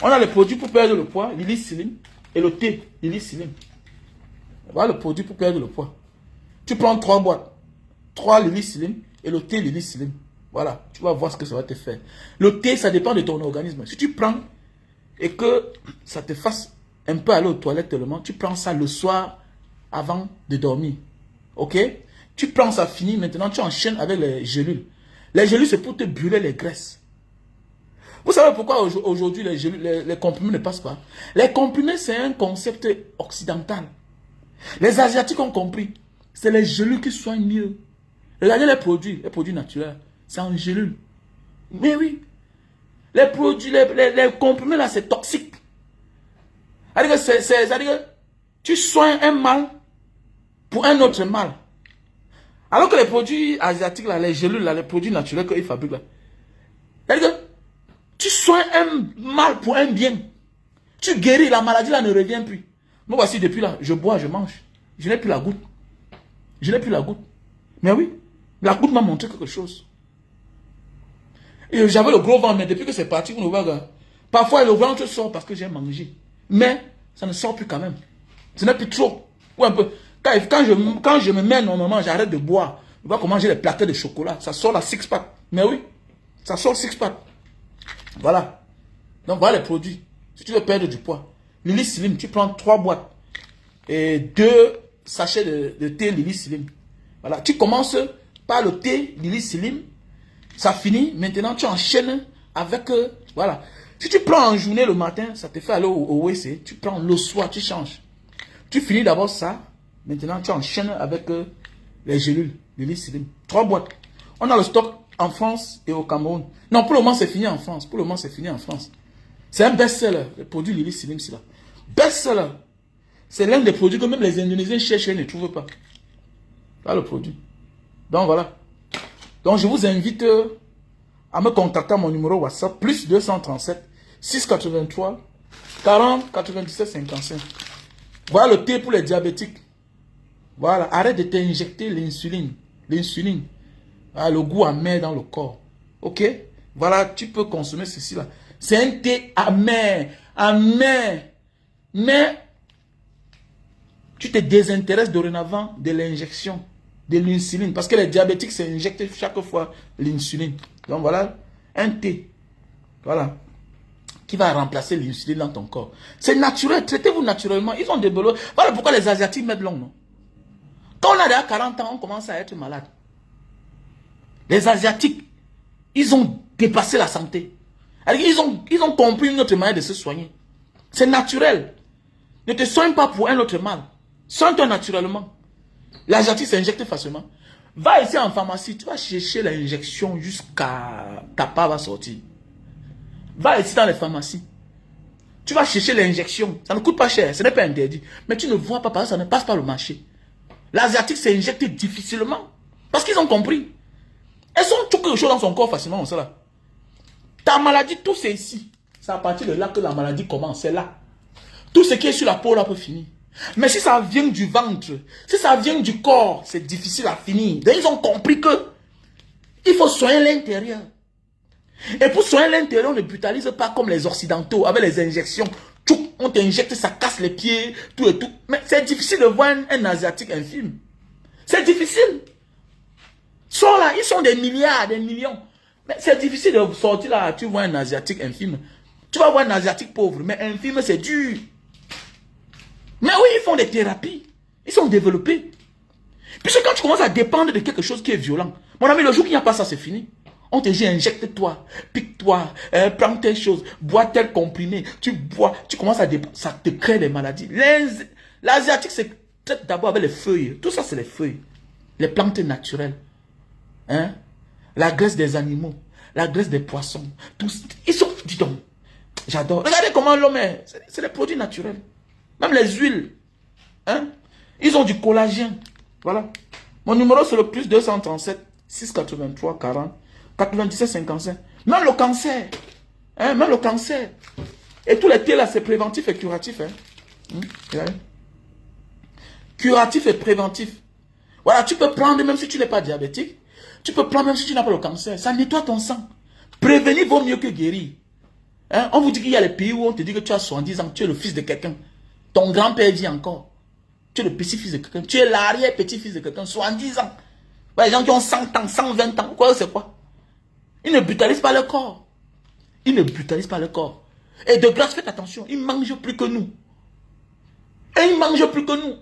On a les produits pour perdre le poids, Lily Slim, et le thé, Lily Slim. Voilà le produit pour perdre le poids. Tu prends 3 boîtes, 3 Lily Slim et le thé Lily Slim. Voilà, tu vas voir ce que ça va te faire. Le thé, ça dépend de ton organisme. Si tu prends et que ça te fasse un peu aller aux toilettes tellement, tu prends ça le soir avant de dormir. Ok? Tu prends ça fini, maintenant tu enchaînes avec les gélules. Les gélules, c'est pour te brûler les graisses. Vous savez pourquoi aujourd'hui les comprimés ne passent pas? Les comprimés, c'est un concept occidental. Les Asiatiques ont compris. C'est les gélules qui soignent mieux. Regardez les produits naturels. C'est en gélule. Mais oui. Les produits, les comprimés là, c'est toxique. C'est-à-dire que tu soignes un mal pour un autre mal. Alors que les produits asiatiques, là, les gélules, là, les produits naturels qu'ils fabriquent, là, c'est-à-dire que tu soignes un mal pour un bien. Tu guéris, la maladie là ne revient plus. Moi voici, depuis là, je bois, je mange. Je n'ai plus la goutte. Je n'ai plus la goutte. Mais oui, la goutte m'a montré quelque chose. Et j'avais le gros ventre, mais depuis que c'est parti, vous ne voyez pas. Parfois le ventre sort parce que j'ai mangé. Mais ça ne sort plus quand même. Ce n'est plus trop. Ou un peu. Quand je me mets normalement, j'arrête de boire. Je vois comment j'ai les plaquettes de chocolat. Ça sort la six-pack. Mais oui, ça sort six-pack. Voilà. Donc voilà les produits. Si tu veux perdre du poids. Lily Slim, tu prends 3 boîtes. Et 2 sachets de thé Lily Slim. Voilà. Tu commences par le thé Lily Slim. Ça finit. Maintenant, tu enchaînes avec... voilà. Si tu prends en journée le matin, ça te fait aller au WC. Tu prends le soir, tu changes. Tu finis d'abord ça. Maintenant, tu enchaînes avec les gélules Lily Slim. 3 boîtes. On a le stock en France et au Cameroun. Non, pour le moment, c'est fini en France. Pour le moment, c'est fini en France. C'est un best-seller, le produit Lily Slim, c'est là. Best-seller. C'est l'un des produits que même les Indonésiens cherchent et ne trouvent pas. Là, le produit. Donc, voilà. Donc, je vous invite à me contacter à mon numéro WhatsApp, plus 237 683 40 97 55. Voilà le thé pour les diabétiques. Voilà, arrête de t'injecter l'insuline. L'insuline. Ah, le goût amer dans le corps. Ok? Voilà, tu peux consommer ceci là. C'est un thé amer. Amer. Mais, tu te désintéresses dorénavant de l'injection de l'insuline. Parce que les diabétiques s'injectent chaque fois l'insuline. Donc voilà, un thé. Voilà. Qui va remplacer l'insuline dans ton corps. C'est naturel. Traitez-vous naturellement. Ils ont des besoins. Voilà pourquoi les Asiatiques mettent long, non? Quand on a déjà 40 ans, on commence à être malade. Les Asiatiques, ils ont dépassé la santé. Ils ont compris une autre manière de se soigner. C'est naturel. Ne te soigne pas pour un autre mal. Soigne-toi naturellement. L'Asiatique s'injecte facilement. Va ici en pharmacie, tu vas chercher l'injection jusqu'à ta part va sortir. Va ici dans les pharmacies. Tu vas chercher l'injection. Ça ne coûte pas cher, ce n'est pas interdit. Mais tu ne vois pas parce que ça ne passe pas le marché. L'Asiatique s'injecte difficilement. Parce qu'ils ont compris. Elles ont tout quelque chose dans son corps facilement, on sait là. Ta maladie, tout c'est ici. C'est à partir de là que la maladie commence, c'est là. Tout ce qui est sur la peau là peut finir. Mais si ça vient du ventre, si ça vient du corps, c'est difficile à finir. Donc ils ont compris que il faut soigner l'intérieur. Et pour soigner l'intérieur, on ne brutalise pas comme les occidentaux avec les injections. Tout, on t'injecte, ça casse les pieds, tout et tout. Mais c'est difficile de voir un Asiatique infirme. C'est difficile. Sont là, ils sont des milliards, des millions. Mais c'est difficile de sortir là, tu vois un Asiatique infirme. Tu vas voir un Asiatique pauvre, mais infirme, c'est dur. Mais oui, ils font des thérapies. Ils sont développés. Puisque quand tu commences à dépendre de quelque chose qui est violent, mon ami, le jour qu'il n'y a pas ça, c'est fini. On te dit, injecte-toi, pique-toi, prends telle chose, bois tel comprimé. Tu bois, tu commences à dépendre, ça te crée des maladies. L'Asiatique, c'est peut-être d'abord avec les feuilles. Tout ça, c'est les feuilles. Les plantes naturelles. Hein? La graisse des animaux, la graisse des poissons. Tous, ils sont, dis donc, j'adore. Regardez comment l'homme est. C'est des produits naturels. Même les huiles. Hein? Ils ont du collagène. Voilà. Mon numéro, c'est le plus 237 683 40 97 55. Même le cancer. Hein? Même le cancer. Et tous les thés là, c'est préventif et curatif. Hein? curatif et préventif. Voilà, tu peux prendre même si tu n'es pas diabétique. Tu peux prendre même si tu n'as pas le cancer. Ça nettoie ton sang. Prévenir vaut mieux que guérir. Hein? On vous dit qu'il y a les pays où on te dit que tu as 70 ans, tu es le fils de quelqu'un. Ton grand-père vit encore. Tu es le petit-fils de quelqu'un. Tu es l'arrière-petit-fils de quelqu'un. 70 ans. Les gens qui ont 100 ans, 120 ans. Quoi, c'est quoi? Ils ne brutalisent pas le corps. Ils ne brutalisent pas le corps. Et de grâce, faites attention. Ils mangent plus que nous. Et ils mangent plus que nous.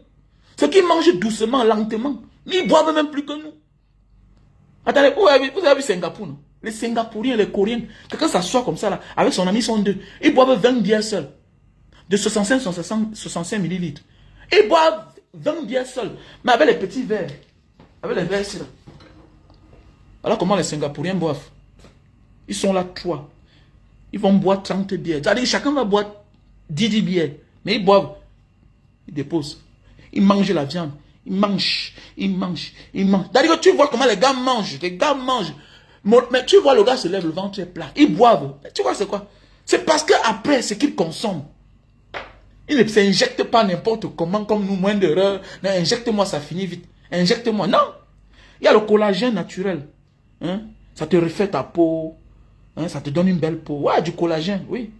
Ceux qui mangent doucement, lentement, ils boivent même plus que nous. Attendez, vous avez vu Singapour, non? Les Singapouriens, les Coréens, quelqu'un s'assoit comme ça, là, avec son ami, ils sont deux. Ils boivent 20 bières seuls. De 65 millilitres. Ils boivent 20 bières seuls. Mais avec les petits verres. Avec les verres ici, là. Alors comment les Singapouriens boivent? Ils sont là, 3. Ils vont boire 30 bières. C'est-à-dire chacun va boire 10 bières. Mais ils boivent. Ils déposent. Ils mangent la viande. Ils mangent. Ils mangent. Ils mangent. C'est-à-dire que tu vois comment les gars mangent. Les gars mangent. Mais tu vois le gars se lève, le ventre est plat. Ils boivent. Tu vois c'est quoi? C'est parce qu'après, ce qu'ils consomment. Ils ne s'injectent pas n'importe comment, comme nous, moins d'erreur. Non, injecte-moi, ça finit vite. Injecte-moi. Non. Il y a le collagène naturel. Hein? Ça te refait ta peau. Hein? Ça te donne une belle peau. Ouais, du collagène, oui.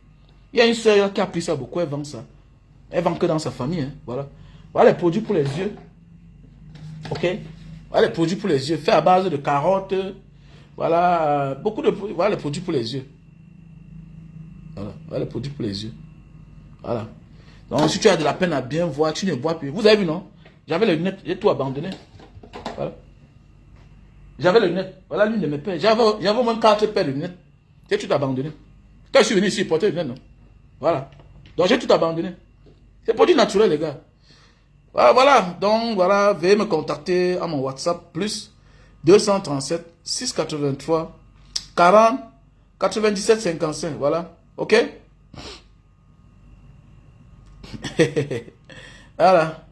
Il y a une sœur qui a pris ça beaucoup, elle vend ça. Elle vend que dans sa famille. Hein? Voilà. Voilà les produits pour les yeux. Ok? Voilà les produits pour les yeux. Fait à base de carottes. Voilà. Beaucoup de produits. Voilà les produits pour les yeux. Voilà. Voilà les produits pour les yeux. Voilà. Donc, si tu as de la peine à bien voir, tu ne vois plus. Vous avez vu, non? J'avais les lunettes, j'ai tout abandonné. Voilà. J'avais les lunettes. Voilà l'une de mes paires. J'avais au moins 4 paires de lunettes. J'ai tout abandonné. Quand je suis venu ici, je portais les lunettes, non? Voilà. Donc, j'ai tout abandonné. C'est produit naturel, les gars. Voilà, voilà. Donc, voilà. Veuillez me contacter à mon WhatsApp, plus 237 683 40 97 55. Voilà. OK? Voilà.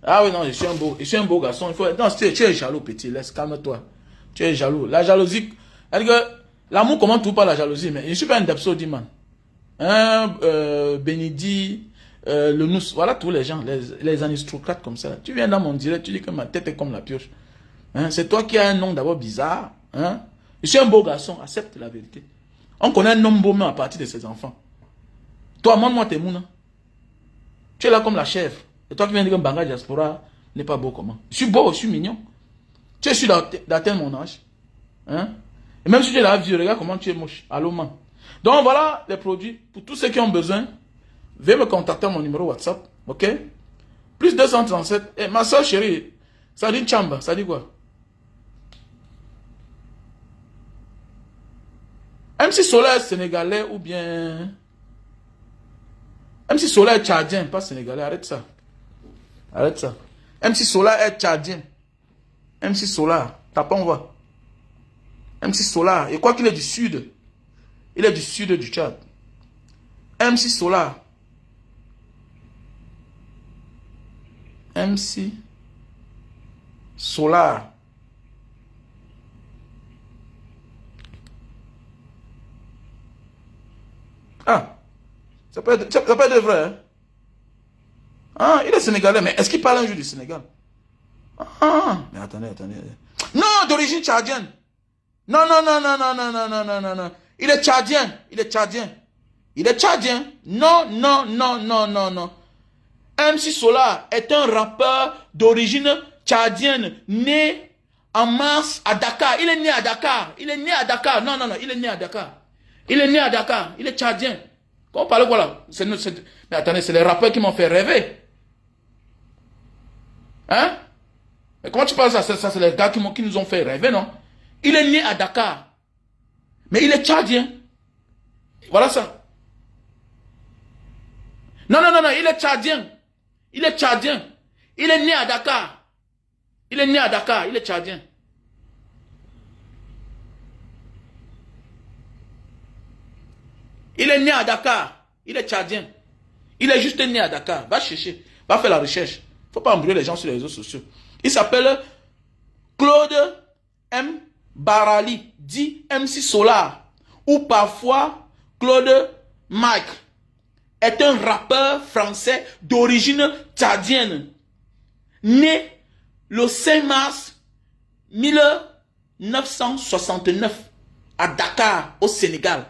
Ah oui, non, je suis un beau garçon. Non, tu es jaloux, petit. Laisse, calme-toi. Tu es jaloux. La jalousie. L'amour commence tout par la jalousie. Mais je ne suis pas un Dapsody, man. Benidi, le nous. Voilà tous les gens, les aristocrates comme ça. Tu viens dans mon direct, tu dis que ma tête est comme la pioche. Hein? C'est toi qui as un nom d'abord bizarre. Hein? Je suis un beau garçon. Accepte la vérité. On connaît un homme beau même à partir de ses enfants. Toi, montre-moi tes mounas. Tu es là comme la chèvre. Et toi qui viens de dire que Mbanga Diaspora n'est pas beau comment? Je suis beau, je suis mignon. Tu es sûr d'atteindre mon âge. Hein? Et même si tu es là vieux, regarde comment tu es moche. Allô, man. Donc voilà les produits. Pour tous ceux qui ont besoin, veuillez me contacter à mon numéro WhatsApp. Ok? Plus 237. Et ma soeur chérie, ça dit Chamba. Ça dit quoi? MC Solar est sénégalais ou bien... MC Solar est tchadien, pas sénégalais. Arrête ça. Arrête ça. MC Solar est tchadien. MC Solar. Tapons, on va. MC Solar. Et quoi qu'il est du sud. Il est du sud du Tchad. MC Solar. MC Solar. Ah. Ça peut être vrai. Hein? Ah, il est sénégalais, mais est-ce qu'il parle un jour du Sénégal? Ah, mais attendez. Non, d'origine tchadienne. Non. Il est tchadien. Non. MC Solar est un rappeur d'origine tchadienne, né en mars à Dakar. Il est né à Dakar. Non, il est né à Dakar. Il est tchadien. Quand on parle quoi là? Mais attendez, c'est les rappeurs qui m'ont fait rêver. Hein? Mais comment tu parles ça? Ça c'est les gars qui nous ont fait rêver, non? Il est né à Dakar. Mais il est tchadien. Voilà ça. Non, il est tchadien. Il est né à Dakar. Il est tchadien. Il est né à Dakar. Il est tchadien. Il est juste né à Dakar. Va chercher. Va faire la recherche. Faut pas embrouiller les gens sur les réseaux sociaux. Il s'appelle Claude M. Barali, dit MC Solar. Ou parfois Claude Mike. est un rappeur français d'origine tchadienne, né le 5 mars 1969 à Dakar, au Sénégal.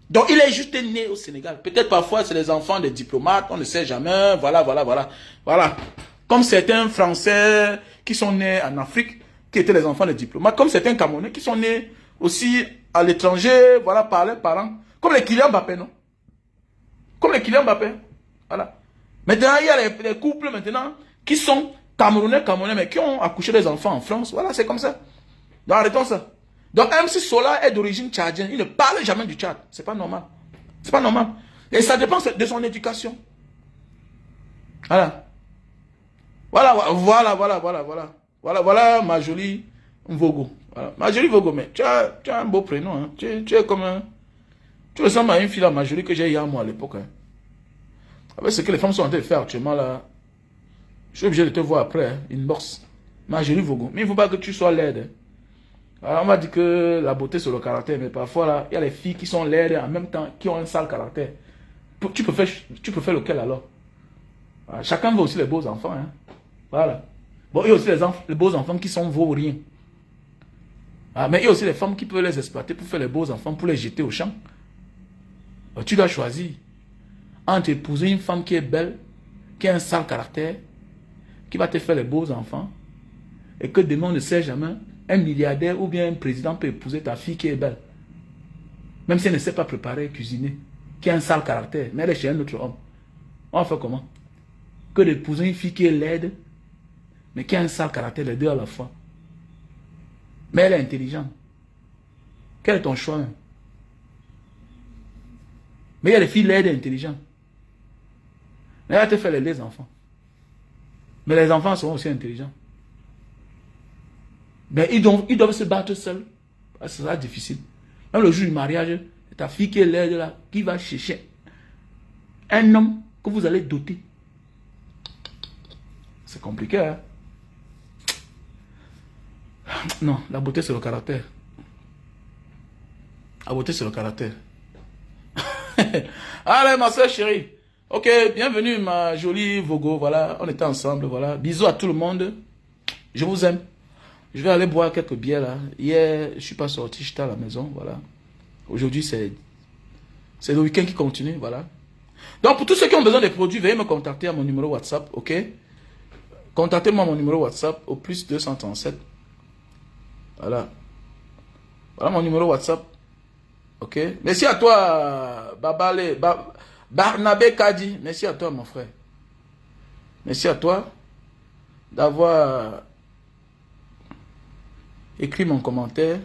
Donc, il est juste né au Sénégal. Peut-être parfois, c'est les enfants des diplomates, on ne sait jamais. Voilà. Comme certains Français qui sont nés en Afrique, qui étaient les enfants des diplomates, comme certains Camerounais qui sont nés aussi à l'étranger, voilà, par leurs parents. Comme les Kylian Mbappé, non? Comme les Kylian Mbappé. Voilà. Maintenant, il y a les couples maintenant qui sont Camerounais, mais qui ont accouché des enfants en France. Voilà, c'est comme ça. Donc, arrêtons ça. Donc, MC Solar est d'origine tchadienne. Il ne parle jamais du Tchad. C'est pas normal. C'est pas normal. Et ça dépend de son éducation. Voilà. Voilà ma jolie Vogo. Voilà. Ma jolie Vogo, mais tu as un beau prénom. Hein. Tu es comme un... Tu ressembles à une fille à ma jolie que j'ai eu à moi à l'époque. Hein. Avec ce que les femmes sont en train de faire actuellement là, je suis obligé de te voir après, hein, inbox. Ma jolie Vogo. Mais il ne faut pas que tu sois laide. Hein. Alors on m'a dit que la beauté c'est le caractère, mais parfois là, il y a les filles qui sont laides en même temps, qui ont un sale caractère. Tu peux faire lequel alors? Voilà. Chacun veut aussi les beaux enfants. Hein. Voilà. Bon, il y a aussi les beaux enfants qui sont vaut rien. Ah, mais il y a aussi les femmes qui peuvent les exploiter pour faire les beaux enfants, pour les jeter au champ. Alors, tu dois choisir entre épouser une femme qui est belle, qui a un sale caractère, qui va te faire les beaux enfants, et que demain on ne sait jamais, un milliardaire ou bien un président peut épouser ta fille qui est belle. Même si elle ne sait pas préparer et cuisiner, qui a un sale caractère, mais elle est chez un autre homme. On va faire comment? Que d'épouser une fille qui est laide, mais qui a un sale caractère, les deux à la fois. Mais elle est intelligente. Quel est ton choix? Mais il y a des filles laides et intelligentes. Mais elle va te faire les deux enfants. Mais les enfants sont aussi intelligents. Mais ils doivent se battre seuls. Ça sera difficile. Même le jour du mariage, ta fille qui est laide là, qui va chercher un homme que vous allez doter. C'est compliqué, hein? Non, la beauté c'est le caractère. La beauté c'est le caractère. Allez, ma soeur chérie. Ok, bienvenue ma jolie Vogo. Voilà, on était ensemble. Voilà, bisous à tout le monde. Je vous aime. Je vais aller boire quelques bières là. Hier, je suis pas sorti, j'étais à la maison. Voilà. Aujourd'hui, c'est le week-end qui continue. Voilà. Donc, pour tous ceux qui ont besoin des produits, veuillez me contacter à mon numéro WhatsApp. Ok. Contactez-moi à mon numéro WhatsApp au plus 237. Voilà. Voilà mon numéro WhatsApp. Ok. Merci à toi, Barnabé Kadi. Merci à toi, mon frère. Merci à toi d'avoir écrit mon commentaire.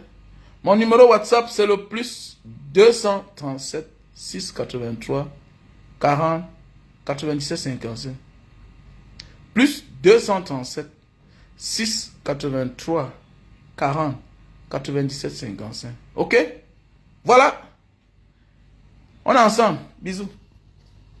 Mon numéro WhatsApp, c'est le plus 237 683 40 97 55. Plus 237 683 40 97 55. Ok? Voilà. On est ensemble. Bisous.